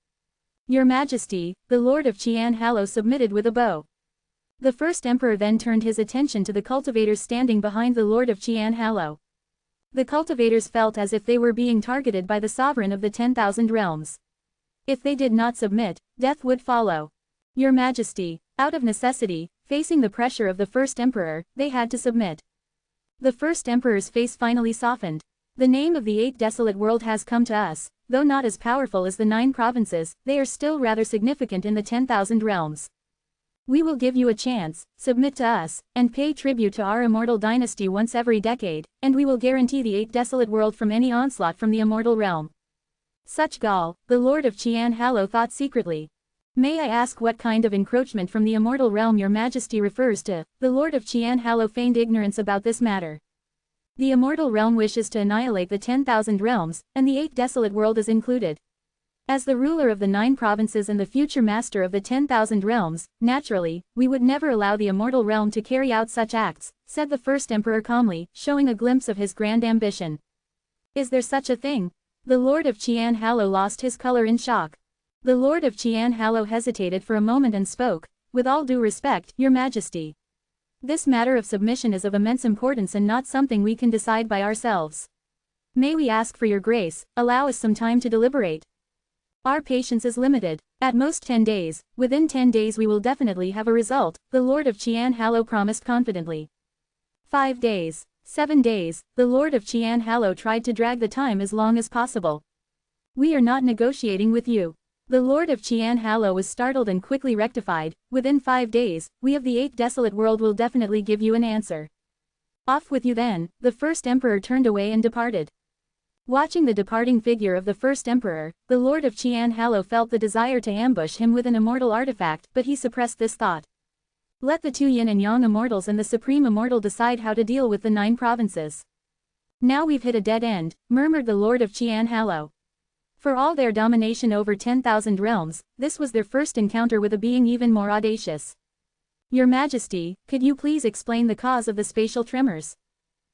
A: Your Majesty, the Lord of Qian Hallow submitted with a bow. The first emperor then turned his attention to the cultivators standing behind the Lord of Qian Hallow. The cultivators felt as if they were being targeted by the sovereign of the 10,000 realms. If they did not submit, death would follow. Your Majesty, out of necessity, facing the pressure of the first emperor, they had to submit. The first emperor's face finally softened. The name of the 8 desolate world has come to us, though not as powerful as the 9 provinces, they are still rather significant in the 10,000 realms. We will give you a chance, submit to us, and pay tribute to our immortal dynasty once every decade, and we will guarantee the 8 desolate world from any onslaught from the immortal realm. Such gall, the Lord of Qian Hallow thought secretly. May I ask what kind of encroachment from the immortal realm your Majesty refers to? The Lord of Qian Hallow feigned ignorance about this matter. The immortal realm wishes to annihilate the 10,000 realms, and the 8 desolate world is included. As the ruler of the 9 provinces and the future master of the 10,000 realms, naturally, we would never allow the immortal realm to carry out such acts, said the first emperor calmly, showing a glimpse of his grand ambition. Is there such a thing? The Lord of Qian Hallow lost his color in shock. The Lord of Qian Hallow hesitated for a moment and spoke, with all due respect, Your Majesty. This matter of submission is of immense importance and not something we can decide by ourselves. May we ask for your grace, allow us some time to deliberate. Our patience is limited. At most 10 days, within 10 days we will definitely have a result, the Lord of Qian Hallow promised confidently. 5 days. 7 days, the Lord of Qian Hallow tried to drag the time as long as possible. We are not negotiating with you. The Lord of Qian Hallow was startled and quickly rectified, within 5 days, we of the 8 desolate world will definitely give you an answer. Off with you then, the first emperor turned away and departed. Watching the departing figure of the first emperor, the Lord of Qian Hallow felt the desire to ambush him with an immortal artifact, but he suppressed this thought. Let the 2 yin and yang immortals and the supreme immortal decide how to deal with the 9 provinces. Now we've hit a dead end, murmured the Lord of Qian Hallow. For all their domination over 10,000 realms, this was their first encounter with a being even more audacious. Your Majesty, could you please explain the cause of the spatial tremors?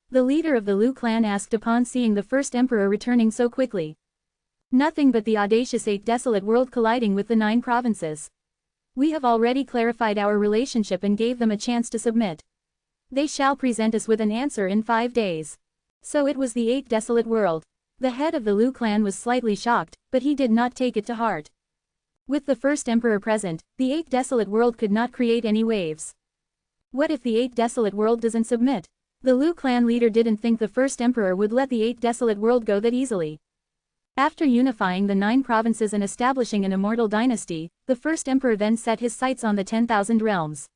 A: The leader of the Lu clan asked upon seeing the first emperor returning so quickly. Nothing but the audacious 8 desolate world colliding with the 9 provinces. We have already clarified our relationship and gave them a chance to submit. They shall present us with an answer in 5 days. So it was the 8 desolate world. The head of the Lu clan was slightly shocked, but he did not take it to heart. With the first emperor present, the 8 desolate world could not create any waves. What if the 8 desolate world doesn't submit? The Lu clan leader didn't think the first emperor would let the 8 desolate world go that easily. After unifying the 9 provinces and establishing an immortal dynasty, the first emperor then set his sights on the 10,000 realms.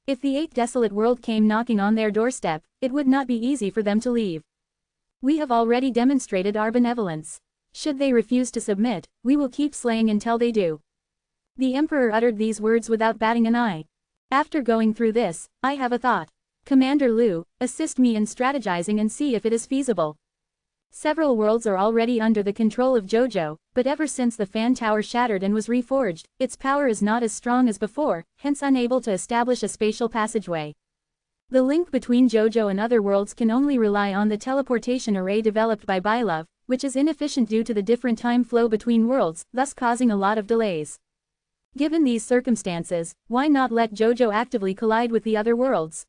A: If the 8 desolate world came knocking on their doorstep, it would not be easy for them to leave. We have already demonstrated our benevolence. Should they refuse to submit, we will keep slaying until they do. The emperor uttered these words without batting an eye. After going through this, I have a thought. Commander Lu, assist me in strategizing and see if it is feasible. Several worlds are already under the control of Jojo, but ever since the fan tower shattered and was reforged, its power is not as strong as before, hence unable to establish a spatial passageway. The link between Jojo and other worlds can only rely on the teleportation array developed by Bylove, which is inefficient due to the different time flow between worlds, thus causing a lot of delays. Given these circumstances, why not let Jojo actively collide with the other worlds?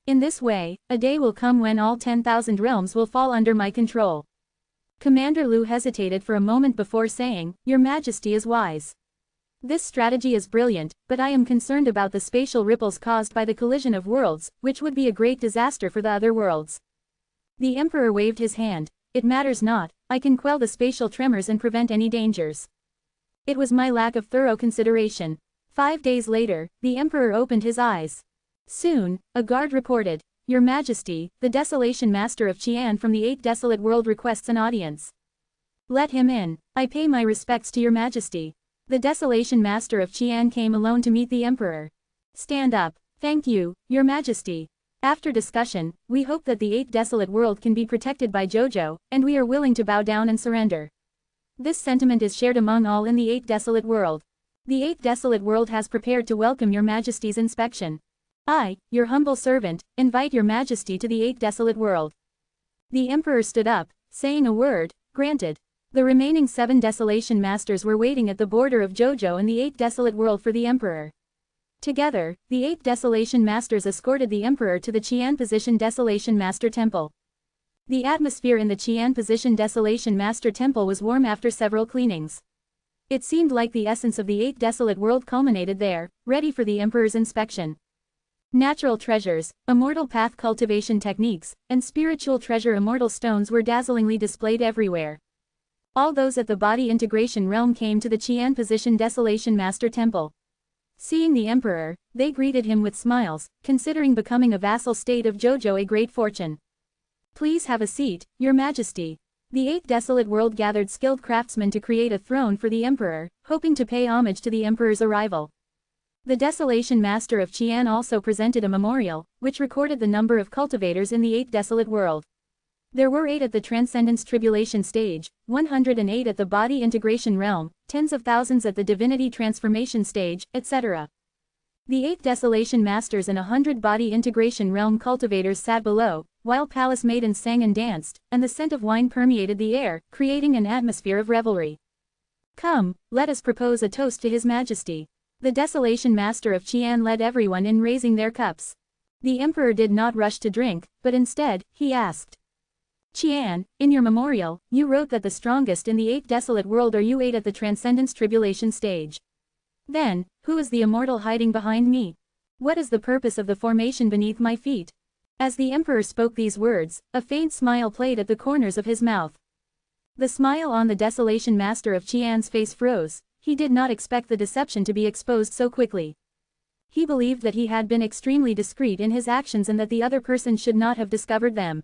A: In this way, a day will come when all 10,000 realms will fall under my control. Commander Lu hesitated for a moment before saying, Your Majesty is wise. This strategy is brilliant, but I am concerned about the spatial ripples caused by the collision of worlds, which would be a great disaster for the other worlds. The Emperor waved his hand. It matters not, I can quell the spatial tremors and prevent any dangers. It was my lack of thorough consideration. 5 days later, the Emperor opened his eyes. Soon, a guard reported, Your Majesty, the Desolation Master of Qian from the 8 desolate world requests an audience. Let him in, I pay my respects to Your Majesty. The Desolation Master of Qian came alone to meet the Emperor. Stand up. Thank you, Your Majesty. After discussion, we hope that the 8th desolate world can be protected by Jojo, and we are willing to bow down and surrender. This sentiment is shared among all in the 8th desolate world. The 8th desolate world has prepared to welcome your Majesty's inspection. I, your humble servant, invite your Majesty to the 8th desolate world. The Emperor stood up, saying a word, granted. The remaining 7 desolation masters were waiting at the border of Jojo and the 8th desolate world for the Emperor. Together, the 8 desolation masters escorted the Emperor to the Qian Position Desolation Master Temple. The atmosphere in the Qian Position Desolation Master Temple was warm after several cleanings. It seemed like the essence of the 8 desolate world culminated there, ready for the Emperor's inspection. Natural treasures, immortal path cultivation techniques, and spiritual treasure immortal stones were dazzlingly displayed everywhere. All those at the body integration realm came to the Qian Position Desolation Master Temple. Seeing the Emperor, they greeted him with smiles, considering becoming a vassal state of Jojo a great fortune. Please have a seat, Your Majesty. The 8th desolate world gathered skilled craftsmen to create a throne for the Emperor, hoping to pay homage to the Emperor's arrival. The Desolation Master of Qian also presented a memorial, which recorded the number of cultivators in the 8th desolate world. There were 8 at the Transcendence Tribulation stage, 108 at the Body Integration realm, tens of thousands at the Divinity Transformation stage, etc. The 8 Desolation Masters and 100 Body Integration realm cultivators sat below, while palace maidens sang and danced, and the scent of wine permeated the air, creating an atmosphere of revelry. Come, let us propose a toast to His Majesty. The Desolation Master of Qian led everyone in raising their cups. The Emperor did not rush to drink, but instead, he asked. Qian, in your memorial, you wrote that the strongest in the 8th desolate world are you 8 at the Transcendence Tribulation stage. Then, who is the immortal hiding behind me? What is the purpose of the formation beneath my feet? As the Emperor spoke these words, a faint smile played at the corners of his mouth. The smile on the Desolation Master of Qian's face froze. He did not expect the deception to be exposed so quickly. He believed that he had been extremely discreet in his actions and that the other person should not have discovered them.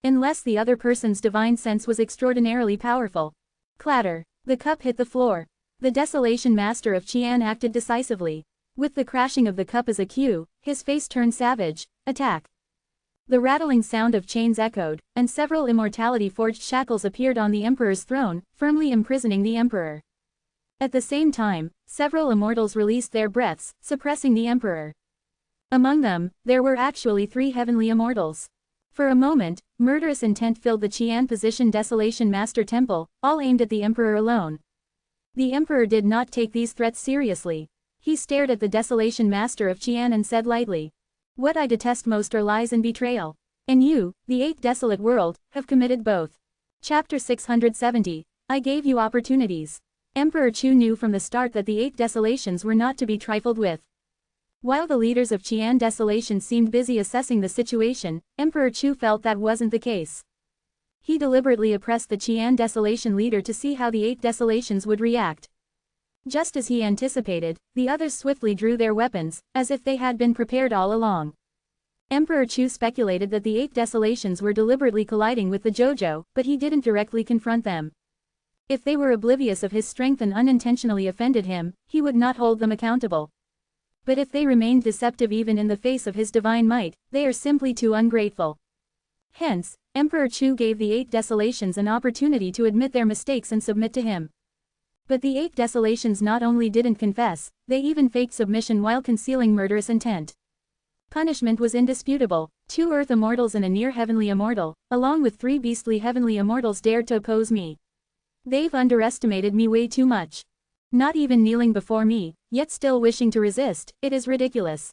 A: Unless the other person's divine sense was extraordinarily powerful. Clatter. The cup hit the floor. The Desolation Master of Qian acted decisively. With the crashing of the cup as a cue, his face turned savage. Attack. The rattling sound of chains echoed, and several immortality-forged shackles appeared on the Emperor's throne, firmly imprisoning the Emperor. At the same time, several immortals released their breaths, suppressing the Emperor. Among them, there were actually 3 heavenly immortals. For a moment, murderous intent filled the Qian Position Desolation Master Temple, all aimed at the Emperor alone. The Emperor did not take these threats seriously. He stared at the Desolation Master of Qian and said lightly, "What I detest most are lies and betrayal. And you, the 8th desolate world, have committed both." Chapter 670, I gave you opportunities. Emperor Chu knew from the start that the 8 desolations were not to be trifled with. While the leaders of Qian Desolation seemed busy assessing the situation, Emperor Chu felt that wasn't the case. He deliberately oppressed the Qian Desolation leader to see how the 8 desolations would react. Just as he anticipated, the others swiftly drew their weapons, as if they had been prepared all along. Emperor Chu speculated that the 8 desolations were deliberately colliding with the Jojo, but he didn't directly confront them. If they were oblivious of his strength and unintentionally offended him, he would not hold them accountable. But if they remained deceptive even in the face of his divine might, they are simply too ungrateful. Hence, Emperor Chu gave the 8 desolations an opportunity to admit their mistakes and submit to him. But the 8 desolations not only didn't confess, they even faked submission while concealing murderous intent. Punishment was indisputable. 2 earth immortals and a near-heavenly immortal, along with 3 beastly heavenly immortals dared to oppose me. They've underestimated me way too much. Not even kneeling before me, yet still wishing to resist, it is ridiculous.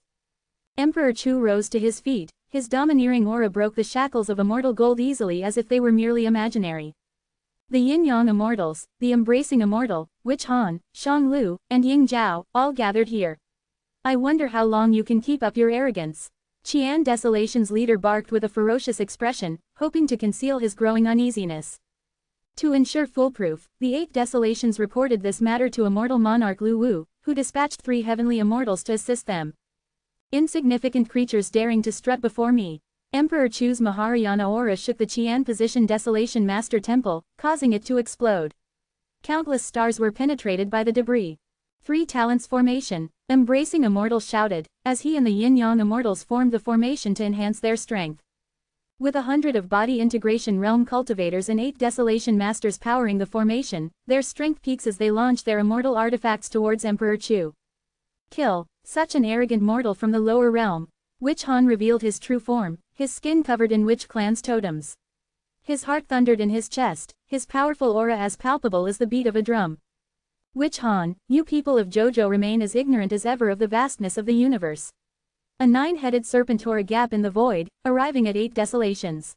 A: Emperor Chu rose to his feet, his domineering aura broke the shackles of immortal gold easily as if they were merely imaginary. The Yin-Yang immortals, the Embracing Immortal, Witch Han, Shang Lu, and Ying Zhao, all gathered here. I wonder how long you can keep up your arrogance. Qian Desolation's leader barked with a ferocious expression, hoping to conceal his growing uneasiness. To ensure foolproof, the 8 desolations reported this matter to Immortal Monarch Lu Wu, who dispatched 3 heavenly immortals to assist them. Insignificant creatures daring to strut before me. Emperor Chu's Mahayana aura shook the Qian Position Desolation Master Temple, causing it to explode. Countless stars were penetrated by the debris. 3 talents formation. Embracing Immortals shouted, as he and the Yin-Yang Immortals formed the formation to enhance their strength. With 100 of body integration realm cultivators and 8 desolation masters powering the formation, their strength peaks as they launch their immortal artifacts towards Emperor Chu. Kill, such an arrogant mortal from the lower realm. Witch Han revealed his true form, his skin covered in witch clan's totems. His heart thundered in his chest, his powerful aura as palpable as the beat of a drum. Witch Han, you people of JoJo remain as ignorant as ever of the vastness of the universe. A 9-headed serpent tore a gap in the void, arriving at 8 desolations.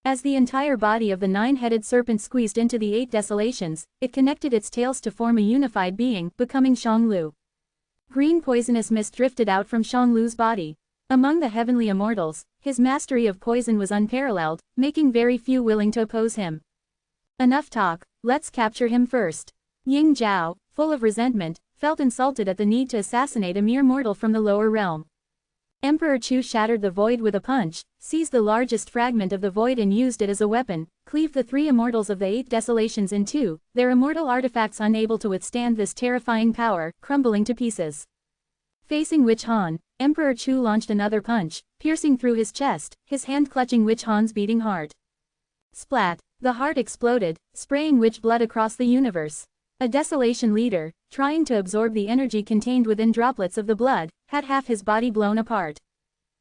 A: As the entire body of the 9-headed serpent squeezed into the 8 desolations, it connected its tails to form a unified being, becoming Shanglu. Green poisonous mist drifted out from Shanglu's body. Among the heavenly immortals, his mastery of poison was unparalleled, making very few willing to oppose him. Enough talk, let's capture him first. Ying Zhao, full of resentment, felt insulted at the need to assassinate a mere mortal from the lower realm. Emperor Chu shattered the void with a punch, seized the largest fragment of the void and used it as a weapon, cleaved the 3 immortals of the 8 desolations in 2, their immortal artifacts unable to withstand this terrifying power, crumbling to pieces. Facing Witch Han, Emperor Chu launched another punch, piercing through his chest, his hand clutching Witch Han's beating heart. Splat! The heart exploded, spraying witch blood across the universe. A desolation leader, trying to absorb the energy contained within droplets of the blood, had half his body blown apart.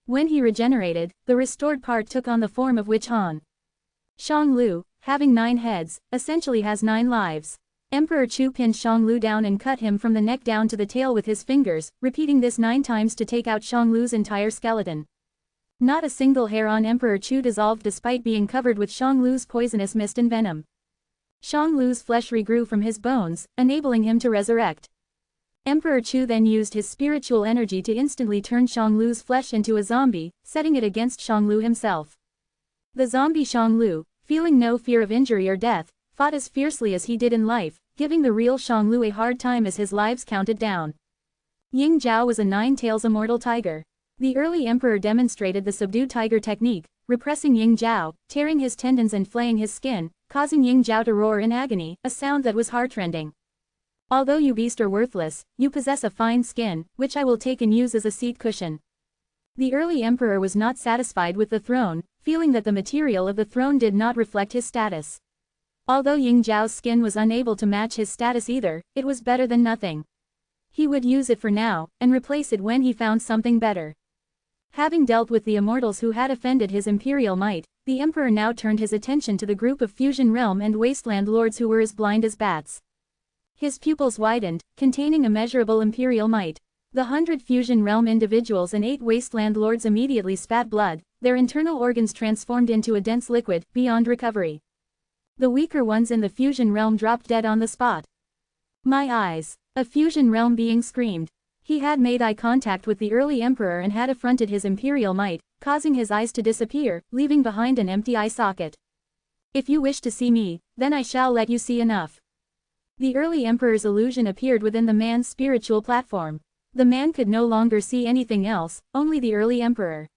A: When he regenerated, the restored part took on the form of Witch Han. Shanglu, having 9 heads, essentially has 9 lives. Emperor Chu pinned Shanglu down and cut him from the neck down to the tail with his fingers, repeating this 9 times to take out Shanglu's entire skeleton. Not a single hair on Emperor Chu dissolved despite being covered with Shanglu's poisonous mist and venom. Shanglu's flesh regrew from his bones, enabling him to resurrect. Emperor Chu then used his spiritual energy to instantly turn Shanglu's flesh into a zombie, setting it against Shanglu himself. The zombie Shanglu, feeling no fear of injury or death, fought as fiercely as he did in life, giving the real Shanglu a hard time as his lives counted down. Ying Zhao was a 9-tails immortal tiger. The early emperor demonstrated the subdued tiger technique, repressing Ying Zhao, tearing his tendons and flaying his skin, causing Ying Zhao to roar in agony, a sound that was heartrending. Although you beast are worthless, you possess a fine skin, which I will take and use as a seat cushion. The early emperor was not satisfied with the throne, feeling that the material of the throne did not reflect his status. Although Ying Zhao's skin was unable to match his status either, it was better than nothing. He would use it for now, and replace it when he found something better. Having dealt with the immortals who had offended his imperial might, the emperor now turned his attention to the group of fusion realm and wasteland lords who were as blind as bats. His pupils widened, containing immeasurable imperial might. The 100 fusion realm individuals and 8 wasteland lords immediately spat blood, their internal organs transformed into a dense liquid, beyond recovery. The weaker ones in the fusion realm dropped dead on the spot. My eyes! A fusion realm being screamed. He had made eye contact with the early emperor and had affronted his imperial might, causing his eyes to disappear, leaving behind an empty eye socket. If you wish to see me, then I shall let you see enough. The early emperor's illusion appeared within the man's spiritual platform. The man could no longer see anything else, only the early emperor.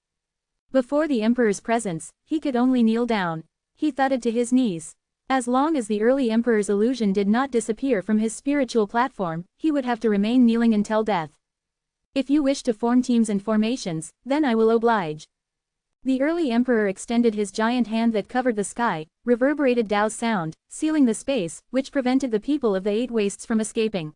A: Before the emperor's presence, he could only kneel down. He thudded to his knees. As long as the early emperor's illusion did not disappear from his spiritual platform, he would have to remain kneeling until death. If you wish to form teams and formations, then I will oblige. The early emperor extended his giant hand that covered the sky, reverberated Dao's sound, sealing the space, which prevented the people of the 8 wastes from escaping.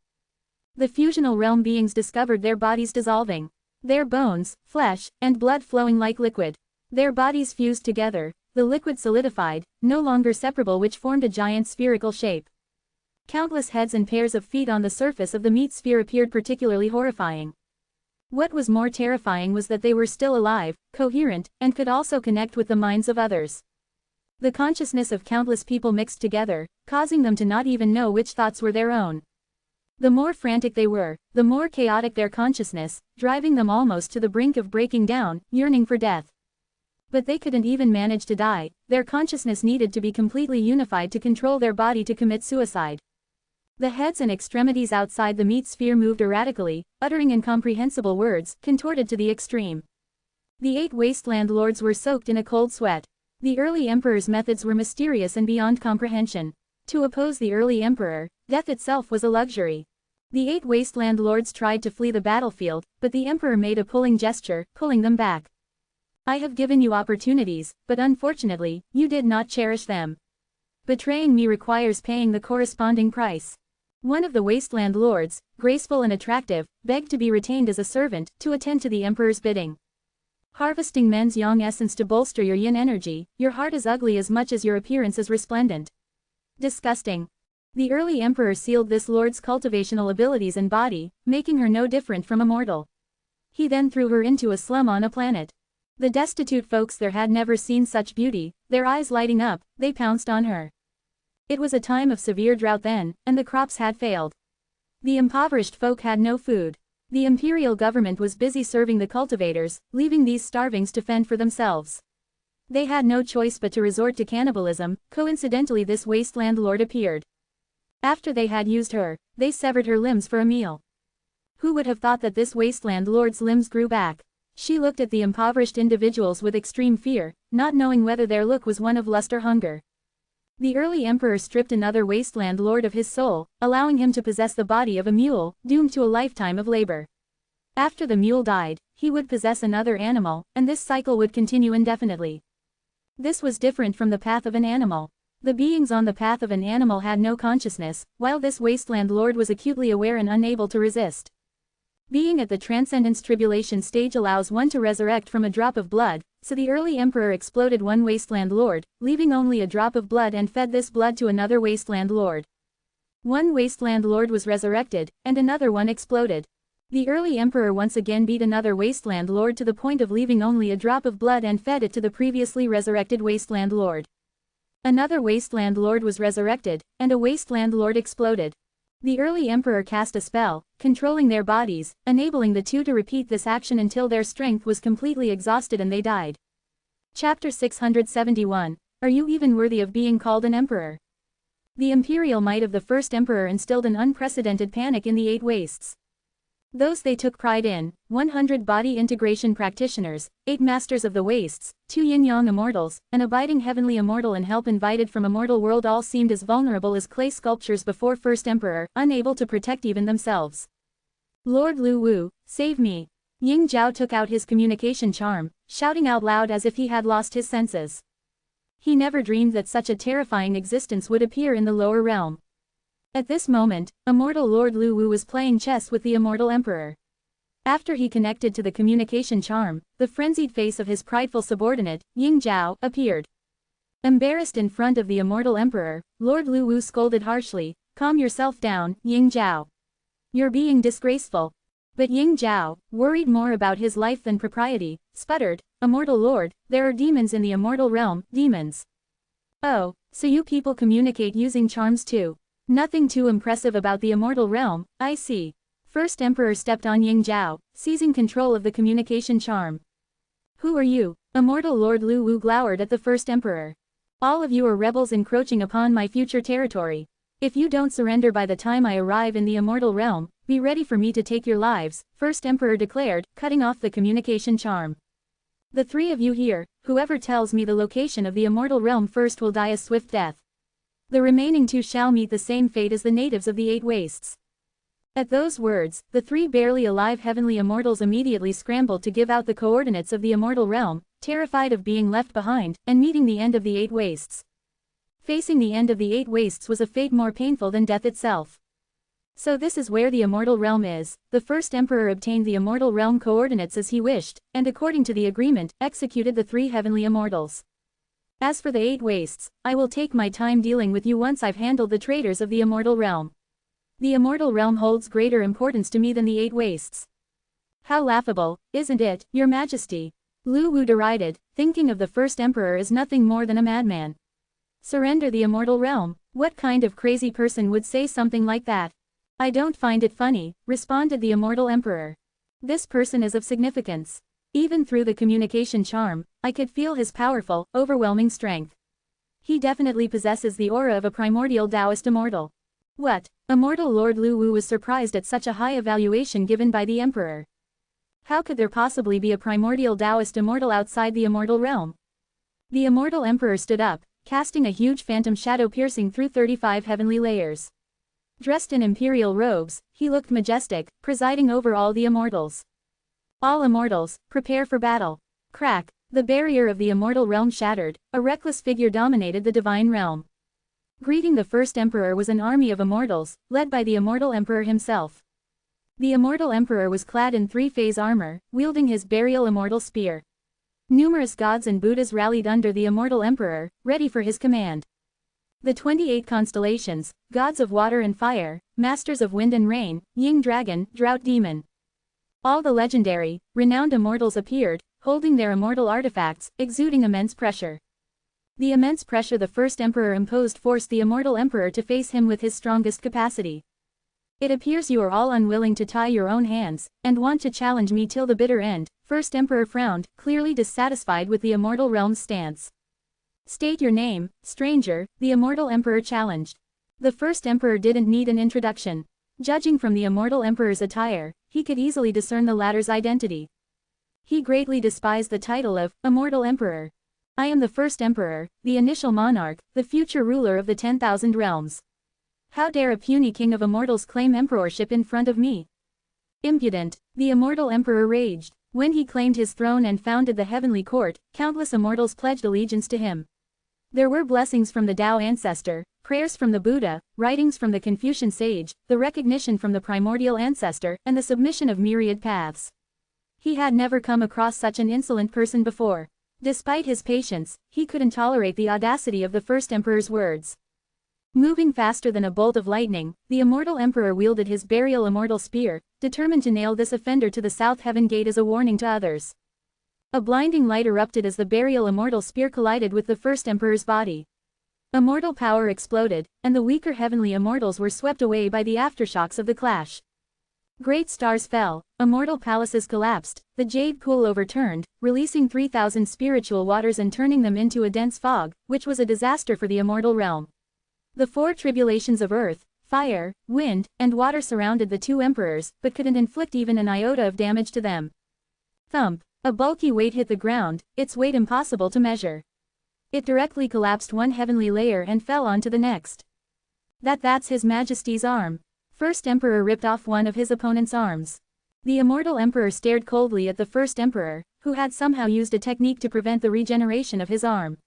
A: The fusional realm beings discovered their bodies dissolving. Their bones, flesh, and blood flowing like liquid. Their bodies fused together, the liquid solidified, no longer separable, which formed a giant spherical shape. Countless heads and pairs of feet on the surface of the meat sphere appeared particularly horrifying. What was more terrifying was that they were still alive, coherent, and could also connect with the minds of others. The consciousness of countless people mixed together, causing them to not even know which thoughts were their own. The more frantic they were, the more chaotic their consciousness, driving them almost to the brink of breaking down, yearning for death. But they couldn't even manage to die, their consciousness needed to be completely unified to control their body to commit suicide. The heads and extremities outside the meat sphere moved erratically, uttering incomprehensible words, contorted to the extreme. The 8 wasteland lords were soaked in a cold sweat. The early emperor's methods were mysterious and beyond comprehension. To oppose the early emperor, death itself was a luxury. The 8 wasteland lords tried to flee the battlefield, but the emperor made a pulling gesture, pulling them back. I have given you opportunities, but unfortunately, you did not cherish them. Betraying me requires paying the corresponding price. One of the wasteland lords, graceful and attractive, begged to be retained as a servant, to attend to the emperor's bidding. Harvesting men's yang essence to bolster your yin energy, your heart is ugly as much as your appearance is resplendent. Disgusting. The early emperor sealed this lord's cultivational abilities and body, making her no different from a mortal. He then threw her into a slum on a planet. The destitute folks there had never seen such beauty, their eyes lighting up, they pounced on her. It was a time of severe drought then, and the crops had failed. The impoverished folk had no food. The imperial government was busy serving the cultivators, leaving these starvings to fend for themselves. They had no choice but to resort to cannibalism. Coincidentally, this wasteland lord appeared. After they had used her, they severed her limbs for a meal. Who would have thought that this wasteland lord's limbs grew back? She looked at the impoverished individuals with extreme fear, not knowing whether their look was one of lust or hunger. The early emperor stripped another wasteland lord of his soul, allowing him to possess the body of a mule, doomed to a lifetime of labor. After the mule died, he would possess another animal, and this cycle would continue indefinitely. This was different from the path of an animal. The beings on the path of an animal had no consciousness, while this wasteland lord was acutely aware and unable to resist. Being at the transcendence tribulation stage allows one to resurrect from a drop of blood, so the early emperor exploded one wasteland lord, leaving only a drop of blood, and fed this blood to another wasteland lord. One wasteland lord was resurrected, and another one exploded. The early emperor once again beat another wasteland lord to the point of leaving only a drop of blood and fed it to the previously resurrected wasteland lord. Another wasteland lord was resurrected, and a wasteland lord exploded. The early emperor cast a spell, controlling their bodies, enabling the two to repeat this action until their strength was completely exhausted and they died. Chapter 671. Are you even worthy of being called an emperor? The imperial might of the first emperor instilled an unprecedented panic in the 8 wastes. Those they took pride in, 100 body integration practitioners, 8 masters of the wastes, 2 yin-yang immortals, an abiding heavenly immortal and help invited from a mortal world, all seemed as vulnerable as clay sculptures before first emperor, unable to protect even themselves. Lord Lu Wu, save me. Ying Zhao took out his communication charm, shouting out loud as if he had lost his senses. He never dreamed that such a terrifying existence would appear in the lower realm. At this moment, immortal Lord Lu Wu was playing chess with the immortal emperor. After he connected to the communication charm, the frenzied face of his prideful subordinate, Ying Zhao, appeared. Embarrassed in front of the immortal emperor, Lord Lu Wu scolded harshly, "Calm yourself down, Ying Zhao. You're being disgraceful." But Ying Zhao, worried more about his life than propriety, sputtered, "Immortal Lord, there are demons in the immortal realm, demons." "Oh, so you people communicate using charms too. Nothing too impressive about the immortal realm, I see." First emperor stepped on Ying Zhao, seizing control of the communication charm. "Who are you?" Immortal Lord Lu Wu glowered at the first emperor. "All of you are rebels encroaching upon my future territory. If you don't surrender by the time I arrive in the immortal realm, be ready for me to take your lives," first emperor declared, cutting off the communication charm. "The 3 of you here, whoever tells me the location of the immortal realm first will die a swift death. The remaining 2 shall meet the same fate as the natives of the 8 wastes." At those words, the 3 barely alive heavenly immortals immediately scrambled to give out the coordinates of the immortal realm, terrified of being left behind, and meeting the end of the 8 wastes. Facing the end of the 8 wastes was a fate more painful than death itself. So this is where the immortal realm is. The first emperor obtained the immortal realm coordinates as he wished, and according to the agreement, executed the 3 heavenly immortals. As for the 8 wastes, I will take my time dealing with you once I've handled the traitors of the immortal realm. The immortal realm holds greater importance to me than the 8 wastes. How laughable, isn't it, Your Majesty? Lu Wu derided, thinking of the first emperor as nothing more than a madman. Surrender the immortal realm? What kind of crazy person would say something like that? I don't find it funny, responded the immortal emperor. This person is of significance. Even through the communication charm, I could feel his powerful, overwhelming strength. He definitely possesses the aura of a primordial Taoist immortal. What? Immortal Lord Lu Wu was surprised at such a high evaluation given by the emperor. How could there possibly be a primordial Taoist immortal outside the immortal realm? The immortal emperor stood up, casting a huge phantom shadow piercing through 35 heavenly layers. Dressed in imperial robes, he looked majestic, presiding over all the immortals. All immortals, prepare for battle. Crack, the barrier of the immortal realm shattered, a reckless figure dominated the divine realm. Greeting the first emperor was an army of immortals, led by the immortal emperor himself. The immortal emperor was clad in three-phase armor, wielding his burial immortal spear. Numerous gods and Buddhas rallied under the immortal emperor, ready for his command. The 28 constellations, gods of water and fire, masters of wind and rain, yin dragon, drought demon. All the legendary, renowned immortals appeared, holding their immortal artifacts, exuding immense pressure. The immense pressure the first emperor imposed forced the immortal emperor to face him with his strongest capacity. It appears you are all unwilling to tie your own hands, and want to challenge me till the bitter end. First emperor frowned, clearly dissatisfied with the immortal realm's stance. State your name, stranger, the immortal emperor challenged. The first emperor didn't need an introduction. Judging from the immortal emperor's attire, he could easily discern the latter's identity. He greatly despised the title of immortal emperor. I am the first emperor, the initial monarch, the future ruler of the 10,000 realms. How dare a puny king of immortals claim emperorship in front of me? Impudent, the immortal emperor raged. When he claimed his throne and founded the heavenly court, countless immortals pledged allegiance to him. There were blessings from the Tao ancestor, prayers from the Buddha, writings from the Confucian sage, the recognition from the primordial ancestor, and the submission of myriad paths. He had never come across such an insolent person before. Despite his patience, he couldn't tolerate the audacity of the first emperor's words. Moving faster than a bolt of lightning, the immortal emperor wielded his burial immortal spear, determined to nail this offender to the south heaven gate as a warning to others. A blinding light erupted as the burial immortal spear collided with the first emperor's body. Immortal power exploded, and the weaker heavenly immortals were swept away by the aftershocks of the clash. Great stars fell, immortal palaces collapsed, the jade pool overturned, releasing 3,000 spiritual waters and turning them into a dense fog, which was a disaster for the immortal realm. The four tribulations of earth, fire, wind, and water surrounded the two emperors, but couldn't inflict even an iota of damage to them. Thump, a bulky weight hit the ground, its weight impossible to measure. It directly collapsed one heavenly layer and fell onto the next. That's His Majesty's arm. First emperor ripped off one of his opponent's arms. The immortal emperor stared coldly at the first emperor, who had somehow used a technique to prevent the regeneration of his arm.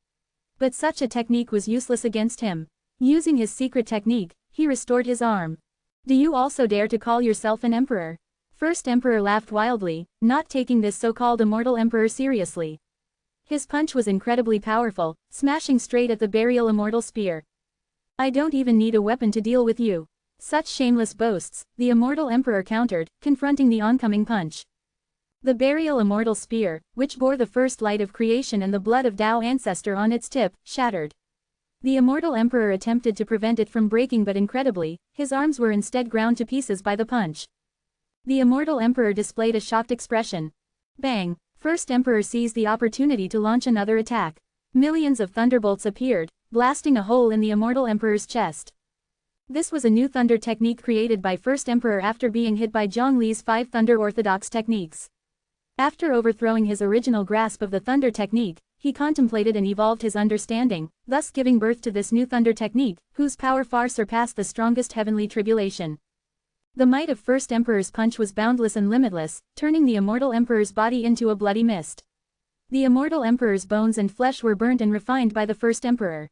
A: But such a technique was useless against him. Using his secret technique, he restored his arm. Do you also dare to call yourself an emperor? First emperor laughed wildly, not taking this so-called immortal emperor seriously. His punch was incredibly powerful, smashing straight at the burial immortal spear. I don't even need a weapon to deal with you. Such shameless boasts, the immortal emperor countered, confronting the oncoming punch. The burial immortal spear, which bore the first light of creation and the blood of Tao ancestor on its tip, shattered. The immortal emperor attempted to prevent it from breaking, but incredibly, his arms were instead ground to pieces by the punch. The immortal emperor displayed a shocked expression. Bang! First emperor seized the opportunity to launch another attack. Millions of thunderbolts appeared, blasting a hole in the immortal emperor's chest. This was a new thunder technique created by first emperor after being hit by Zhongli's 5 thunder orthodox techniques. After overthrowing his original grasp of the thunder technique, he contemplated and evolved his understanding, thus giving birth to this new thunder technique, whose power far surpassed the strongest heavenly tribulation. The might of first emperor's punch was boundless and limitless, turning the immortal emperor's body into a bloody mist. The immortal emperor's bones and flesh were burnt and refined by the first emperor.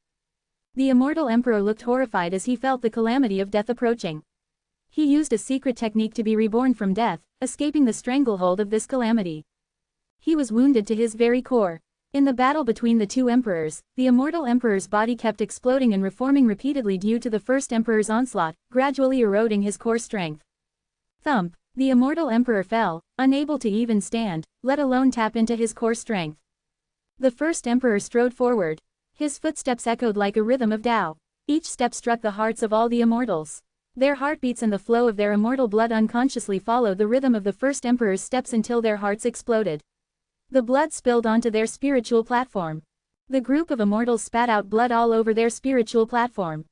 A: The immortal emperor looked horrified as he felt the calamity of death approaching. He used a secret technique to be reborn from death, escaping the stranglehold of this calamity. He was wounded to his very core. In the battle between the two emperors, the immortal emperor's body kept exploding and reforming repeatedly due to the first emperor's onslaught, gradually eroding his core strength. Thump! The immortal emperor fell, unable to even stand, let alone tap into his core strength. The first emperor strode forward. His footsteps echoed like a rhythm of Tao. Each step struck the hearts of all the immortals. Their heartbeats and the flow of their immortal blood unconsciously followed the rhythm of the first emperor's steps until their hearts exploded. The blood spilled onto their spiritual platform. The group of immortals spat out blood all over their spiritual platform.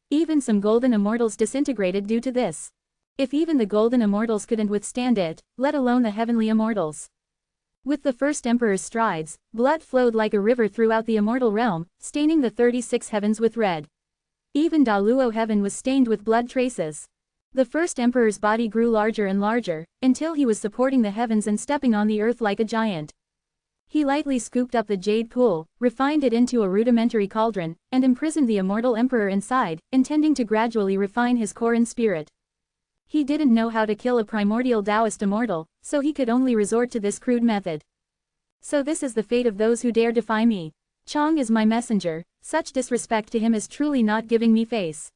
A: Even some golden immortals disintegrated due to this. If even the golden immortals couldn't withstand it, let alone the heavenly immortals. With the first emperor's strides, blood flowed like a river throughout the immortal realm, staining the 36 heavens with red. Even Daluo heaven was stained with blood traces. The first emperor's body grew larger and larger, until he was supporting the heavens and stepping on the earth like a giant. He lightly scooped up the jade pool, refined it into a rudimentary cauldron, and imprisoned the immortal emperor inside, intending to gradually refine his core and spirit. He didn't know how to kill a primordial Taoist immortal, so he could only resort to this crude method. So this is the fate of those who dare defy me. Chang is my messenger, such disrespect to him is truly not giving me face.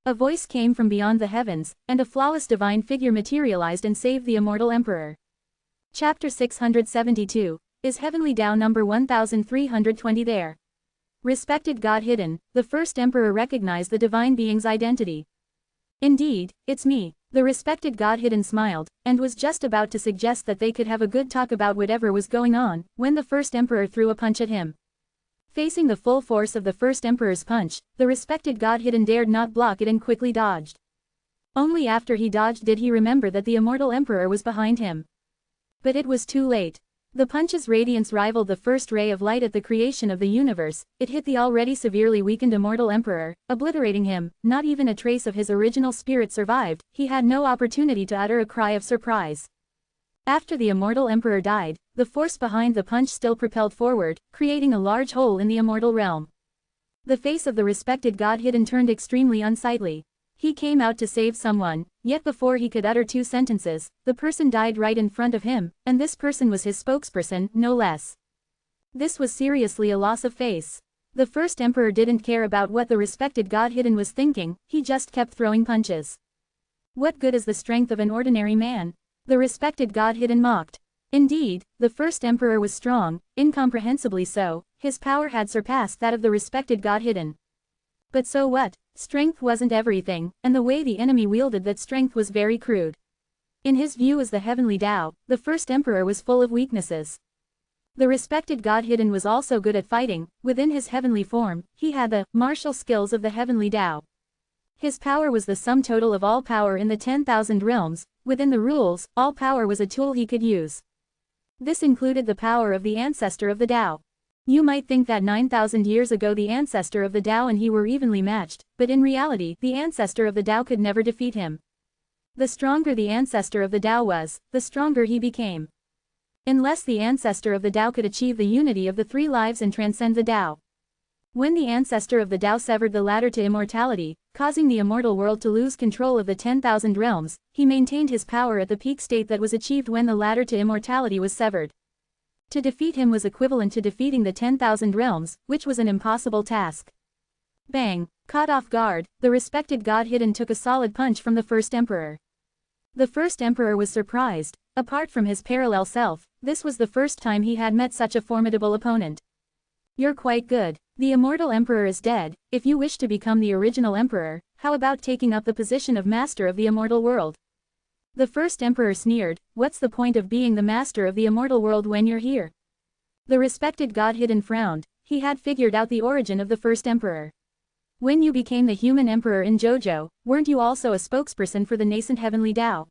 A: A voice came from beyond the heavens, and a flawless divine figure materialized and saved the immortal emperor. Chapter 672. Is Heavenly Tao number 1320 there? Respected God hidden, the first emperor recognized the divine being's identity. Indeed, it's me. The respected God hidden smiled, and was just about to suggest that they could have a good talk about whatever was going on, when the first emperor threw a punch at him. Facing the full force of the first emperor's punch, the respected God hidden dared not block it and quickly dodged. Only after he dodged did he remember that the immortal emperor was behind him. But it was too late. The punch's radiance rivaled the first ray of light at the creation of the universe. It hit the already severely weakened immortal emperor, obliterating him. Not even a trace of his original spirit survived. He had no opportunity to utter a cry of surprise. After the immortal emperor died, the force behind the punch still propelled forward, creating a large hole in the immortal realm. The face of the respected God hidden turned extremely unsightly. He came out to save someone, yet before he could utter 2 sentences, the person died right in front of him, and this person was his spokesperson, no less. This was seriously a loss of face. The first emperor didn't care about what the respected God hidden was thinking, he just kept throwing punches. What good is the strength of an ordinary man? The respected God hidden mocked. Indeed, the first emperor was strong, incomprehensibly so. His power had surpassed that of the respected God hidden. But so what? Strength wasn't everything, and the way the enemy wielded that strength was very crude. In his view as the heavenly Tao, the first emperor was full of weaknesses. The respected God hidden was also good at fighting. Within his heavenly form, he had the martial skills of the heavenly Tao. His power was the sum total of all power in the 10,000 realms. Within the rules, all power was a tool he could use. This included the power of the ancestor of the Tao. You might think that 9,000 years ago the ancestor of the Tao and he were evenly matched, but in reality, the ancestor of the Tao could never defeat him. The stronger the ancestor of the Tao was, the stronger he became. Unless the ancestor of the Tao could achieve the unity of the 3 lives and transcend the Tao. When the ancestor of the Tao severed the ladder to immortality, causing the immortal world to lose control of the 10,000 realms, he maintained his power at the peak state that was achieved when the ladder to immortality was severed. To defeat him was equivalent to defeating the 10,000 realms, which was an impossible task. Bang! Caught off guard, the respected God hidden took a solid punch from the first emperor. The first emperor was surprised. Apart from his parallel self, this was the first time he had met such a formidable opponent. You're quite good. The immortal emperor is dead. If you wish to become the original emperor, how about taking up the position of master of the immortal world? The first emperor sneered, what's the point of being the master of the immortal world when you're here? The respected God hidden frowned. He had figured out the origin of the first emperor. When you became the human emperor in JoJo, weren't you also a spokesperson for the nascent heavenly Tao?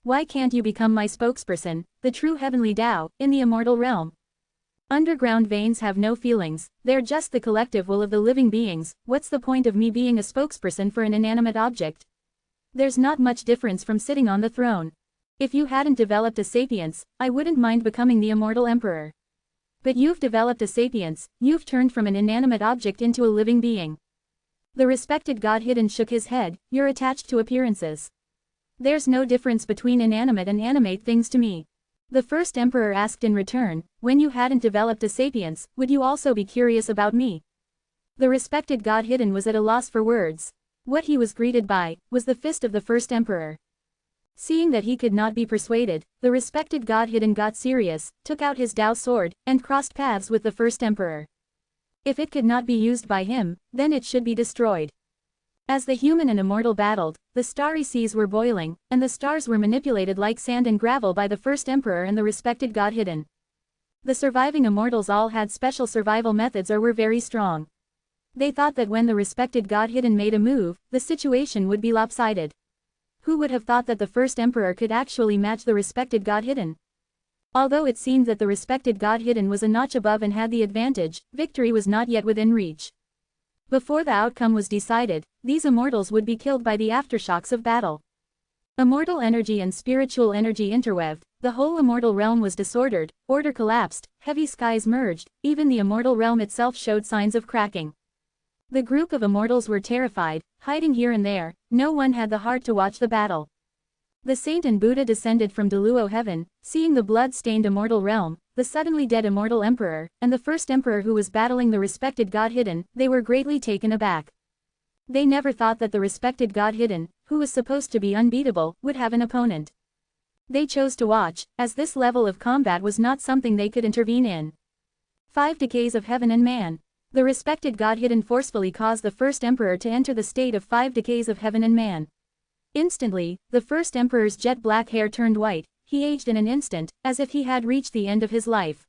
A: Why can't you become my spokesperson, the true heavenly Tao, in the immortal realm? Underground veins have no feelings, they're just the collective will of the living beings. What's the point of me being a spokesperson for an inanimate object? There's not much difference from sitting on the throne. If you hadn't developed a sapience, I wouldn't mind becoming the immortal emperor. But you've developed a sapience, you've turned from an inanimate object into a living being. The respected God hidden shook his head, you're attached to appearances. There's no difference between inanimate and animate things to me. The first emperor asked in return, when you hadn't developed a sapience, would you also be curious about me? The respected God hidden was at a loss for words. What he was greeted by, was the fist of the first emperor. Seeing that he could not be persuaded, the respected God hidden got serious, took out his Tao sword, and crossed paths with the first emperor. If it could not be used by him, then it should be destroyed. As the human and immortal battled, the starry seas were boiling, and the stars were manipulated like sand and gravel by the first emperor and the respected God hidden. The surviving immortals all had special survival methods or were very strong. They thought that when the respected God hidden made a move, the situation would be lopsided. Who would have thought that the first emperor could actually match the respected God hidden? Although it seemed that the respected God hidden was a notch above and had the advantage, victory was not yet within reach. Before the outcome was decided, these immortals would be killed by the aftershocks of battle. Immortal energy and spiritual energy interweaved, the whole immortal realm was disordered, order collapsed, heavy skies merged, even the immortal realm itself showed signs of cracking. The group of immortals were terrified, hiding here and there, no one had the heart to watch the battle. The saint and Buddha descended from Deluo heaven, seeing the blood-stained immortal realm, the suddenly dead immortal emperor, and the first emperor who was battling the respected God Hidden, they were greatly taken aback. They never thought that the respected God Hidden, who was supposed to be unbeatable, would have an opponent. They chose to watch, as this level of combat was not something they could intervene in. 5 Decays of Heaven and Man. The respected God Hidden forcefully caused the first emperor to enter the state of 5 Decays of Heaven and Man. Instantly, the first emperor's jet black hair turned white, he aged in an instant, as if he had reached the end of his life.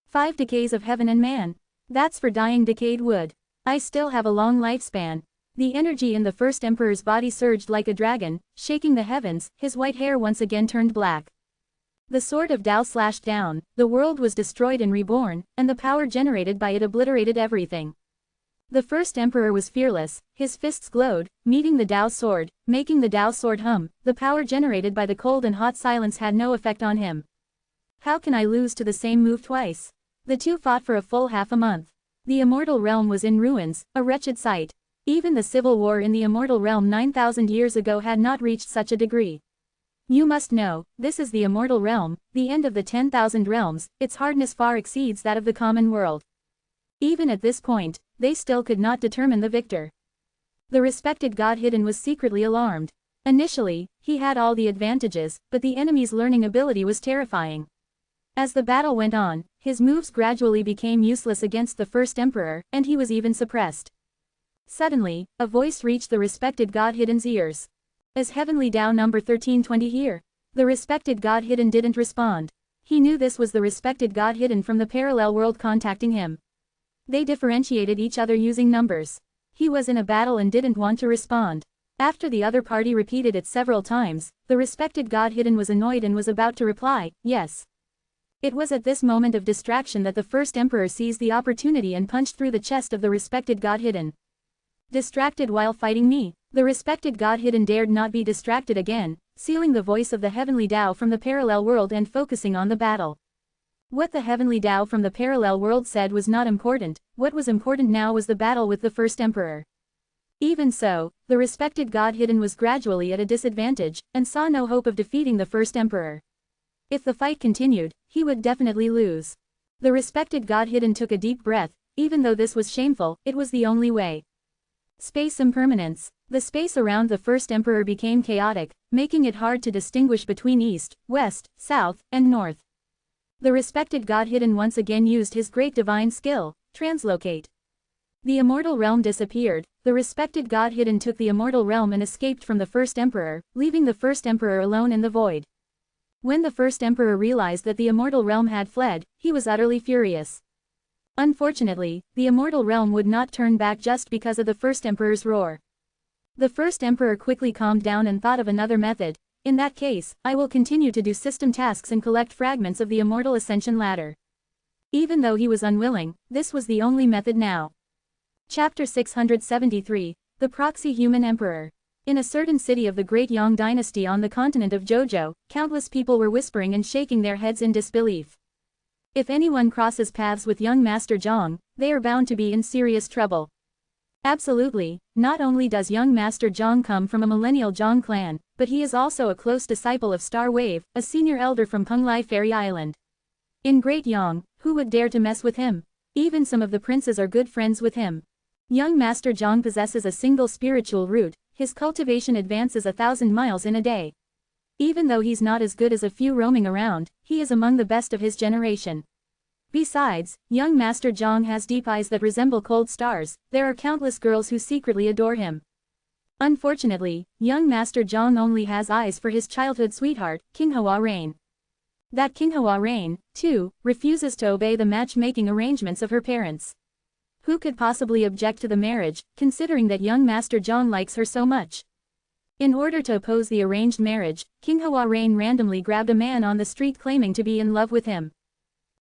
A: 5 Decays of Heaven and Man. That's for dying decayed wood. I still have a long lifespan. The energy in the first emperor's body surged like a dragon, shaking the heavens, his white hair once again turned black. The sword of Tao slashed down, the world was destroyed and reborn, and the power generated by it obliterated everything. The first emperor was fearless, his fists glowed, meeting the Tao sword, making the Tao sword hum, the power generated by the cold and hot silence had no effect on him. How can I lose to the same move twice? The two fought for a full half a month. The immortal realm was in ruins, a wretched sight. Even the civil war in the immortal realm 9,000 years ago had not reached such a degree. You must know, this is the immortal realm, the end of the 10,000 realms, its hardness far exceeds that of the common world. Even at this point, they still could not determine the victor. The respected God Hidden was secretly alarmed. Initially, he had all the advantages, but the enemy's learning ability was terrifying. As the battle went on, his moves gradually became useless against the first emperor, and he was even suppressed. Suddenly, a voice reached the respected God Hidden's ears. Is Heavenly Tao number 1320 here? The respected God Hidden didn't respond. He knew this was the respected God Hidden from the parallel world contacting him. They differentiated each other using numbers. He was in a battle and didn't want to respond. After the other party repeated it several times, the respected God Hidden was annoyed and was about to reply, yes. It was at this moment of distraction that the first emperor seized the opportunity and punched through the chest of the respected God Hidden. Distracted while fighting me, the respected God Hidden dared not be distracted again, sealing the voice of the heavenly Tao from the parallel world and focusing on the battle. What the heavenly Tao from the parallel world said was not important, what was important now was the battle with the first emperor. Even so, the respected God Hidden was gradually at a disadvantage, and saw no hope of defeating the first emperor. If the fight continued, he would definitely lose. The respected God Hidden took a deep breath, even though this was shameful, it was the only way. Space impermanence. The space around the first emperor became chaotic, making it hard to distinguish between east, west, south, and north. The respected God Hidden once again used his great divine skill, translocate. The immortal realm disappeared, the respected God Hidden took the immortal realm and escaped from the first emperor, leaving the first emperor alone in the void. When the first emperor realized that the immortal realm had fled, he was utterly furious. Unfortunately, the immortal realm would not turn back just because of the first emperor's roar. The first emperor quickly calmed down and thought of another method. In that case, I will continue to do system tasks and collect fragments of the immortal ascension ladder. Even though he was unwilling, this was the only method now. Chapter 673, The Proxy Human Emperor. In a certain city of the Great Yang Dynasty on the continent of Jojo, countless people were whispering and shaking their heads in disbelief. If anyone crosses paths with young Master Zhang, they are bound to be in serious trouble. Absolutely, not only does young Master Zhang come from a millennial Zhang clan, but he is also a close disciple of Star Wave, a senior elder from Penglai Fairy Island. In Great Yang, who would dare to mess with him? Even some of the princes are good friends with him. Young Master Zhang possesses a single spiritual root, his cultivation advances 1,000 miles in a day. Even though he's not as good as a few roaming around, he is among the best of his generation. Besides, young Master Zhang has deep eyes that resemble cold stars, there are countless girls who secretly adore him. Unfortunately, young Master Zhang only has eyes for his childhood sweetheart, King Hua Rain. That King Hua Rain, too, refuses to obey the matchmaking arrangements of her parents. Who could possibly object to the marriage, considering that young Master Zhang likes her so much? In order to oppose the arranged marriage, King Hua Rain randomly grabbed a man on the street claiming to be in love with him.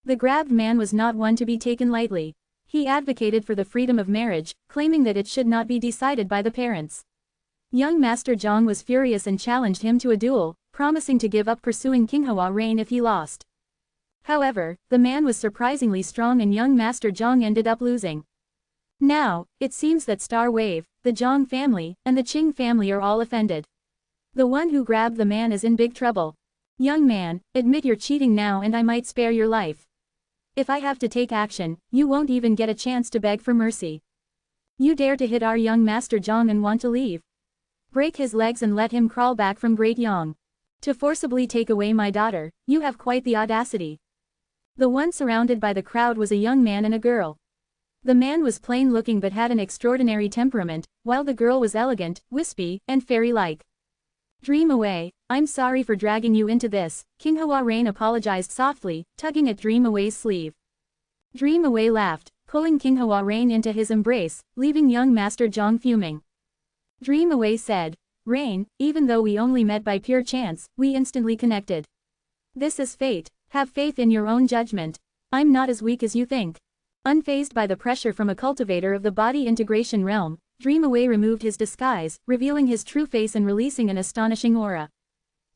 A: The grabbed man was not one to be taken lightly. He advocated for the freedom of marriage, claiming that it should not be decided by the parents. Young Master Zhang was furious and challenged him to a duel, promising to give up pursuing King Hua Rain if he lost. However, the man was surprisingly strong and young Master Zhang ended up losing. Now, it seems that Star Wave, the Zhang family, and the Qing family are all offended. The one who grabbed the man is in big trouble. Young man, admit you're cheating now and I might spare your life. If I have to take action, you won't even get a chance to beg for mercy. You dare to hit our young Master Zhang and want to leave? Break his legs and let him crawl back from Great Yang. To forcibly take away my daughter, you have quite the audacity. The one surrounded by the crowd was a young man and a girl. The man was plain-looking but had an extraordinary temperament, while the girl was elegant, wispy, and fairy-like. Dream away, I'm sorry for dragging you into this, King Hua Rain apologized softly, tugging at Dream Away's sleeve. Dream Away laughed, pulling King Hua Rain into his embrace, leaving young Master Zhang fuming. Dream Away said, Rain, even though we only met by pure chance, we instantly connected. This is fate, have faith in your own judgment. I'm not as weak as you think. Unfazed by the pressure from a cultivator of the body integration realm, Dream Away removed his disguise, revealing his true face and releasing an astonishing aura.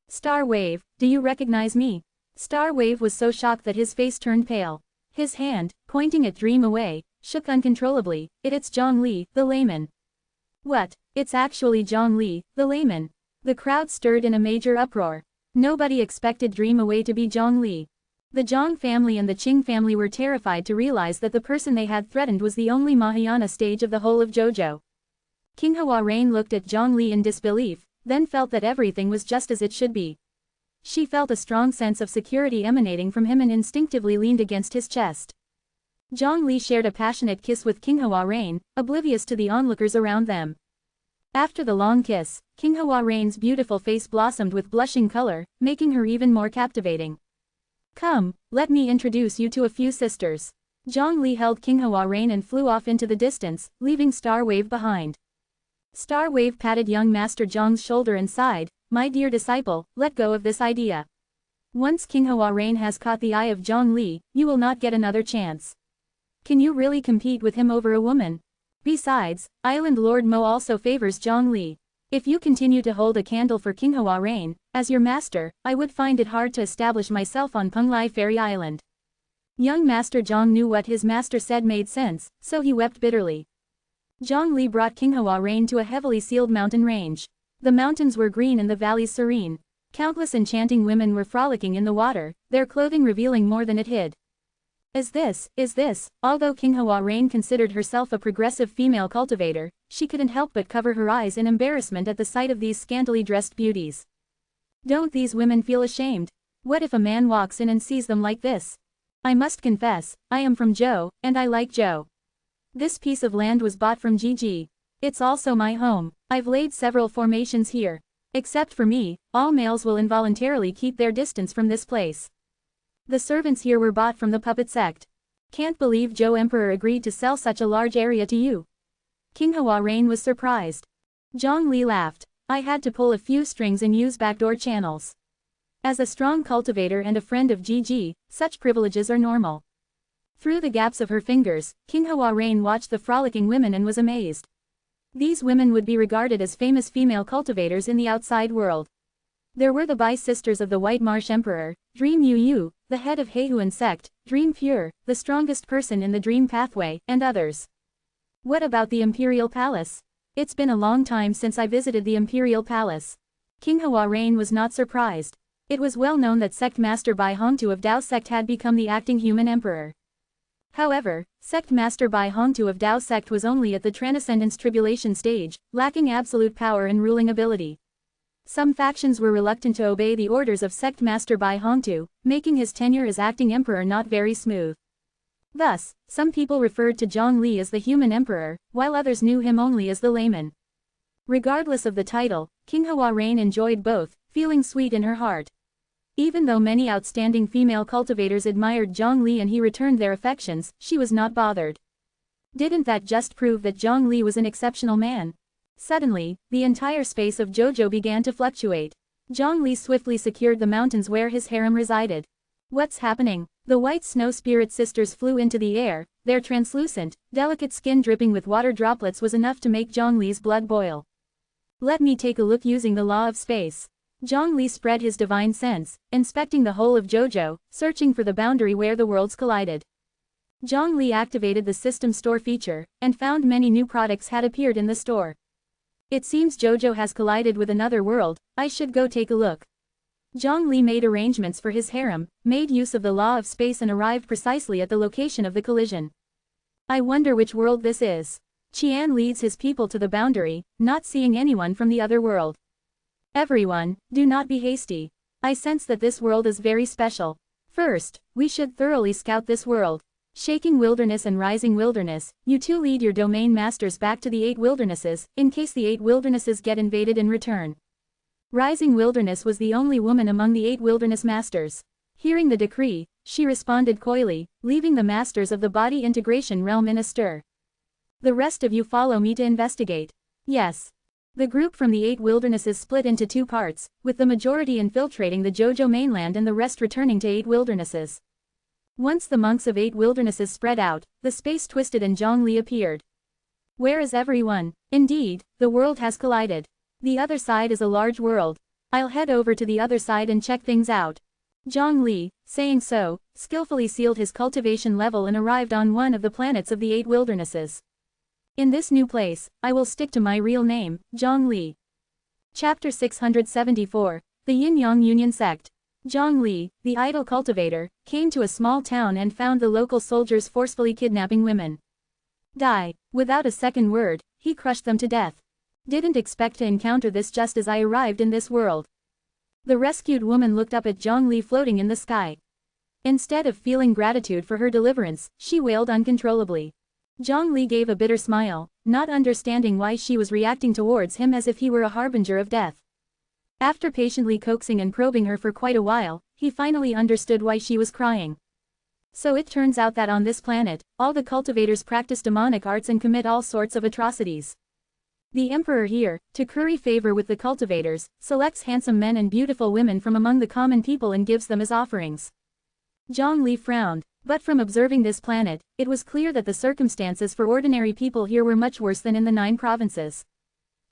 A: Star Wave, do you recognize me? Star Wave was so shocked that his face turned pale. His hand, pointing at Dream Away, shook uncontrollably. It's Zhang Li, the layman. What? It's actually Zhang Li, the layman. The crowd stirred in a major uproar. Nobody expected Dream Away to be Zhang Li. The Zhang family and the Qing family were terrified to realize that the person they had threatened was the only Mahayana stage of the whole of JoJo. King Hua Rain looked at Zhang Li in disbelief, then felt that everything was just as it should be. She felt a strong sense of security emanating from him and instinctively leaned against his chest. Zhang Li shared a passionate kiss with King Hua Rain, oblivious to the onlookers around them. After the long kiss, King Hua Rain's beautiful face blossomed with blushing color, making her even more captivating. Come, let me introduce you to a few sisters. Zhang Li held King Hua Rain and flew off into the distance, leaving Star Wave behind. Star Wave patted young Master Zhang's shoulder and sighed, My dear disciple, let go of this idea. Once King Hua Rain has caught the eye of Zhang Li, you will not get another chance. Can you really compete with him over a woman? Besides, Island Lord Mo also favors Zhang Li. If you continue to hold a candle for King Hua Rain, as your master, I would find it hard to establish myself on Penglai Fairy Island. Young Master Zhang knew what his master said made sense, so he wept bitterly. Zhang Li brought King Hua Rain to a heavily sealed mountain range. The mountains were green and the valleys serene. Countless enchanting women were frolicking in the water, their clothing revealing more than it hid. Is this, although King Hua Rain considered herself a progressive female cultivator, she couldn't help but cover her eyes in embarrassment at the sight of these scantily dressed beauties. Don't these women feel ashamed? What if a man walks in and sees them like this? I must confess, I am from Zhou, and I like Zhou. This piece of land was bought from Gigi. It's also my home. I've laid several formations here. Except for me, all males will involuntarily keep their distance from this place. The servants here were bought from the puppet sect. Can't believe Zhou Emperor agreed to sell such a large area to you. King Hua Rain was surprised. Zhang Li laughed. I had to pull a few strings and use backdoor channels. As a strong cultivator and a friend of Gigi, such privileges are normal. Through the gaps of her fingers, King Hua Rain watched the frolicking women and was amazed. These women would be regarded as famous female cultivators in the outside world. There were the Bai sisters of the White Marsh Emperor, Dream Yu Yu, the head of Heihuan sect, Dream Pure, the strongest person in the Dream Pathway, and others. What about the Imperial Palace? It's been a long time since I visited the Imperial Palace. King Hua Rain was not surprised. It was well known that Sect Master Bai Hongtu of Dao Sect had become the acting human emperor. However, Sect Master Bai Hongtu of Dao Sect was only at the Transcendence Tribulation stage, lacking absolute power and ruling ability. Some factions were reluctant to obey the orders of Sect Master Bai Hongtu, making his tenure as acting emperor not very smooth. Thus, some people referred to Zhang Li as the human emperor, while others knew him only as the layman. Regardless of the title, King Hua Rain enjoyed both, feeling sweet in her heart. Even though many outstanding female cultivators admired Zhang Li and he returned their affections, she was not bothered. Didn't that just prove that Zhang Li was an exceptional man? Suddenly, the entire space of JoJo began to fluctuate. Zhang Li swiftly secured the mountains where his harem resided. What's happening? The White Snow Spirit sisters flew into the air, Their translucent, delicate skin dripping with water droplets was enough to make Zhongli's blood boil. Let me take a look using the law of space. Zhongli spread his divine sense, inspecting the whole of Jojo, searching for the boundary where the worlds collided. Zhongli activated the system store feature, and found many new products had appeared in the store. It seems Jojo has collided with another world, I should go take a look. Zhongli made arrangements for his harem, made use of the law of space and arrived precisely at the location of the collision. I wonder which world this is. Qian leads his people to the boundary, not seeing anyone from the other world. Everyone, do not be hasty. I sense that this world is very special. First, we should thoroughly scout this world. Shaking Wilderness and Rising Wilderness, you two lead your domain masters back to the 8 wildernesses, in case the 8 wildernesses get invaded in return. Rising Wilderness was the only woman among the 8 wilderness masters. Hearing the decree, she responded coyly, leaving the masters of the body integration realm in a stir. The rest of you follow me to investigate. Yes. The group from the 8 wildernesses split into 2 parts, with the majority infiltrating the Jojo mainland and the rest returning to 8 wildernesses. Once the monks of 8 wildernesses spread out, the space twisted and Zhongli appeared. Where is everyone? Indeed, the world has collided. The other side is a large world. I'll head over to the other side and check things out. Zhongli, saying so, skillfully sealed his cultivation level and arrived on one of the planets of the 8 wildernesses. In this new place, I will stick to my real name, Zhongli. Chapter 674, The Yin-Yang Union Sect. Zhongli, the idol cultivator, came to a small town and found the local soldiers forcefully kidnapping women. Die. Without a second word, he crushed them to death. Didn't expect to encounter this just as I arrived in this world. The rescued woman looked up at Zhongli floating in the sky. Instead of feeling gratitude for her deliverance, she wailed uncontrollably. Zhongli gave a bitter smile, not understanding why she was reacting towards him as if he were a harbinger of death. After patiently coaxing and probing her for quite a while, he finally understood why she was crying. So it turns out that on this planet, all the cultivators practice demonic arts and commit all sorts of atrocities. The emperor here, to curry favor with the cultivators, selects handsome men and beautiful women from among the common people and gives them as offerings. Zhongli frowned. But from observing this planet, it was clear that the circumstances for ordinary people here were much worse than in the 9 provinces.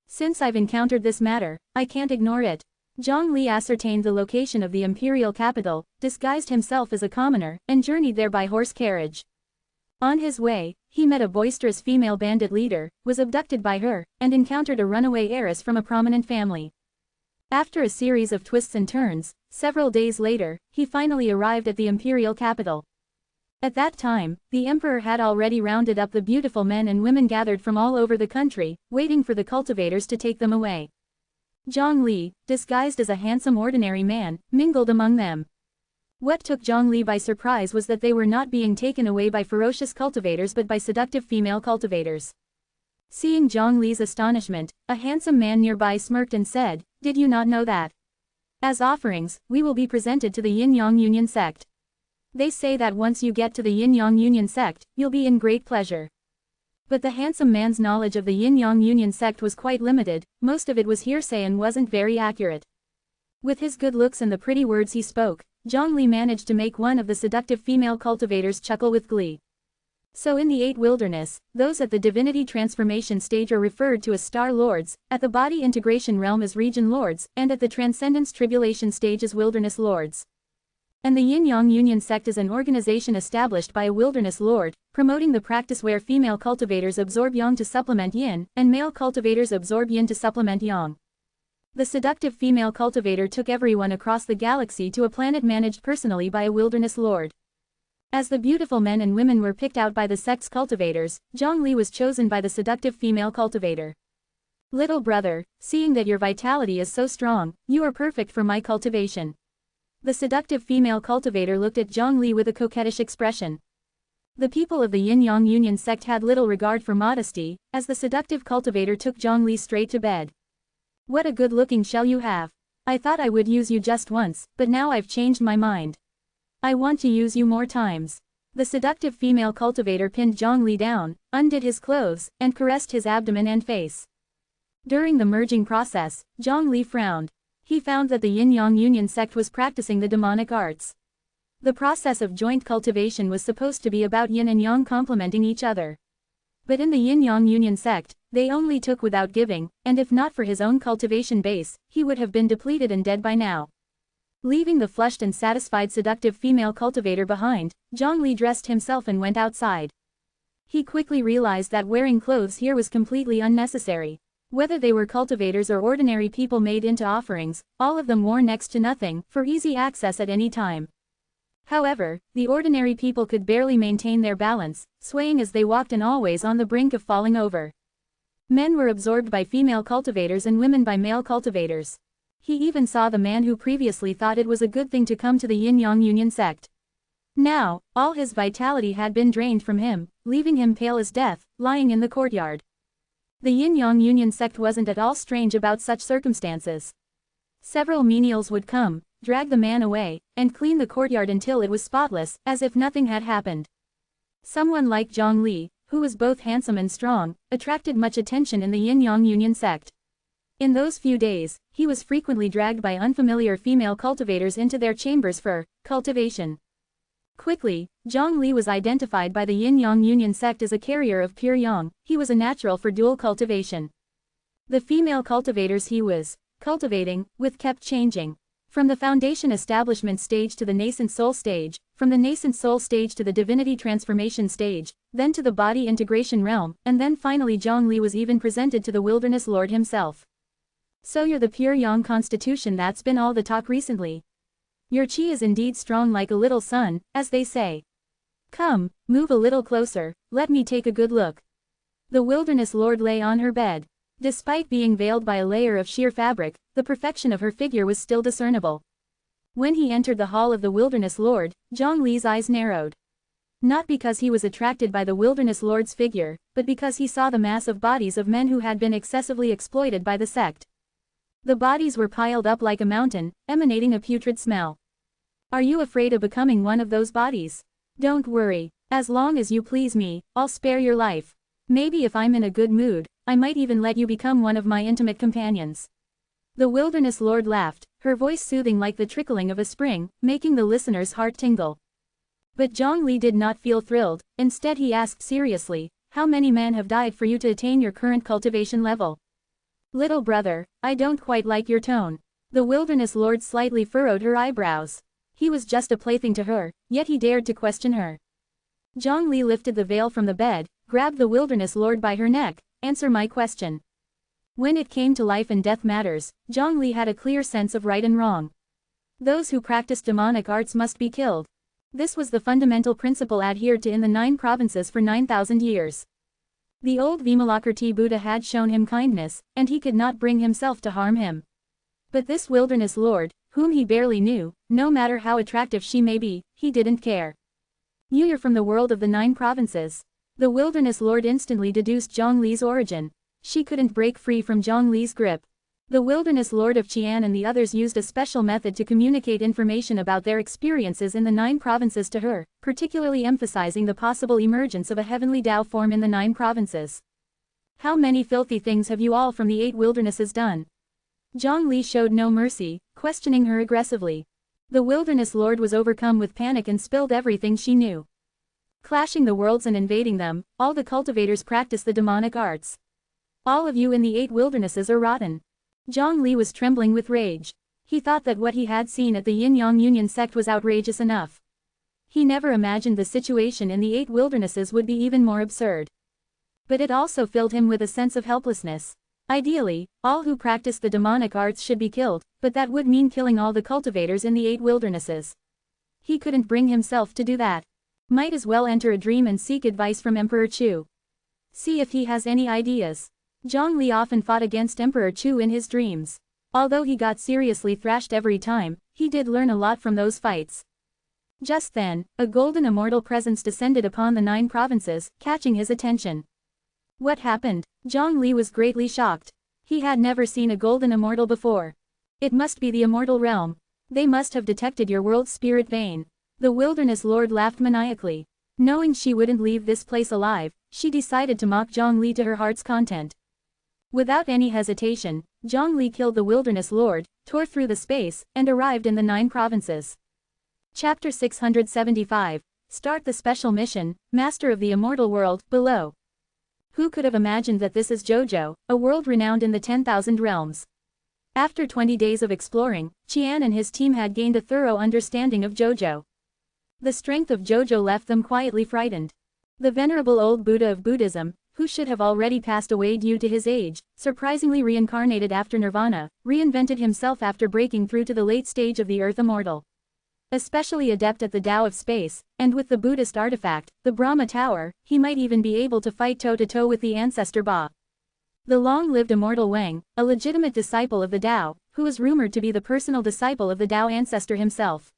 A: Since I've encountered this matter, I can't ignore it. Zhongli ascertained the location of the imperial capital, disguised himself as a commoner, and journeyed there by horse carriage. On his way, he met a boisterous female bandit leader, was abducted by her, and encountered a runaway heiress from a prominent family. After a series of twists and turns, several days later, he finally arrived at the imperial capital. At that time, the emperor had already rounded up the beautiful men and women gathered from all over the country, waiting for the cultivators to take them away. Zhongli, disguised as a handsome ordinary man, mingled among them. What took Zhongli by surprise was that they were not being taken away by ferocious cultivators but by seductive female cultivators. Seeing Zhongli's astonishment, a handsome man nearby smirked and said, "Did you not know that? As offerings, we will be presented to the Yin-Yang Union sect. They say that once you get to the Yin-Yang Union sect, you'll be in great pleasure." But the handsome man's knowledge of the Yin-Yang Union sect was quite limited, most of it was hearsay and wasn't very accurate. With his good looks and the pretty words he spoke, Zhongli managed to make one of the seductive female cultivators chuckle with glee. So in the 8 wilderness, those at the divinity transformation stage are referred to as star lords, at the body integration realm as region lords, and at the transcendence tribulation stage as wilderness lords. And the Yin-Yang Union sect is an organization established by a wilderness lord, promoting the practice where female cultivators absorb yang to supplement yin, and male cultivators absorb yin to supplement yang. The seductive female cultivator took everyone across the galaxy to a planet managed personally by a wilderness lord. As the beautiful men and women were picked out by the sect's cultivators, Zhongli was chosen by the seductive female cultivator. "Little brother, seeing that your vitality is so strong, you are perfect for my cultivation." The seductive female cultivator looked at Zhongli with a coquettish expression. The people of the Yin-Yang Union sect had little regard for modesty, as the seductive cultivator took Zhongli straight to bed. "What a good-looking shell you have. I thought I would use you just once, but now I've changed my mind. I want to use you more times." The seductive female cultivator pinned Zhongli down, undid his clothes, and caressed his abdomen and face. During the merging process, Zhongli frowned. He found that the Yin-Yang Union sect was practicing the demonic arts. The process of joint cultivation was supposed to be about yin and yang complementing each other. But in the yin-yang union sect, they only took without giving, and if not for his own cultivation base, he would have been depleted and dead by now. Leaving the flushed and satisfied seductive female cultivator behind, Zhongli dressed himself and went outside. He quickly realized that wearing clothes here was completely unnecessary. Whether they were cultivators or ordinary people made into offerings, all of them wore next to nothing, for easy access at any time. However, the ordinary people could barely maintain their balance, swaying as they walked and always on the brink of falling over. Men were absorbed by female cultivators and women by male cultivators. He even saw the man who previously thought it was a good thing to come to the yin-yang union sect. Now, all his vitality had been drained from him, leaving him pale as death, lying in the courtyard. The yin-yang union sect wasn't at all strange about such circumstances. Several menials would come, drag the man away, and clean the courtyard until it was spotless, as if nothing had happened. Someone like Zhongli, who was both handsome and strong, attracted much attention in the yin-yang union sect. In those few days, he was frequently dragged by unfamiliar female cultivators into their chambers for cultivation. Quickly, Zhongli was identified by the yin-yang union sect as a carrier of pure yang. He was a natural for dual cultivation. The female cultivators he was cultivating with kept changing. From the foundation establishment stage to the nascent soul stage, from the nascent soul stage to the divinity transformation stage, then to the body integration realm, and then finally Zhongli was even presented to the wilderness lord himself. So you're the pure yang constitution, that's been all the talk recently. Your chi is indeed strong like a little sun, as they say. Come, move a little closer, let me take a good look. The wilderness lord lay on her bed. Despite being veiled by a layer of sheer fabric, the perfection of her figure was still discernible. When he entered the hall of the wilderness lord, Zhongli's eyes narrowed. Not because he was attracted by the wilderness lord's figure, but because he saw the mass of bodies of men who had been excessively exploited by the sect. The bodies were piled up like a mountain, emanating a putrid smell. Are you afraid of becoming one of those bodies? Don't worry. As long as you please me, I'll spare your life. Maybe if I'm in a good mood, I might even let you become one of my intimate companions. The wilderness lord laughed, her voice soothing like the trickling of a spring, making the listener's heart tingle. But Zhongli did not feel thrilled. Instead he asked seriously, how many men have died for you to attain your current cultivation level? Little brother, I don't quite like your tone. The wilderness lord slightly furrowed her eyebrows. He was just a plaything to her, yet he dared to question her. Zhongli lifted the veil from the bed, grabbed the wilderness lord by her neck. Answer my question. When it came to life and death matters, Zhongli had a clear sense of right and wrong. Those who practiced demonic arts must be killed. This was the fundamental principle adhered to in the 9 provinces for 9,000 years. The old Vimalakirti Buddha had shown him kindness, and he could not bring himself to harm him. But this wilderness lord, whom he barely knew, no matter how attractive she may be, he didn't care. You're from the world of the 9 provinces. The wilderness lord instantly deduced Zhongli's origin. She couldn't break free from Zhongli's grip. The wilderness lord of Qian and the others used a special method to communicate information about their experiences in the 9 provinces to her, particularly emphasizing the possible emergence of a heavenly Tao form in the 9 provinces. How many filthy things have you all from the 8 wildernesses done? Zhongli showed no mercy, questioning her aggressively. The wilderness lord was overcome with panic and spilled everything she knew. Clashing the worlds and invading them, all the cultivators practice the demonic arts. All of you in the 8 wildernesses are rotten. Zhongli was trembling with rage. He thought that what he had seen at the yin-yang union sect was outrageous enough. He never imagined the situation in the 8 wildernesses would be even more absurd. But it also filled him with a sense of helplessness. Ideally, all who practice the demonic arts should be killed, but that would mean killing all the cultivators in the 8 wildernesses. He couldn't bring himself to do that. Might as well enter a dream and seek advice from Emperor Chu. See if he has any ideas. Zhongli often fought against Emperor Chu in his dreams. Although he got seriously thrashed every time, he did learn a lot from those fights. Just then, a golden immortal presence descended upon the 9 provinces, catching his attention. What happened? Zhongli was greatly shocked. He had never seen a golden immortal before. It must be the immortal realm. They must have detected your world's spirit vein. The wilderness lord laughed maniacally. Knowing she wouldn't leave this place alive, she decided to mock Zhongli to her heart's content. Without any hesitation, Zhongli killed the wilderness lord, tore through the space, and arrived in the 9 provinces. Chapter 675. Start the special mission, Master of the Immortal World, below. Who could have imagined that this is JoJo, a world renowned in the 10,000 realms? After 20 days of exploring, Qian and his team had gained a thorough understanding of JoJo. The strength of JoJo left them quietly frightened. The venerable old Buddha of Buddhism, who should have already passed away due to his age, surprisingly reincarnated after Nirvana, reinvented himself after breaking through to the late stage of the Earth Immortal. Especially adept at the Tao of space, and with the Buddhist artifact, the Brahma Tower, he might even be able to fight toe-to-toe with the ancestor Ba. The long-lived immortal Wang, a legitimate disciple of the Tao, who is rumored to be the personal disciple of the Tao ancestor himself.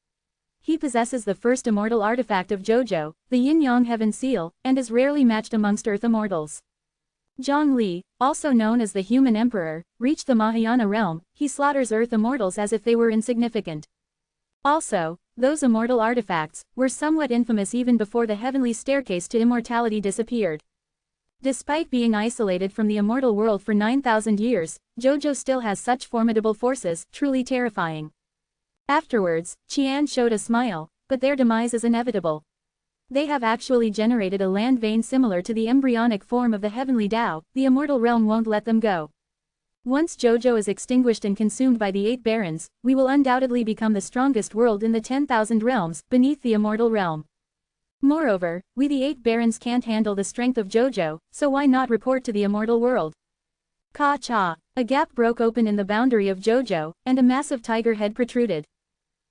A: He possesses the first immortal artifact of JoJo, the Yin-Yang Heaven Seal, and is rarely matched amongst Earth immortals. Zhang Li, also known as the Human Emperor, reached the Mahayana realm. He slaughters Earth immortals as if they were insignificant. Also, those immortal artifacts were somewhat infamous even before the heavenly staircase to immortality disappeared. Despite being isolated from the immortal world for 9,000 years, JoJo still has such formidable forces, truly terrifying. Afterwards, Qian showed a smile, but their demise is inevitable. They have actually generated a land vein similar to the embryonic form of the heavenly Tao. The immortal realm won't let them go. Once JoJo is extinguished and consumed by the 8 barons, we will undoubtedly become the strongest world in the 10,000 realms, beneath the immortal realm. Moreover, we the 8 barons can't handle the strength of JoJo, so why not report to the immortal world? Ka-cha! A gap broke open in the boundary of JoJo, and a massive tiger head protruded.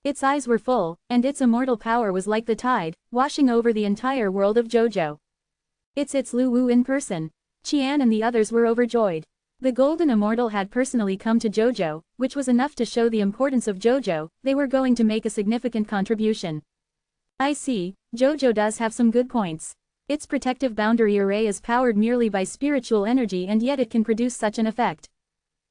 A: Its eyes were full, and its immortal power was like the tide, washing over the entire world of JoJo. It's Lu Wu in person. Qian and the others were overjoyed. The Golden Immortal had personally come to JoJo, which was enough to show the importance of JoJo. They were going to make a significant contribution. I see, JoJo does have some good points. Its protective boundary array is powered merely by spiritual energy and yet it can produce such an effect.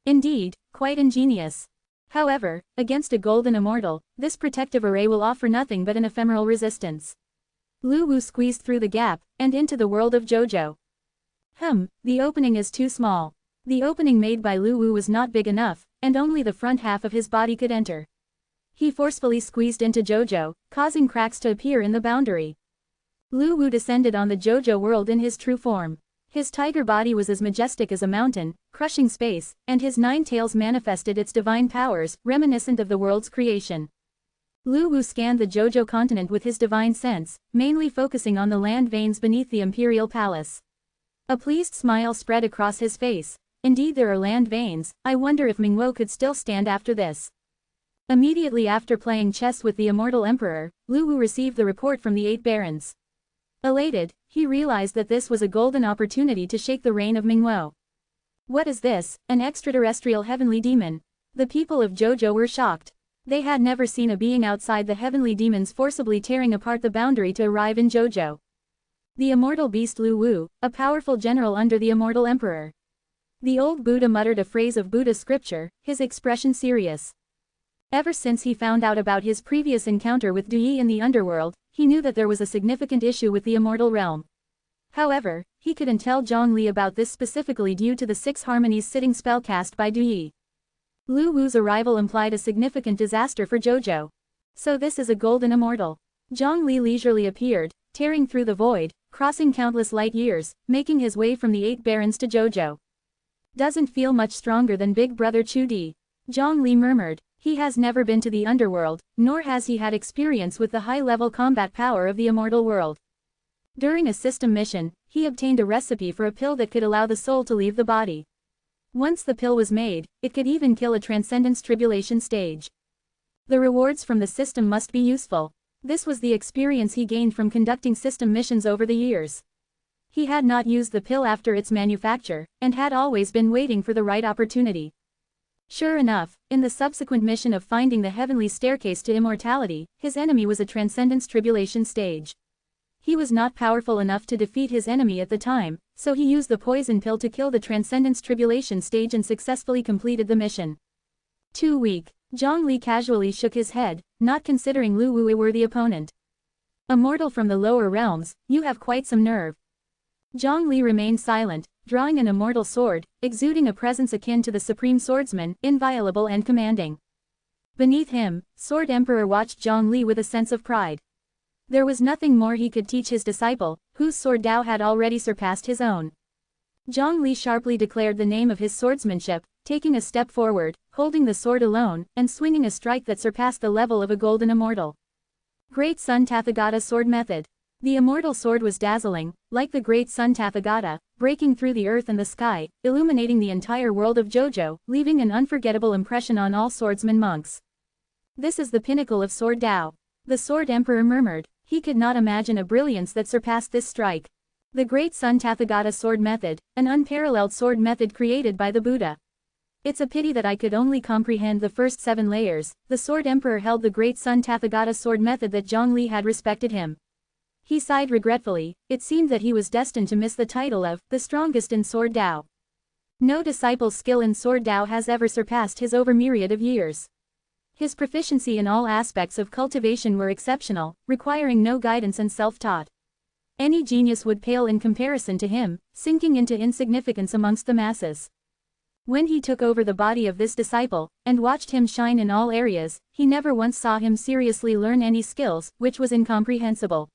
A: Indeed, quite ingenious. However, against a Golden Immortal, this protective array will offer nothing but an ephemeral resistance. Lu Wu squeezed through the gap, and into the world of JoJo. The opening is too small. The opening made by Lu Wu was not big enough, and only the front half of his body could enter. He forcefully squeezed into JoJo, causing cracks to appear in the boundary. Lu Wu descended on the JoJo world in his true form. His tiger body was as majestic as a mountain, crushing space, and his 9 tails manifested its divine powers, reminiscent of the world's creation. Lu Wu scanned the JoJo continent with his divine sense, mainly focusing on the land veins beneath the imperial palace. A pleased smile spread across his face. Indeed, there are land veins. I wonder if Mingwo could still stand after this. Immediately after playing chess with the immortal emperor, Lu Wu received the report from the 8 barons. Elated, he realized that this was a golden opportunity to shake the reign of Mingwo. What is this, an extraterrestrial heavenly demon? The people of JoJo were shocked. They had never seen a being outside the heavenly demons forcibly tearing apart the boundary to arrive in JoJo. The immortal beast Lu Wu, a powerful general under the immortal emperor. The old Buddha muttered a phrase of Buddha scripture, his expression serious. Ever since he found out about his previous encounter with Dui in the underworld, he knew that there was a significant issue with the immortal realm. However, he couldn't tell Zhang Li about this specifically due to the 6 harmonies sitting spell cast by Dui. Lu Wu's arrival implied a significant disaster for JoJo. So this is a golden immortal. Zhang Li leisurely appeared, tearing through the void, crossing countless light years, making his way from the 8 barons to JoJo. Doesn't feel much stronger than Big Brother Chu Di. Zhang Li murmured. He has never been to the underworld, nor has he had experience with the high-level combat power of the immortal world. During a system mission, he obtained a recipe for a pill that could allow the soul to leave the body. Once the pill was made, it could even kill a transcendence tribulation stage. The rewards from the system must be useful. This was the experience he gained from conducting system missions over the years. He had not used the pill after its manufacture, and had always been waiting for the right opportunity. Sure enough, in the subsequent mission of finding the heavenly staircase to immortality, his enemy was a transcendence tribulation stage. He was not powerful enough to defeat his enemy at the time, so he used the poison pill to kill the transcendence tribulation stage and successfully completed the mission. Too weak. Zhang Li casually shook his head, not considering Lu Wu a worthy opponent. Immortal from the lower realms, you have quite some nerve. Zhang Li remained silent, drawing an immortal sword, exuding a presence akin to the supreme swordsman, inviolable and commanding. Beneath him, Sword Emperor watched Zhongli with a sense of pride. There was nothing more he could teach his disciple, whose sword Dao had already surpassed his own. Zhongli sharply declared the name of his swordsmanship, taking a step forward, holding the sword alone, and swinging a strike that surpassed the level of a golden immortal. Great Sun Tathagata Sword Method. The immortal sword was dazzling, like the great Sun Tathagata, breaking through the earth and the sky, illuminating the entire world of JoJo, leaving an unforgettable impression on all swordsman monks. This is the pinnacle of Sword Dao. The Sword Emperor murmured. He could not imagine a brilliance that surpassed this strike. The great Sun Tathagata Sword Method, an unparalleled sword method created by the Buddha. It's a pity that I could only comprehend the first 7 layers. The Sword Emperor held the great Sun Tathagata Sword Method that Zhongli had respected him. He sighed regretfully. It seemed that he was destined to miss the title of the strongest in Sword Dao. No disciple's skill in Sword Dao has ever surpassed his over myriad of years. His proficiency in all aspects of cultivation were exceptional, requiring no guidance and self-taught. Any genius would pale in comparison to him, sinking into insignificance amongst the masses. When he took over the body of this disciple, and watched him shine in all areas, he never once saw him seriously learn any skills, which was incomprehensible.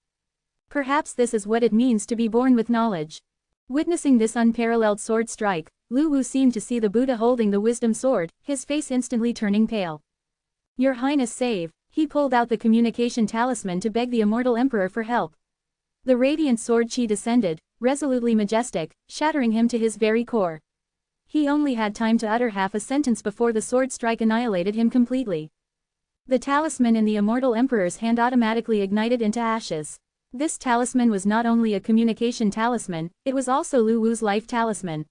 A: Perhaps this is what it means to be born with knowledge. Witnessing this unparalleled sword strike, Lu Wu seemed to see the Buddha holding the wisdom sword, his face instantly turning pale. Your Highness save. He pulled out the communication talisman to beg the immortal emperor for help. The radiant sword chi descended, resolutely majestic, shattering him to his very core. He only had time to utter half a sentence before the sword strike annihilated him completely. The talisman in the immortal emperor's hand automatically ignited into ashes. This talisman was not only a communication talisman, it was also Lu Wu's life talisman.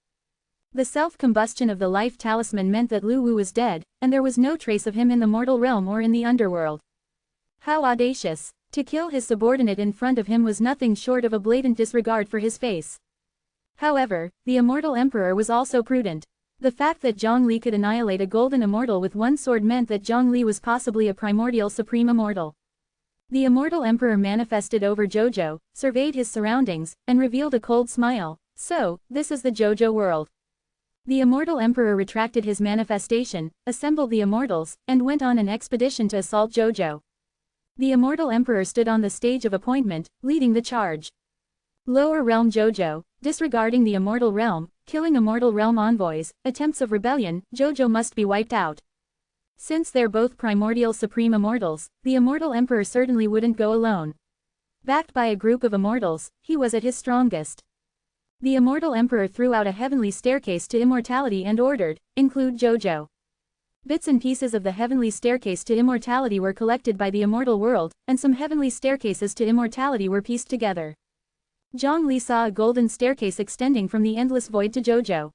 A: The self-combustion of the life talisman meant that Lu Wu was dead, and there was no trace of him in the mortal realm or in the underworld. How audacious! To kill his subordinate in front of him was nothing short of a blatant disregard for his face. However, the immortal emperor was also prudent. The fact that Zhongli could annihilate a golden immortal with one sword meant that Zhongli was possibly a primordial supreme immortal. The immortal emperor manifested over JoJo, surveyed his surroundings, and revealed a cold smile. So, this is the JoJo world. The immortal emperor retracted his manifestation, assembled the immortals, and went on an expedition to assault JoJo. The immortal emperor stood on the stage of appointment, leading the charge. Lower realm JoJo, disregarding the immortal realm, killing immortal realm envoys, attempts of rebellion, JoJo must be wiped out. Since they're both primordial supreme immortals, the immortal emperor certainly wouldn't go alone. Backed by a group of immortals, he was at his strongest. The immortal emperor threw out a heavenly staircase to immortality and ordered, include JoJo. Bits and pieces of the heavenly staircase to immortality were collected by the immortal world, and some heavenly staircases to immortality were pieced together. Zhongli saw a golden staircase extending from the endless void to JoJo.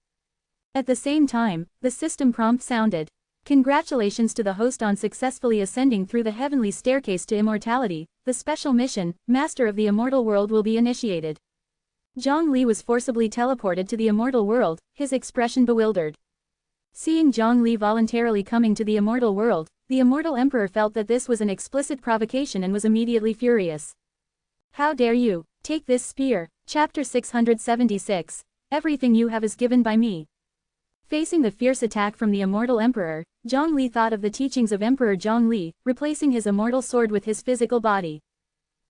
A: At the same time, the system prompt sounded. Congratulations to the host on successfully ascending through the heavenly staircase to immortality. The special mission, Master of the Immortal World, will be initiated. Zhongli was forcibly teleported to the immortal world, his expression bewildered. Seeing Zhongli voluntarily coming to the immortal world, the immortal emperor felt that this was an explicit provocation and was immediately furious. How dare you, take this spear, chapter 676, everything you have is given by me. Facing the fierce attack from the immortal emperor, Zhongli thought of the teachings of Emperor Zhongli, replacing his immortal sword with his physical body.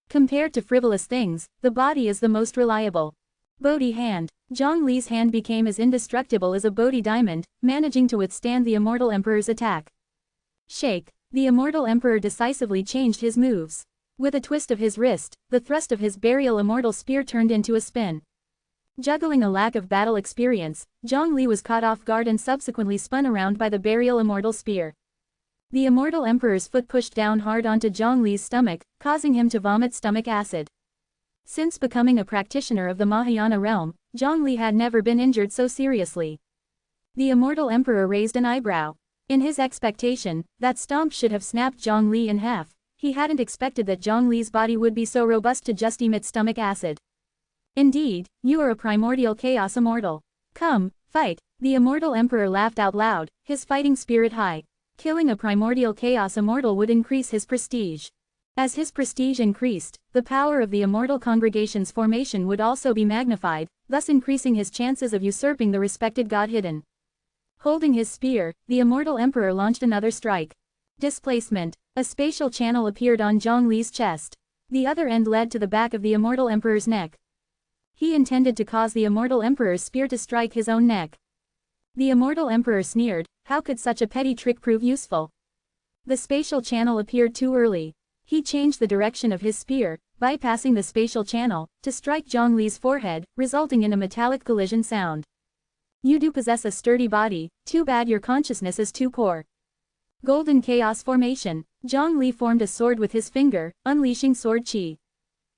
A: Compared to frivolous things, the body is the most reliable. Bodhi hand. Zhongli's hand became as indestructible as a Bodhi diamond, managing to withstand the immortal emperor's attack. Shake. The immortal emperor decisively changed his moves. With a twist of his wrist, the thrust of his burial immortal spear turned into a spin. Juggling a lack of battle experience, Zhongli was caught off guard and subsequently spun around by the burial immortal spear. The immortal emperor's foot pushed down hard onto Zhongli's stomach, causing him to vomit stomach acid. Since becoming a practitioner of the Mahayana realm, Zhongli had never been injured so seriously. The immortal emperor raised an eyebrow. In his expectation, that stomp should have snapped Zhongli in half. He hadn't expected that Zhongli's body would be so robust to just emit stomach acid. Indeed, you are a primordial chaos immortal. Come, fight. The immortal emperor laughed out loud, his fighting spirit high. Killing a primordial chaos immortal would increase his prestige. As his prestige increased, the power of the immortal congregation's formation would also be magnified, thus increasing his chances of usurping the respected god hidden. Holding his spear, the immortal emperor launched another strike. Displacement. A spatial channel appeared on Zhang Li's chest. The other end led to the back of the immortal emperor's neck. He intended to cause the immortal emperor's spear to strike his own neck. The immortal emperor sneered, how could such a petty trick prove useful? The spatial channel appeared too early. He changed the direction of his spear, bypassing the spatial channel, to strike Zhang Li's forehead, resulting in a metallic collision sound. You do possess a sturdy body, too bad your consciousness is too poor. Golden Chaos Formation. Zhang Li formed a sword with his finger, unleashing sword chi.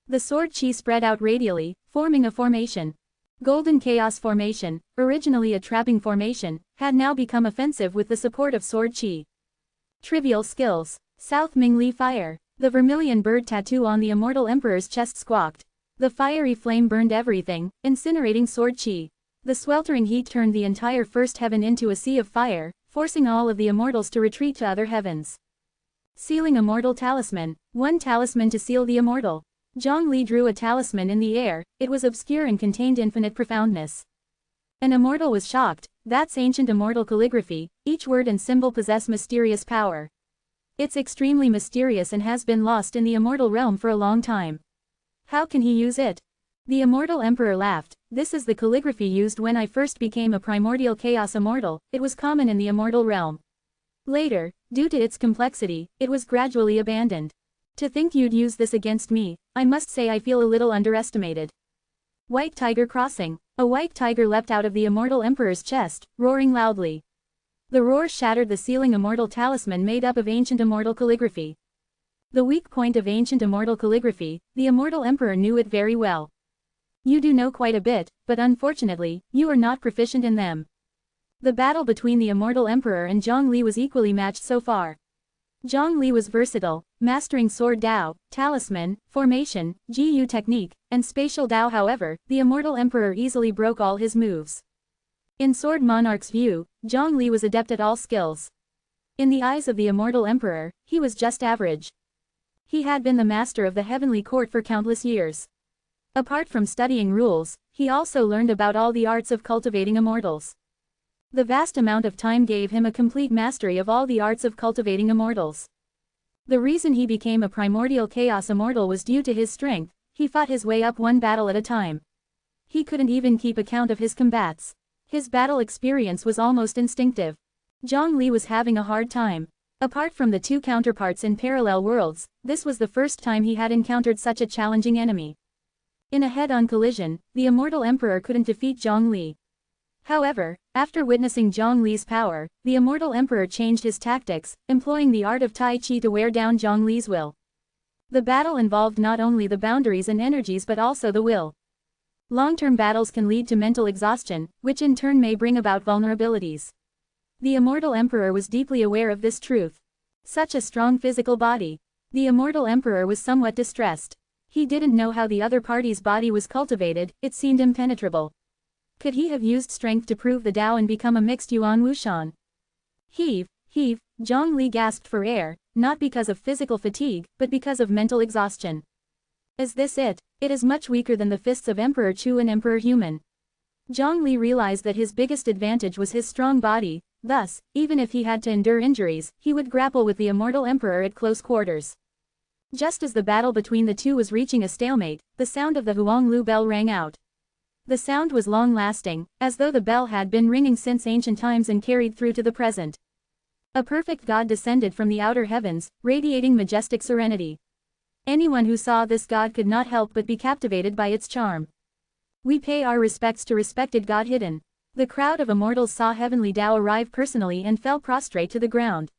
A: The sword chi spread out radially, forming a formation. Golden Chaos Formation, originally a trapping formation, had now become offensive with the support of sword chi. Trivial skills. South Mingli Fire. The vermilion bird tattoo on the immortal emperor's chest squawked. The fiery flame burned everything, incinerating sword chi. The sweltering heat turned the entire first heaven into a sea of fire, forcing all of the immortals to retreat to other heavens. Sealing Immortal Talisman. One talisman to seal the immortal. Zhang Li drew a talisman in the air, it was obscure and contained infinite profoundness. An immortal was shocked, that's ancient immortal calligraphy, each word and symbol possess mysterious power. It's extremely mysterious and has been lost in the immortal realm for a long time. How can he use it? The immortal emperor laughed, this is the calligraphy used when I first became a primordial chaos immortal, it was common in the immortal realm. Later, due to its complexity, it was gradually abandoned. To think you'd use this against me, I must say I feel a little underestimated. White Tiger Crossing. A white tiger leapt out of the immortal emperor's chest, roaring loudly. The roar shattered the sealing immortal talisman made up of ancient immortal calligraphy. The weak point of ancient immortal calligraphy, the immortal emperor knew it very well. You do know quite a bit, but unfortunately, you are not proficient in them. The battle between the immortal emperor and Zhang Li was equally matched so far. Zhang Li was versatile, mastering sword Dao, talisman, formation, Gu technique, and spatial Dao. However, the immortal emperor easily broke all his moves. In Sword Monarch's view, Zhang Li was adept at all skills. In the eyes of the immortal emperor, he was just average. He had been the master of the heavenly court for countless years. Apart from studying rules, he also learned about all the arts of cultivating immortals. The vast amount of time gave him a complete mastery of all the arts of cultivating immortals. The reason he became a primordial chaos immortal was due to his strength, he fought his way up one battle at a time. He couldn't even keep account of his combats. His battle experience was almost instinctive. Zhang Li was having a hard time. Apart from the two counterparts in parallel worlds, this was the first time he had encountered such a challenging enemy. In a head-on collision, the immortal emperor couldn't defeat Zhang Li. However, after witnessing Zhang Li's power, the immortal emperor changed his tactics, employing the art of Tai Chi to wear down Zhang Li's will. The battle involved not only the boundaries and energies but also the will. Long-term battles can lead to mental exhaustion, which in turn may bring about vulnerabilities. The immortal emperor was deeply aware of this truth. Such a strong physical body. The immortal emperor was somewhat distressed. He didn't know how the other party's body was cultivated, it seemed impenetrable. Could he have used strength to prove the Tao and become a mixed Yuan Wushan? Heave, Zhang Li gasped for air, not because of physical fatigue, but because of mental exhaustion. Is this it? It is much weaker than the fists of Emperor Chu and Emperor Human. Zhang Li realized that his biggest advantage was his strong body, thus, even if he had to endure injuries, he would grapple with the immortal emperor at close quarters. Just as the battle between the two was reaching a stalemate, the sound of the Huanglu bell rang out. The sound was long-lasting, as though the bell had been ringing since ancient times and carried through to the present. A perfect god descended from the outer heavens, radiating majestic serenity. Anyone who saw this god could not help but be captivated by its charm. We pay our respects to respected God Hidden. The crowd of immortals saw heavenly Tao arrive personally and fell prostrate to the ground.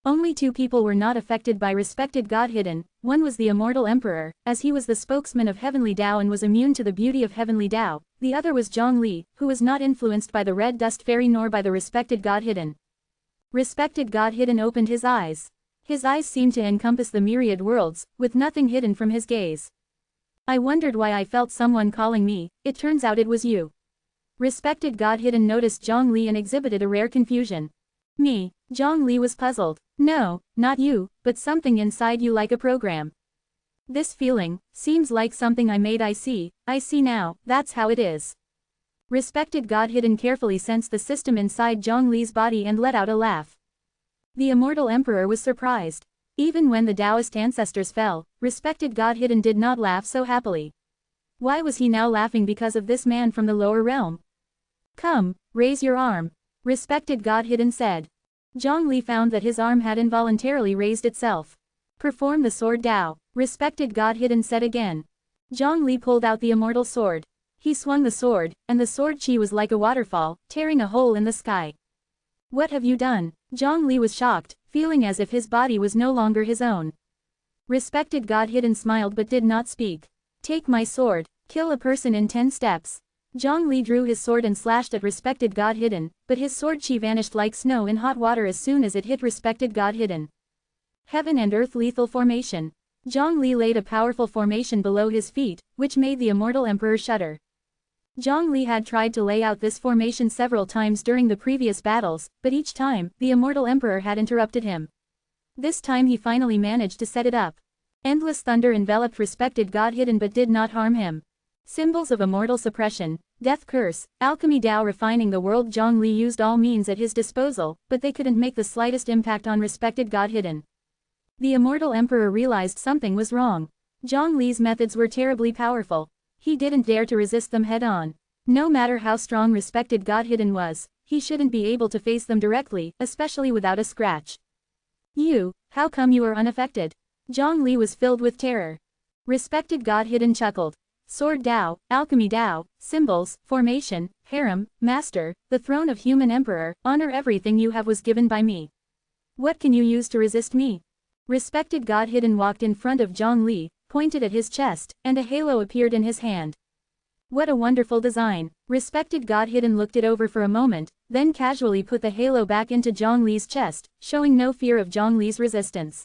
A: Only two people were not affected by respected God Hidden. One was the immortal emperor, as he was the spokesman of heavenly Tao and was immune to the beauty of heavenly Tao. The other was Zhang Li, who was not influenced by the red dust fairy nor by the respected God Hidden. Respected God Hidden opened his eyes. His eyes seemed to encompass the myriad worlds, with nothing hidden from his gaze. I wondered why I felt someone calling me, it turns out it was you. Respected God Hidden noticed Zhang Li and exhibited a rare confusion. Me? Zhang Li was puzzled. No, not you, but something inside you like a program. This feeling seems like something I made. I see now, that's how it is. Respected God Hidden carefully sensed the system inside Zhang Li's body and let out a laugh. The immortal emperor was surprised. Even when the Taoist ancestors fell, respected God Hidden did not laugh so happily. Why was he now laughing because of this man from the lower realm? Come, raise your arm. Respected God Hidden said. Zhang Li found that his arm had involuntarily raised itself. Perform the sword Dao, respected God Hidden said again. Zhang Li pulled out the immortal sword. He swung the sword, and the sword chi was like a waterfall, tearing a hole in the sky. What have you done? Zhang Li was shocked, feeling as if his body was no longer his own. Respected God Hidden smiled but did not speak. Take my sword, kill a person in 10 steps. Zhang Li drew his sword and slashed at respected God Hidden, but his sword chi vanished like snow in hot water as soon as it hit respected God Hidden. Heaven and Earth lethal formation. Zhang Li laid a powerful formation below his feet, which made the immortal emperor shudder. Zhang Li had tried to lay out this formation several times during the previous battles, but each time, the immortal emperor had interrupted him. This time he finally managed to set it up. Endless thunder enveloped respected God Hidden but did not harm him. Symbols of immortal suppression, death curse, alchemy Dao refining the world. Zhang Li used all means at his disposal, but they couldn't make the slightest impact on respected God Hidden. The immortal emperor realized something was wrong. Zhang Li's methods were terribly powerful. He didn't dare to resist them head-on. No matter how strong respected God Hidden was, he shouldn't be able to face them directly, especially without a scratch. You, how come you are unaffected? Zhang Li was filled with terror. Respected God Hidden chuckled. Sword Dao, alchemy Dao, symbols, formation, harem, master, the throne of human emperor, honor everything you have was given by me. What can you use to resist me? Respected God Hidden walked in front of Zhang Li, pointed at his chest, and a halo appeared in his hand. What a wonderful design. Respected God Hidden looked it over for a moment, then casually put the halo back into Zhang Li's chest, showing no fear of Zhang Li's resistance.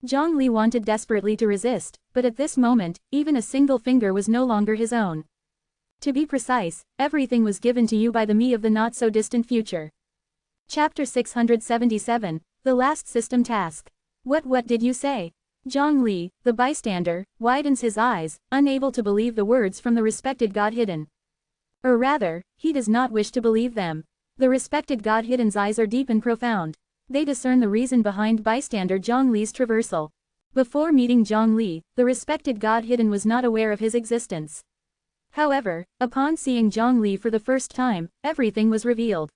A: Zhang Li wanted desperately to resist, but at this moment, even a single finger was no longer his own. To be precise, everything was given to you by the me of the not-so-distant future. Chapter 677, The Last System Task. What did you say? Zhang Li, the bystander, widens his eyes, unable to believe the words from the respected God Hidden. Or rather, he does not wish to believe them. The respected God Hidden's eyes are deep and profound. They discern the reason behind bystander Zhang Li's traversal. Before meeting Zhang Li, the respected God Hidden was not aware of his existence. However, upon seeing Zhang Li for the first time, everything was revealed.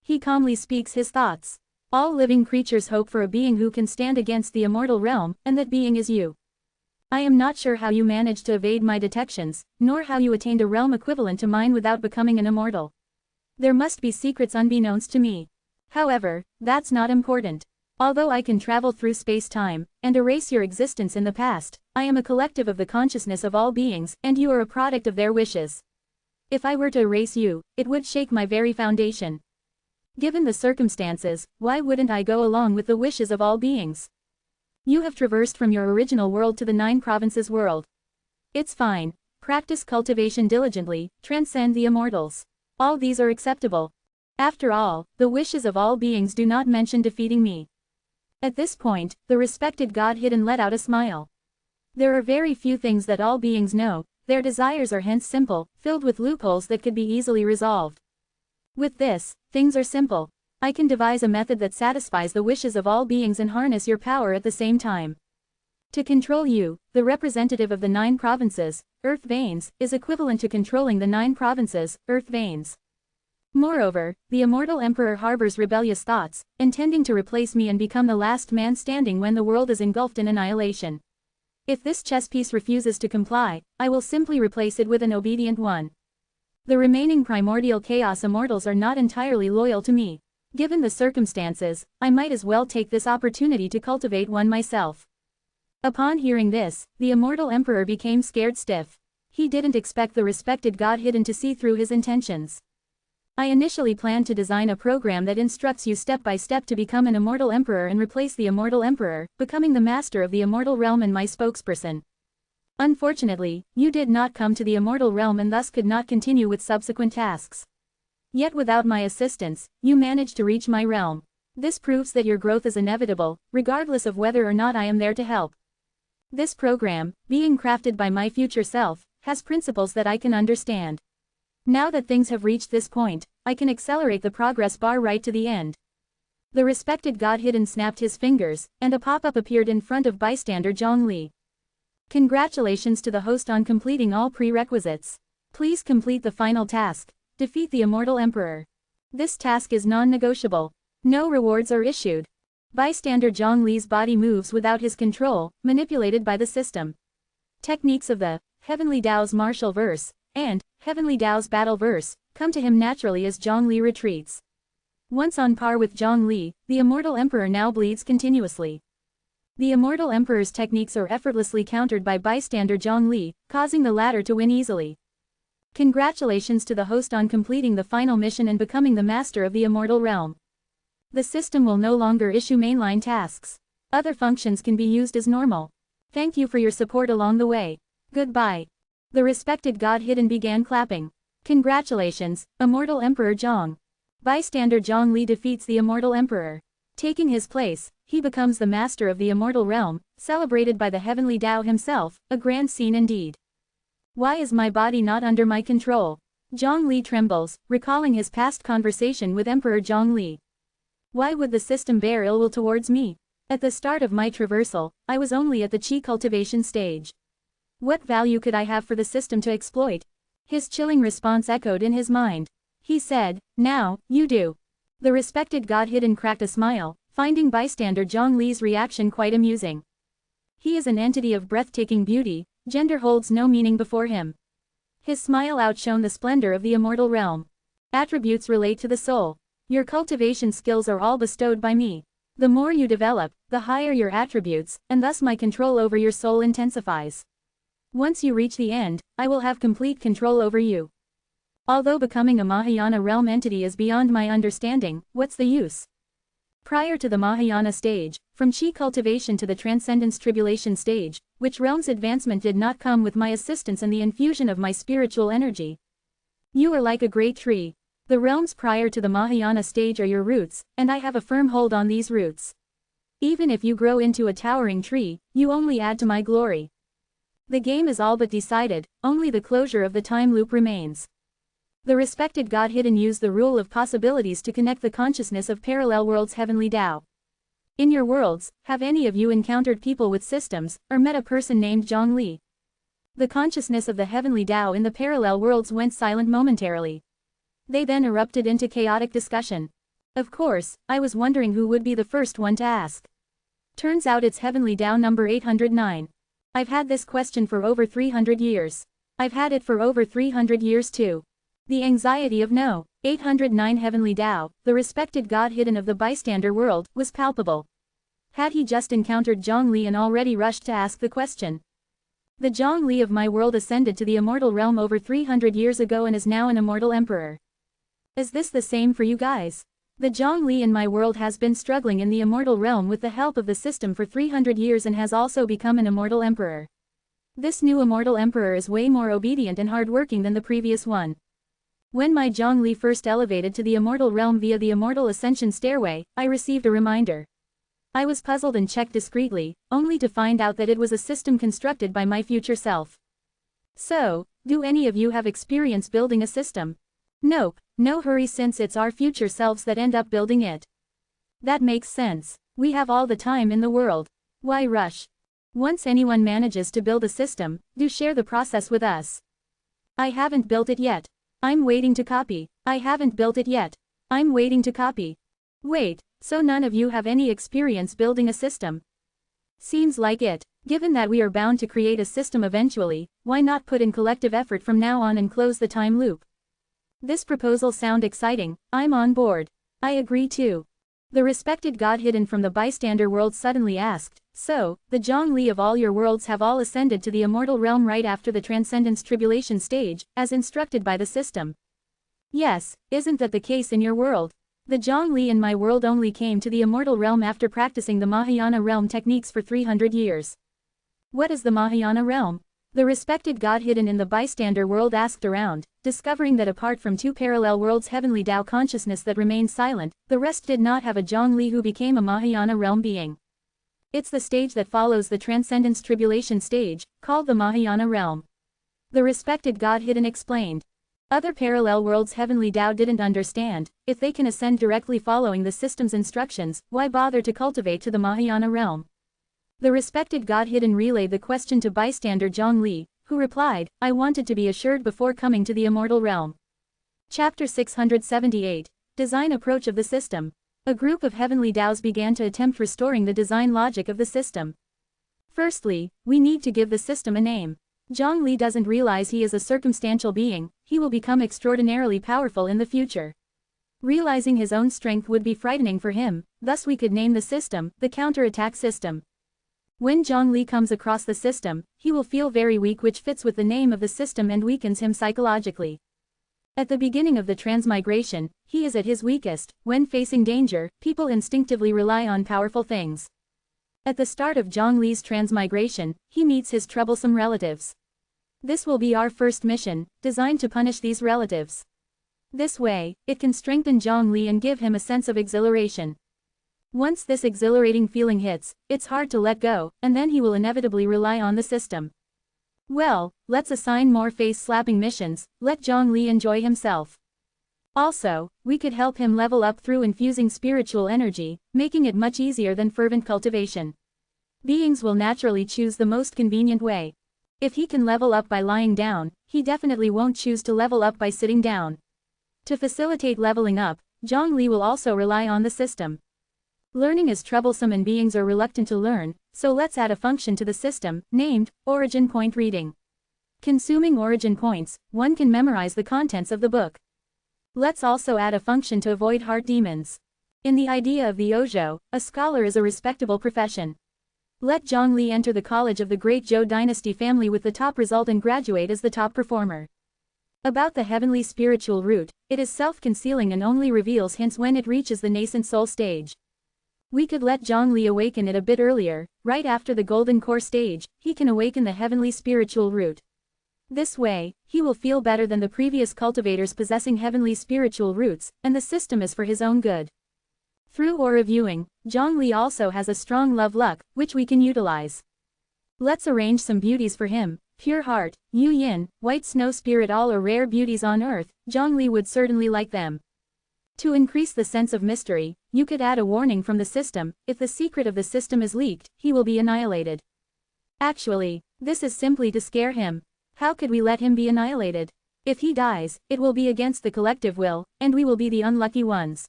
A: He calmly speaks his thoughts. All living creatures hope for a being who can stand against the immortal realm, and that being is you. I am not sure how you managed to evade my detections, nor how you attained a realm equivalent to mine without becoming an immortal. There must be secrets unbeknownst to me. However, that's not important. Although I can travel through space-time, and erase your existence in the past, I am a collective of the consciousness of all beings, and you are a product of their wishes. If I were to erase you, it would shake my very foundation. Given the circumstances, why wouldn't I go along with the wishes of all beings? You have traversed from your original world to the 9 provinces world. It's fine. Practice cultivation diligently, transcend the immortals. All these are acceptable. After all, the wishes of all beings do not mention defeating me. At this point, the respected God Hidden let out a smile. There are very few things that all beings know, their desires are hence simple, filled with loopholes that could be easily resolved. With this, things are simple. I can devise a method that satisfies the wishes of all beings and harness your power at the same time. To control you, the representative of the 9 provinces, Earth Veins, is equivalent to controlling the 9 provinces, Earth Veins. Moreover, the immortal emperor harbors rebellious thoughts, intending to replace me and become the last man standing when the world is engulfed in annihilation. If this chess piece refuses to comply, I will simply replace it with an obedient one. The remaining primordial chaos immortals are not entirely loyal to me. Given the circumstances, I might as well take this opportunity to cultivate one myself. Upon hearing this, the immortal emperor became scared stiff. He didn't expect the respected God Hidden to see through his intentions. I initially planned to design a program that instructs you step by step to become an immortal emperor and replace the immortal emperor, becoming the master of the immortal realm and my spokesperson. Unfortunately, you did not come to the immortal realm and thus could not continue with subsequent tasks. Yet without my assistance, you managed to reach my realm. This proves that your growth is inevitable, regardless of whether or not I am there to help. This program, being crafted by my future self, has principles that I can understand. Now that things have reached this point, I can accelerate the progress bar right to the end. The respected God Hidden snapped his fingers, and a pop-up appeared in front of bystander Zhang Li. Congratulations to the host on completing all prerequisites. Please complete the final task. Defeat the Immortal Emperor. This task is non-negotiable. No rewards are issued. Bystander Zhang Li's body moves without his control, manipulated by the system. Techniques of the Heavenly Tao's martial verse and Heavenly Tao's battle verse come to him naturally as Zhang Li retreats. Once on par with Zhang Li, the Immortal Emperor now bleeds continuously. The Immortal Emperor's techniques are effortlessly countered by bystander Zhang Li, causing the latter to win easily. Congratulations to the host on completing the final mission and becoming the master of the Immortal Realm. The system will no longer issue mainline tasks. Other functions can be used as normal. Thank you for your support along the way. Goodbye. The respected God Hidden began clapping. Congratulations, Immortal Emperor Zhang. Bystander Zhang Li defeats the Immortal Emperor. Taking his place, he becomes the master of the Immortal Realm, celebrated by the Heavenly Tao himself, a grand scene indeed. Why is my body not under my control? Zhang Li trembles, recalling his past conversation with Emperor Zhang Li. Why would the system bear ill will towards me? At the start of my traversal, I was only at the Qi cultivation stage. What value could I have for the system to exploit? His chilling response echoed in his mind. He said, "Now, you do." The respected God Hidden cracked a smile, finding bystander Zhang Li's reaction quite amusing. He is an entity of breathtaking beauty, gender holds no meaning before him. His smile outshone the splendor of the Immortal Realm. Attributes relate to the soul. Your cultivation skills are all bestowed by me. The more you develop, the higher your attributes, and thus my control over your soul intensifies. Once you reach the end, I will have complete control over you. Although becoming a Mahayana realm entity is beyond my understanding, what's the use? Prior to the Mahayana stage, from Qi cultivation to the Transcendence Tribulation stage, which realm's advancement did not come with my assistance and the infusion of my spiritual energy? You are like a great tree. The realms prior to the Mahayana stage are your roots, and I have a firm hold on these roots. Even if you grow into a towering tree, you only add to my glory. The game is all but decided, only the closure of the time loop remains. The respected God Hidden used the rule of possibilities to connect the consciousness of parallel worlds Heavenly Tao. In your worlds, have any of you encountered people with systems, or met a person named Zhang Li? The consciousness of the Heavenly Tao in the parallel worlds went silent momentarily. They then erupted into chaotic discussion. Of course, I was wondering who would be the first one to ask. Turns out it's Heavenly Tao number 809. I've had this question for over 300 years. I've had it for over 300 years too. The anxiety of no. 809 Heavenly Tao, the respected God Hidden of the bystander world, was palpable. Had he just encountered Zhang Li and already rushed to ask the question? The Zhang Li of my world ascended to the Immortal Realm over 300 years ago and is now an Immortal Emperor. Is this the same for you guys? The Zhang Li in my world has been struggling in the Immortal Realm with the help of the system for 300 years and has also become an Immortal Emperor. This new Immortal Emperor is way more obedient and hardworking than the previous one. When my Zhang Li first elevated to the Immortal Realm via the Immortal Ascension stairway, I received a reminder. I was puzzled and checked discreetly, only to find out that it was a system constructed by my future self. So, do any of you have experience building a system? Nope, no hurry since it's our future selves that end up building it. That makes sense. We have all the time in the world. Why rush? Once anyone manages to build a system, do share the process with us. I haven't built it yet. I'm waiting to copy. I haven't built it yet. I'm waiting to copy. Wait, so none of you have any experience building a system? Seems like it. Given that we are bound to create a system eventually, why not put in collective effort from now on and close the time loop? This proposal sounds exciting. I'm on board. I agree too. The respected God Hidden from the bystander world suddenly asked, so, the Zhang Li of all your worlds have all ascended to the Immortal Realm right after the Transcendence Tribulation stage, as instructed by the system? Yes, isn't that the case in your world? The Zhang Li in my world only came to the Immortal Realm after practicing the Mahayana realm techniques for 300 years. What is the Mahayana realm? The respected God Hidden in the bystander world asked around, discovering that apart from two parallel worlds Heavenly Tao consciousness that remained silent, the rest did not have a Zhang Li who became a Mahayana realm being. It's the stage that follows the Transcendence Tribulation stage, called the Mahayana realm. The respected God Hidden explained. Other parallel worlds Heavenly Tao didn't understand. If they can ascend directly following the system's instructions, why bother to cultivate to the Mahayana realm? The respected God Hidden relayed the question to bystander Zhongli, who replied, I wanted to be assured before coming to the immortal realm. Chapter 678. Design Approach of the System. A group of Heavenly Taos began to attempt restoring the design logic of the system. Firstly, we need to give the system a name. Zhongli doesn't realize he is a circumstantial being, he will become extraordinarily powerful in the future. Realizing his own strength would be frightening for him, thus we could name the system, the counterattack system. When Zhongli comes across the system, he will feel very weak, which fits with the name of the system and weakens him psychologically. At the beginning of the transmigration, he is at his weakest. When facing danger, people instinctively rely on powerful things. At the start of Zhongli's transmigration, he meets his troublesome relatives. This will be our first mission, designed to punish these relatives. This way, it can strengthen Zhongli and give him a sense of exhilaration. Once this exhilarating feeling hits, it's hard to let go, and then he will inevitably rely on the system. Well, let's assign more face-slapping missions, let Zhongli enjoy himself. Also, we could help him level up through infusing spiritual energy, making it much easier than fervent cultivation. Beings will naturally choose the most convenient way. If he can level up by lying down, he definitely won't choose to level up by sitting down. To facilitate leveling up, Zhongli will also rely on the system. Learning is troublesome and beings are reluctant to learn, so let's add a function to the system, named Origin Point Reading. Consuming origin points, one can memorize the contents of the book. Let's also add a function to avoid heart demons. In the idea of the Ojo, a scholar is a respectable profession. Let Zhongli enter the college of the great Zhou dynasty family with the top result and graduate as the top performer. About the heavenly spiritual root, it is self-concealing and only reveals hints when it reaches the nascent soul stage. We could let Zhongli awaken it a bit earlier, right after the golden core stage, he can awaken the heavenly spiritual root. This way, he will feel better than the previous cultivators possessing heavenly spiritual roots, and the system is for his own good. Through aura viewing, Zhongli also has a strong love luck, which we can utilize. Let's arrange some beauties for him. Pure heart, Yu Yin, white snow spirit, all are rare beauties on earth. Zhongli would certainly like them. To increase the sense of mystery, you could add a warning from the system. If the secret of the system is leaked, he will be annihilated. Actually, this is simply to scare him. How could we let him be annihilated? If he dies, it will be against the collective will, and we will be the unlucky ones.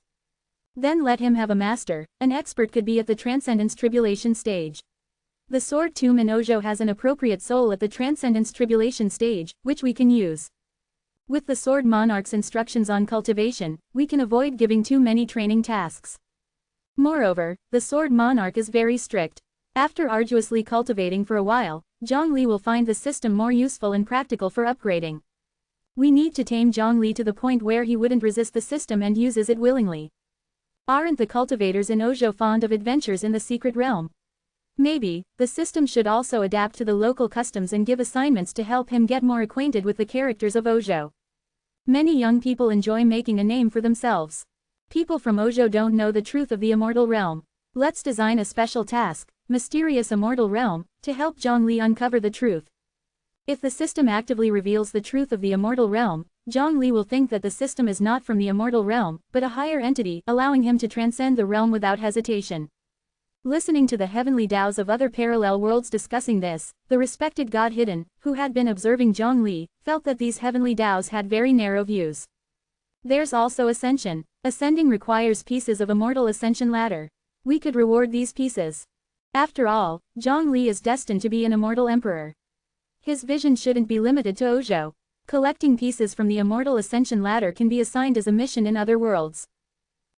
A: Then let him have a master. An expert could be at the Transcendence Tribulation stage. The Sword Tomb in Ojo has an appropriate soul at the Transcendence Tribulation stage, which we can use. With the Sword Monarch's instructions on cultivation, we can avoid giving too many training tasks. Moreover, the Sword Monarch is very strict. After arduously cultivating for a while, Zhongli will find the system more useful and practical for upgrading. We need to tame Zhongli to the point where he wouldn't resist the system and uses it willingly. Aren't the cultivators in Ojo fond of adventures in the secret realm? Maybe, the system should also adapt to the local customs and give assignments to help him get more acquainted with the characters of Ojo. Many young people enjoy making a name for themselves. People from Ojo don't know the truth of the immortal realm. Let's design a special task, Mysterious Immortal Realm, to help Zhongli uncover the truth. If the system actively reveals the truth of the immortal realm, Zhongli will think that the system is not from the immortal realm, but a higher entity, allowing him to transcend the realm without hesitation. Listening to the heavenly Taos of other parallel worlds discussing this, the respected God Hidden, who had been observing Zhongli, felt that these heavenly Taos had very narrow views. There's also Ascension. Ascending requires pieces of immortal Ascension ladder. We could reward these pieces. After all, Zhongli is destined to be an immortal emperor. His vision shouldn't be limited to Ojo. Collecting pieces from the immortal Ascension ladder can be assigned as a mission in other worlds.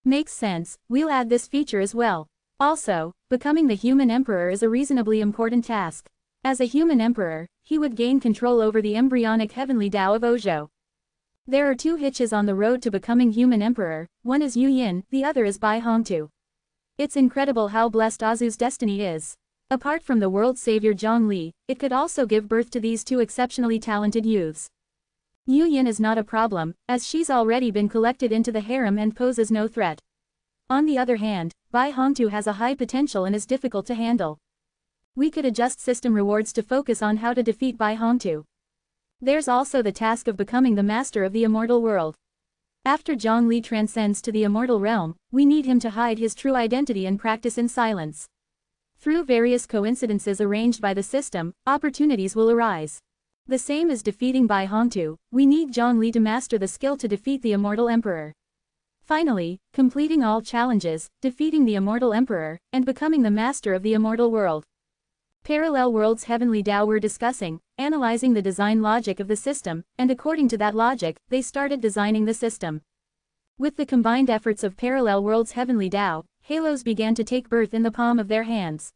A: Makes sense, we'll add this feature as well. Also, becoming the human emperor is a reasonably important task. As a human emperor, he would gain control over the embryonic heavenly Tao of Ojo. There are two hitches on the road to becoming human emperor, one is Yu Yin, the other is Bai Hongtu. It's incredible how blessed Azu's destiny is. Apart from the world savior Zhongli, it could also give birth to these two exceptionally talented youths. Yu Yin is not a problem, as she's already been collected into the harem and poses no threat. On the other hand, Bai Hongtu has a high potential and is difficult to handle. We could adjust system rewards to focus on how to defeat Bai Hongtu. There's also the task of becoming the master of the immortal world. After Zhongli transcends to the immortal realm, we need him to hide his true identity and practice in silence. Through various coincidences arranged by the system, opportunities will arise. The same as defeating Bai Hongtu, we need Zhongli to master the skill to defeat the immortal emperor. Finally, completing all challenges, defeating the immortal emperor, and becoming the master of the immortal world. Parallel worlds Heavenly Tao were discussing, analyzing the design logic of the system, and according to that logic, they started designing the system. With the combined efforts of Parallel worlds Heavenly Tao, halos began to take birth in the palm of their hands.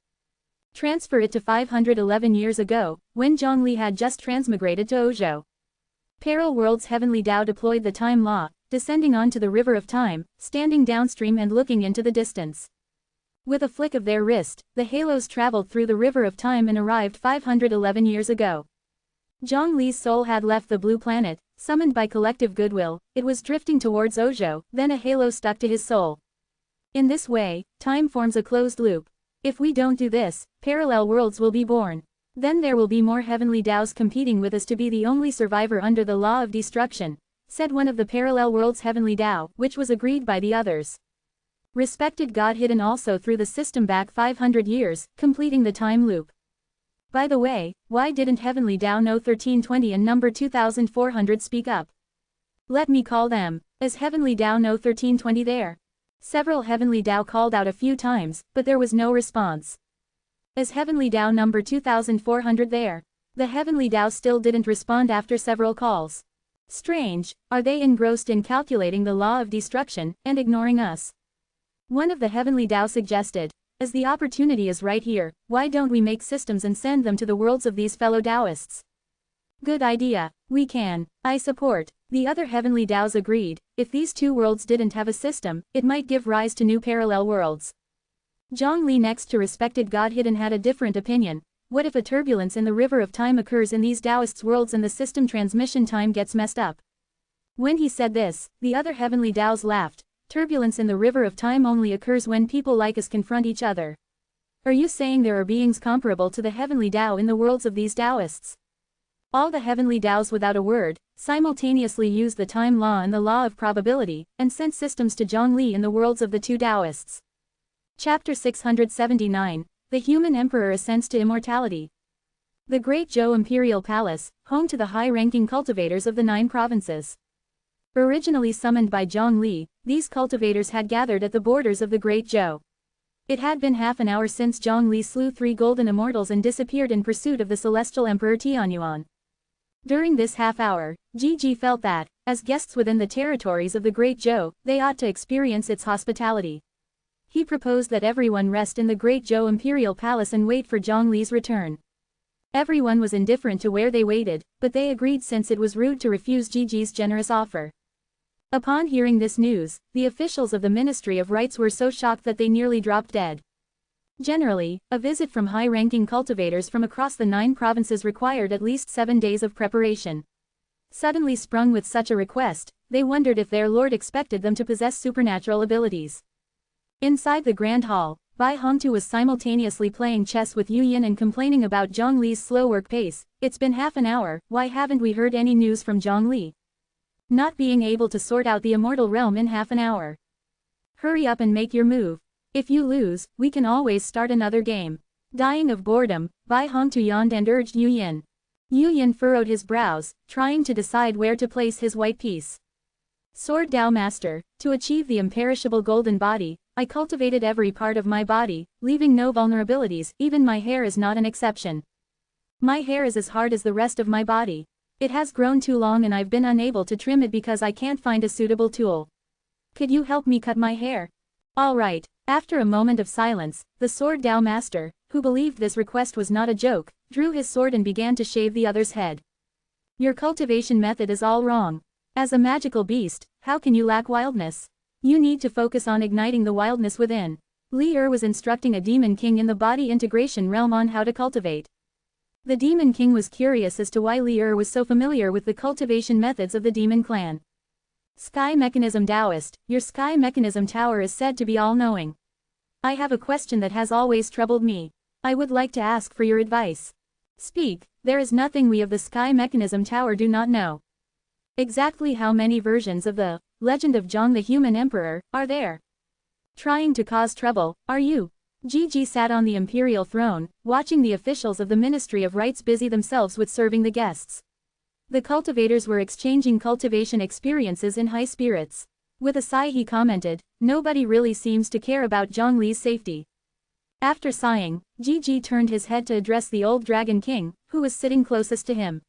A: Transfer it to 511 years ago, when Zhongli had just transmigrated to Ozhou. Parallel worlds Heavenly Tao deployed the time law, descending onto the river of time, standing downstream and looking into the distance. With a flick of their wrist, the halos traveled through the river of time and arrived 511 years ago. Zhongli's soul had left the blue planet, summoned by collective goodwill, it was drifting towards Ozhou, then a halo stuck to his soul. In this way, time forms a closed loop. If we don't do this, parallel worlds will be born. Then there will be more Heavenly Taos competing with us to be the only survivor under the law of destruction, said one of the Parallel worlds Heavenly Tao, which was agreed by the others. Respected God hidden also through the system back 500 years, completing the time loop. By the way, why didn't Heavenly Tao know 1320 and number 2400 speak up? Let me call them. Is Heavenly Tao know 1320 there? Several Heavenly Tao called out a few times, but there was no response. Is Heavenly Tao number 2400 there? The Heavenly Tao still didn't respond after several calls. Strange, are they engrossed in calculating the law of destruction, and ignoring us? One of the Heavenly Tao suggested, as the opportunity is right here, why don't we make systems and send them to the worlds of these fellow Taoists? Good idea, we can, I support. The other Heavenly Taos agreed, if these two worlds didn't have a system, it might give rise to new parallel worlds. Zhongli next to respected God hidden had a different opinion. What if a turbulence in the river of time occurs in these Taoists' worlds and the system transmission time gets messed up? When he said this, the other Heavenly Taos laughed. Turbulence in the river of time only occurs when people like us confront each other. Are you saying there are beings comparable to the Heavenly Tao in the worlds of these Taoists? All the Heavenly Taos without a word, simultaneously used the time law and the law of probability, and sent systems to Zhongli in the worlds of the two Taoists. Chapter 679, The Human Emperor Ascends to Immortality. The Great Zhou Imperial Palace, home to the high-ranking cultivators of the 9 provinces. Originally summoned by Zhongli, these cultivators had gathered at the borders of the Great Zhou. It had been half an hour since Zhongli slew 3 golden immortals and disappeared in pursuit of the celestial emperor Tianyuan. During this half hour, Gigi felt that, as guests within the territories of the Great Zhou, they ought to experience its hospitality. He proposed that everyone rest in the Great Zhou Imperial Palace and wait for Zhongli's return. Everyone was indifferent to where they waited, but they agreed since it was rude to refuse Gigi's generous offer. Upon hearing this news, the officials of the Ministry of Rites were so shocked that they nearly dropped dead. Generally, a visit from high-ranking cultivators from across the 9 provinces required at least 7 days of preparation. Suddenly sprung with such a request, they wondered if their lord expected them to possess supernatural abilities. Inside the Grand Hall, Bai Hongtu was simultaneously playing chess with Yu Yin and complaining about Zhongli's slow work pace. It's been half an hour, why haven't we heard any news from Zhongli? Not being able to sort out the immortal realm in half an hour. Hurry up and make your move. If you lose, we can always start another game. Dying of boredom, Bai Hongtu yawned and urged Yu Yin. Yu Yin furrowed his brows, trying to decide where to place his white piece. Sword Tao Master, to achieve the imperishable golden body, I cultivated every part of my body, leaving no vulnerabilities, even my hair is not an exception. My hair is as hard as the rest of my body. It has grown too long and I've been unable to trim it because I can't find a suitable tool. Could you help me cut my hair? All right. After a moment of silence, the Sword Tao Master, who believed this request was not a joke, drew his sword and began to shave the other's head. Your cultivation method is all wrong. As a magical beast, how can you lack wildness? You need to focus on igniting the wildness within. Li Er was instructing a demon king in the body integration realm on how to cultivate. The Demon King was curious as to why Li Er was so familiar with the cultivation methods of the Demon Clan. Sky Mechanism Taoist, your Sky Mechanism Tower is said to be all-knowing. I have a question that has always troubled me. I would like to ask for your advice. Speak, There is nothing we of the Sky Mechanism Tower do not know. Exactly how many versions of the legend of Zhang the Human Emperor are there? Trying to cause trouble, are you? Gigi sat on the imperial throne, watching the officials of the Ministry of Rites busy themselves with serving the guests. The cultivators were exchanging cultivation experiences in high spirits. With a sigh he commented, nobody really seems to care about Zhang Li's safety. After sighing, Gigi turned his head to address the old Dragon King, who was sitting closest to him.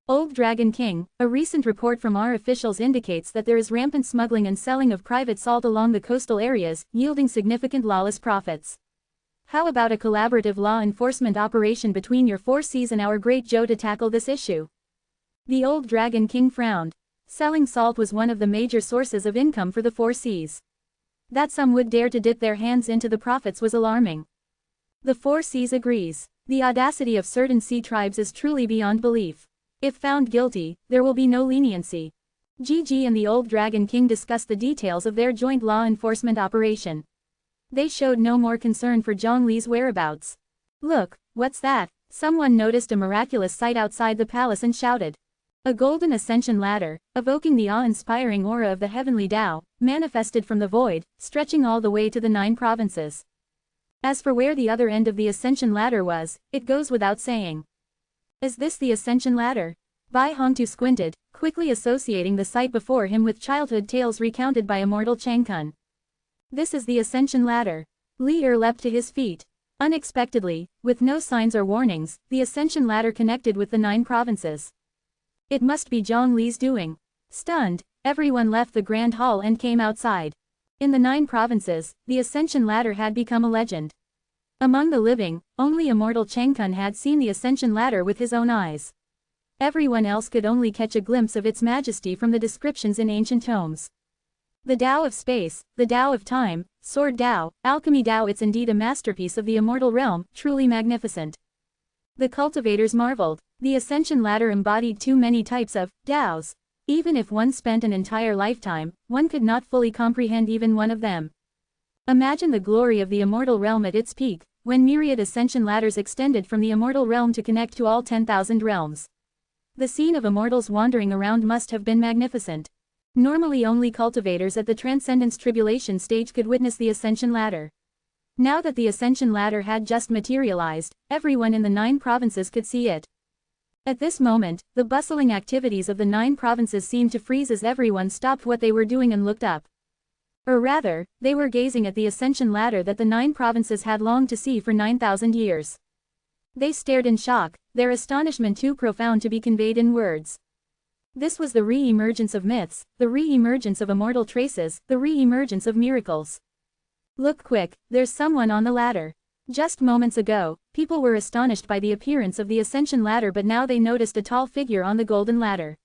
A: Old Dragon King, a recent report from our officials indicates that there is rampant smuggling and selling of private salt along the coastal areas, yielding significant lawless profits. How about a collaborative law enforcement operation between your 4 Cs and our Great Joe to tackle this issue? The old Dragon King frowned. Selling salt was one of the major sources of income for the 4 Cs. That some would dare to dip their hands into the profits was alarming. The 4 Cs agrees. The audacity of certain sea tribes is truly beyond belief. If found guilty, there will be no leniency. Gigi and the old Dragon King discussed the details of their joint law enforcement operation. They showed no more concern for Zhang Li's whereabouts. Look, what's that? Someone noticed a miraculous sight outside the palace and shouted. A golden ascension ladder, evoking the awe-inspiring aura of the heavenly Tao, manifested from the void, stretching all the way to the 9 provinces. As for where the other end of the ascension ladder was, it goes without saying. Is this the ascension ladder? Bai Hongtu squinted, quickly associating the sight before him with childhood tales recounted by immortal Changkun. This is the ascension ladder. Li Er leapt to his feet. Unexpectedly, with no signs or warnings, the ascension ladder connected with the 9 provinces. It must be Zhang Li's doing. Stunned, everyone left the grand hall and came outside. In the 9 provinces, the ascension ladder had become a legend. Among the living, only immortal Changkun had seen the ascension ladder with his own eyes. Everyone else could only catch a glimpse of its majesty from the descriptions in ancient tomes. The Tao of space, the Tao of time, sword Tao, alchemy Tao, it's indeed a masterpiece of the immortal realm, truly magnificent. The cultivators marveled. The ascension ladder embodied too many types of Taos. Even if one spent an entire lifetime, one could not fully comprehend even one of them. Imagine the glory of the immortal realm at its peak, when myriad ascension ladders extended from the immortal realm to connect to all 10,000 realms. The scene of immortals wandering around must have been magnificent. Normally only cultivators at the Transcendence Tribulation stage could witness the ascension ladder. Now that the ascension ladder had just materialized, everyone in the 9 provinces could see it. At this moment, the bustling activities of the 9 provinces seemed to freeze as everyone stopped what they were doing and looked up. Or rather, they were gazing at the ascension ladder that the 9 provinces had longed to see for 9,000 years. They stared in shock, their astonishment too profound to be conveyed in words. This was the re-emergence of myths, the re-emergence of immortal traces, the re-emergence of miracles. Look quick, there's someone on the ladder. Just moments ago, people were astonished by the appearance of the ascension ladder, but now they noticed a tall figure on the golden ladder.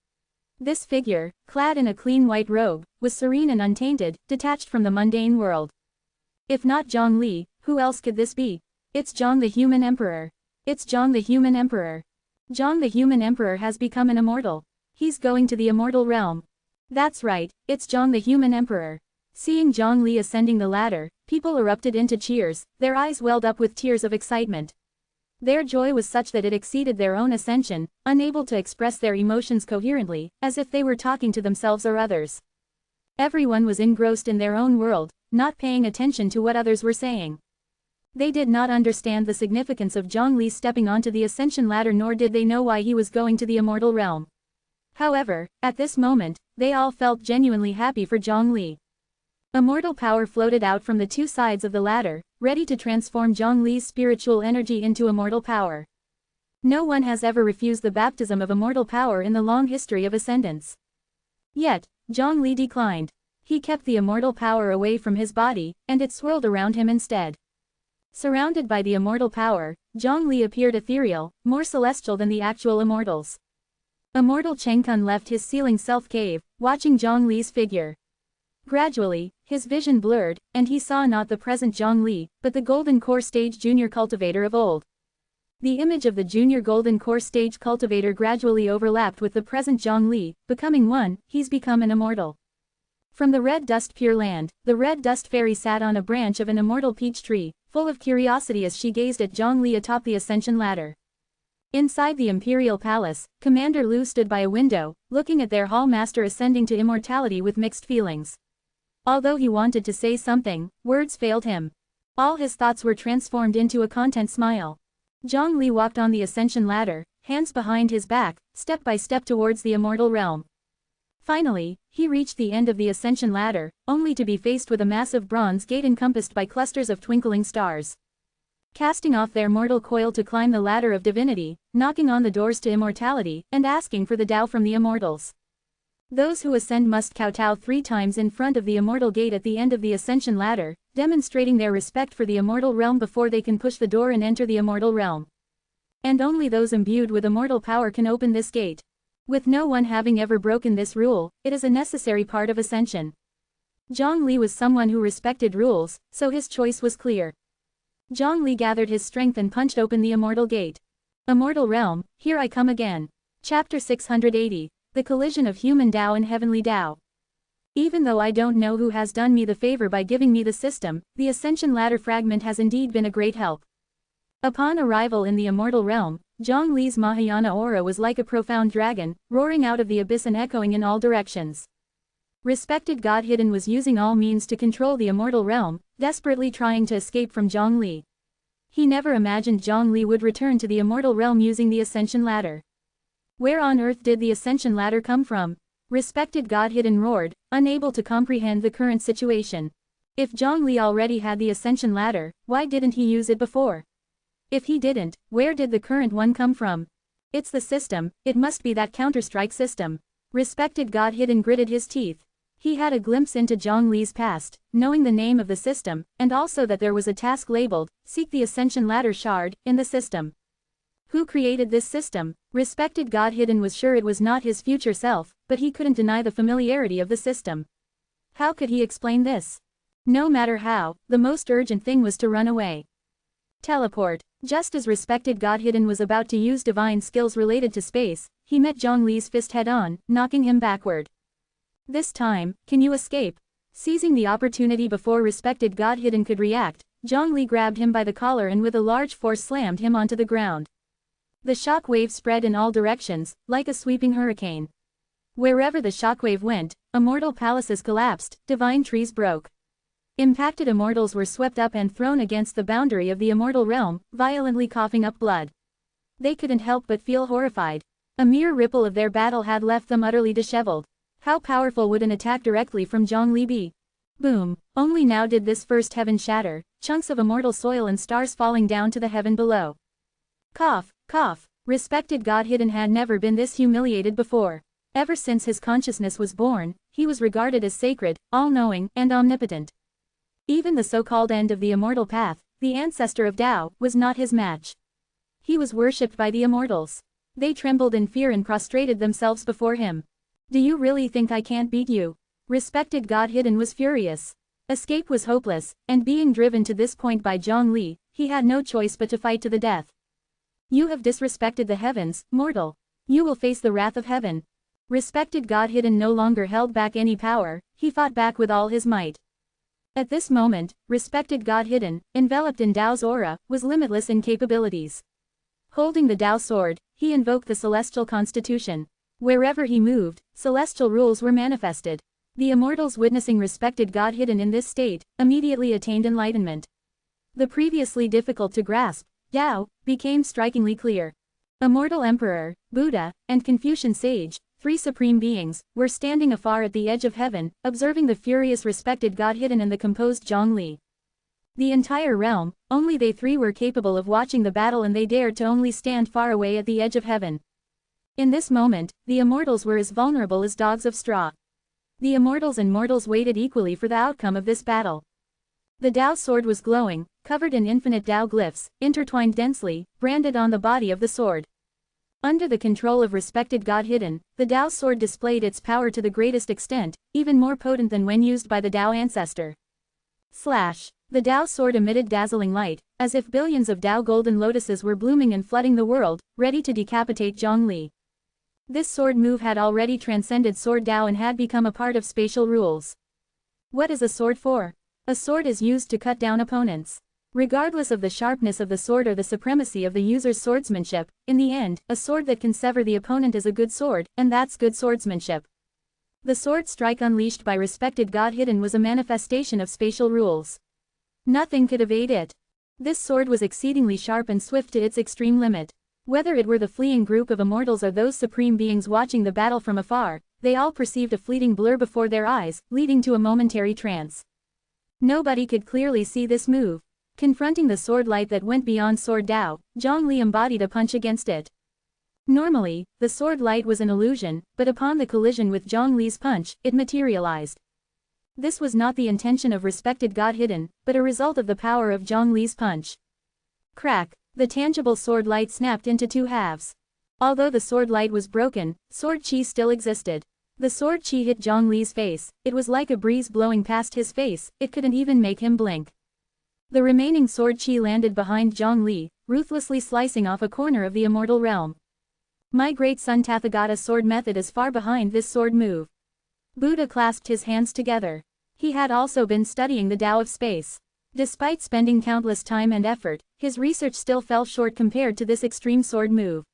A: This figure, clad in a clean white robe, was serene and untainted, detached from the mundane world. If not Zhang Li, who else could this be? It's Zhang the Human Emperor. It's Zhang the Human Emperor. Zhang the Human Emperor has become an immortal. He's going to the immortal realm. That's right, it's Zhang the Human Emperor. Seeing Zhang Li ascending the ladder, people erupted into cheers, their eyes welled up with tears of excitement. Their joy was such that it exceeded their own ascension, unable to express their emotions coherently, as if they were talking to themselves or others. Everyone was engrossed in their own world, not paying attention to what others were saying. They did not understand the significance of Zhang Li stepping onto the ascension ladder, nor did they know why he was going to the immortal realm. However, at this moment, they all felt genuinely happy for Zhang Li. Immortal power floated out from the 2 sides of the ladder, ready to transform Zhang Li's spiritual energy into immortal power. No one has ever refused the baptism of immortal power in the long history of ascendance. Yet, Zhang Li declined. He kept the immortal power away from his body, and it swirled around him instead. Surrounded by the immortal power, Zhang Li appeared ethereal, more celestial than the actual immortals. Immortal Changkun left his ceiling self-cave, watching Zhang Li's figure. Gradually, his vision blurred, and he saw not the present Zhang Li, but the Golden Core Stage Junior Cultivator of old. The image of the Junior Golden Core Stage Cultivator gradually overlapped with the present Zhang Li, becoming one. He's become an immortal. From the Red Dust Pure Land, the Red Dust Fairy sat on a branch of an immortal peach tree, full of curiosity as she gazed at Zhang Li atop the ascension ladder. Inside the Imperial Palace, Commander Lu stood by a window, looking at their Hall Master ascending to immortality with mixed feelings. Although he wanted to say something, words failed him. All his thoughts were transformed into a content smile. Zhang Li walked on the Ascension ladder, hands behind his back, step by step towards the immortal realm. Finally, he reached the end of the Ascension ladder, only to be faced with a massive bronze gate encompassed by clusters of twinkling stars. Casting off their mortal coil to climb the ladder of divinity, knocking on the doors to immortality, and asking for the Tao from the immortals. Those who ascend must kowtow 3 times in front of the immortal gate at the end of the Ascension ladder, demonstrating their respect for the immortal realm before they can push the door and enter the immortal realm. And only those imbued with immortal power can open this gate. With no one having ever broken this rule, it is a necessary part of Ascension. Zhang Li was someone who respected rules, so his choice was clear. Zhang Li gathered his strength and punched open the immortal gate. Immortal realm, here I come again. Chapter 680. The collision of human Tao and heavenly Tao. Even though I don't know who has done me the favor by giving me the system, the Ascension ladder fragment has indeed been a great help. Upon arrival in the immortal realm, Zhang Li's Mahayana aura was like a profound dragon, roaring out of the abyss and echoing in all directions. Respected God Hidden was using all means to control the immortal realm, desperately trying to escape from Zhang Li. He never imagined Zhang Li would return to the immortal realm using the Ascension ladder. Where on earth did the Ascension ladder come from? Respected God Hidden roared, unable to comprehend the current situation. If Zhang Li already had the Ascension ladder, why didn't he use it before? If he didn't, where did the current one come from? It's the system, it must be that Counter-Strike system. Respected God Hidden gritted his teeth. He had a glimpse into Zhang Li's past, knowing the name of the system, and also that there was a task labeled, Seek the Ascension Ladder Shard, in the system. Who created this system? Respected God Hidden was sure it was not his future self, but he couldn't deny the familiarity of the system. How could he explain this? No matter how, the most urgent thing was to run away. Teleport. Just as respected God Hidden was about to use divine skills related to space, he met Zhang Li's fist head-on, knocking him backward. This time, can you escape? Seizing the opportunity before respected God Hidden could react, Zhang Li grabbed him by the collar and with a large force slammed him onto the ground. The shockwave spread in all directions, like a sweeping hurricane. Wherever the shockwave went, immortal palaces collapsed, divine trees broke. Impacted immortals were swept up and thrown against the boundary of the immortal realm, violently coughing up blood. They couldn't help but feel horrified. A mere ripple of their battle had left them utterly disheveled. How powerful would an attack directly from Zhang Li be? Boom! Only now did this first heaven shatter, chunks of immortal soil and stars falling down to the heaven below. Cough, cough. Respected God Hidden had never been this humiliated before. Ever since his consciousness was born, he was regarded as sacred, all-knowing, and omnipotent. Even the so-called end of the immortal path, the ancestor of Tao, was not his match. He was worshipped by the immortals. They trembled in fear and prostrated themselves before him. Do you really think I can't beat you? Respected God Hidden was furious. Escape was hopeless, and being driven to this point by Zhang Li, he had no choice but to fight to the death. You have disrespected the heavens, mortal. You will face the wrath of heaven. Respected God Hidden no longer held back any power, he fought back with all his might. At this moment, respected God Hidden, enveloped in Tao's aura, was limitless in capabilities. Holding the Tao sword, he invoked the celestial constitution. Wherever he moved, celestial rules were manifested. The immortals witnessing respected God Hidden in this state, immediately attained enlightenment. The previously difficult to grasp, Tao, became strikingly clear. Immortal Emperor, Buddha, and Confucian Sage, 3 supreme beings, were standing afar at the edge of heaven, observing the furious respected God Hidden and the composed Zhang Li. The entire realm, only they 3 were capable of watching the battle and they dared to only stand far away at the edge of heaven. In this moment, the immortals were as vulnerable as dogs of straw. The immortals and mortals waited equally for the outcome of this battle. The Tao sword was glowing, covered in infinite Tao glyphs, intertwined densely, branded on the body of the sword. Under the control of respected God Hidden, the Tao sword displayed its power to the greatest extent, even more potent than when used by the Tao ancestor. Slash! The Tao sword emitted dazzling light, as if billions of Tao golden lotuses were blooming and flooding the world, ready to decapitate Zhang Li. This sword move had already transcended sword Tao and had become a part of spatial rules. What is a sword for? A sword is used to cut down opponents. Regardless of the sharpness of the sword or the supremacy of the user's swordsmanship, in the end, a sword that can sever the opponent is a good sword, and that's good swordsmanship. The sword strike unleashed by respected God Hidden was a manifestation of spatial rules. Nothing could evade it. This sword was exceedingly sharp and swift to its extreme limit. Whether it were the fleeing group of immortals or those supreme beings watching the battle from afar, they all perceived a fleeting blur before their eyes, leading to a momentary trance. Nobody could clearly see this move. Confronting the sword light that went beyond sword Dao, Zhang Li embodied a punch against it. Normally, the sword light was an illusion, but upon the collision with Zhang Li's punch, it materialized. This was not the intention of respected God Hidden, but a result of the power of Zhang Li's punch. Crack! The tangible sword light snapped into two halves. Although the sword light was broken, sword chi still existed. The sword chi hit Zhang Li's face. It was like a breeze blowing past his face, it couldn't even make him blink. The remaining sword chi landed behind Zhang Li, ruthlessly slicing off a corner of the immortal realm. My great son Tathagata's sword method is far behind this sword move. Buddha clasped his hands together. He had also been studying the Tao of space. Despite spending countless time and effort, his research still fell short compared to this extreme sword move.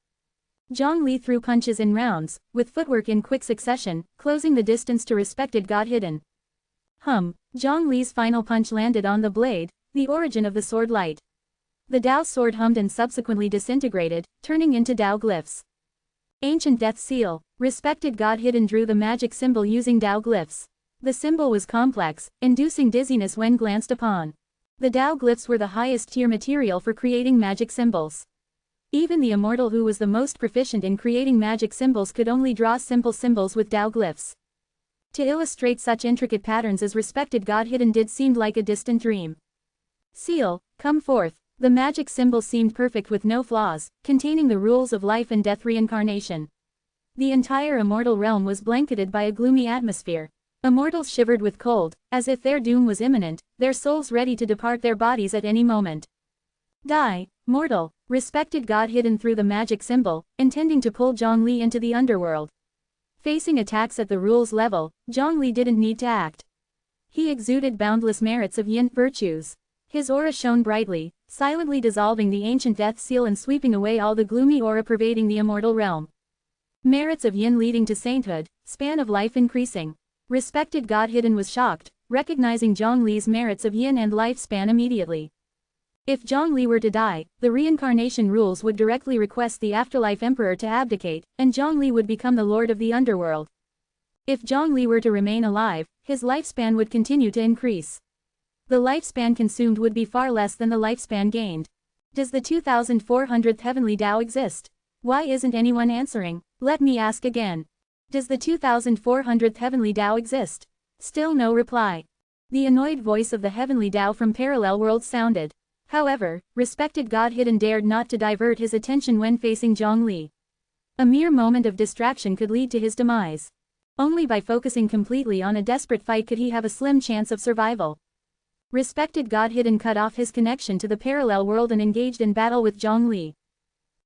A: Zhang Li threw punches in rounds, with footwork in quick succession, closing the distance to respected God Hidden. Zhang Li's final punch landed on the blade, the origin of the sword light. The Tao sword hummed and subsequently disintegrated, turning into Tao glyphs. Ancient Death Seal. Respected God Hidden drew the magic symbol using Tao glyphs. The symbol was complex, inducing dizziness when glanced upon. The Tao glyphs were the highest tier material for creating magic symbols. Even the immortal who was the most proficient in creating magic symbols could only draw simple symbols with Tao glyphs. To illustrate such intricate patterns as respected God Hidden did seemed like a distant dream. Seal, come forth. The magic symbol seemed perfect with no flaws, containing the rules of life and death reincarnation. The entire immortal realm was blanketed by a gloomy atmosphere. Immortals shivered with cold, as if their doom was imminent, their souls ready to depart their bodies at any moment. Die, mortal. Respected God Hidden through the magic symbol, intending to pull Zhang Li into the underworld. Facing attacks at the rules level, Zhang Li didn't need to act. He exuded boundless merits of yin virtues. His aura shone brightly, silently dissolving the ancient death seal and sweeping away all the gloomy aura pervading the immortal realm. Merits of yin leading to sainthood, span of life increasing. Respected God Hidden was shocked, recognizing Zhang Li's merits of yin and lifespan immediately. If Zhang Li were to die, the reincarnation rules would directly request the afterlife emperor to abdicate, and Zhang Li would become the lord of the underworld. If Zhang Li were to remain alive, his lifespan would continue to increase. The lifespan consumed would be far less than the lifespan gained. Does the 2400th heavenly Tao exist? Why isn't anyone answering? Let me ask again. Does the 2400th heavenly Tao exist? Still no reply. The annoyed voice of the heavenly Tao from parallel worlds sounded. However, respected God Hidden dared not to divert his attention when facing Zhang Li. A mere moment of distraction could lead to his demise. Only by focusing completely on a desperate fight could he have a slim chance of survival. Respected God Hidden cut off his connection to the parallel world and engaged in battle with Zhang Li.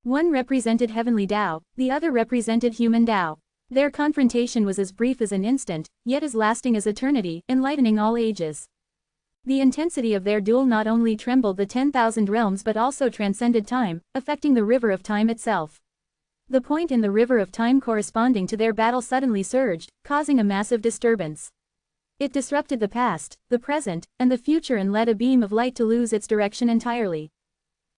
A: One represented heavenly Tao, the other represented human Tao. Their confrontation was as brief as an instant, yet as lasting as eternity, enlightening all ages. The intensity of their duel not only trembled the 10,000 realms but also transcended time, affecting the river of time itself. The point in the river of time corresponding to their battle suddenly surged, causing a massive disturbance. It disrupted the past, the present, and the future and led a beam of light to lose its direction entirely.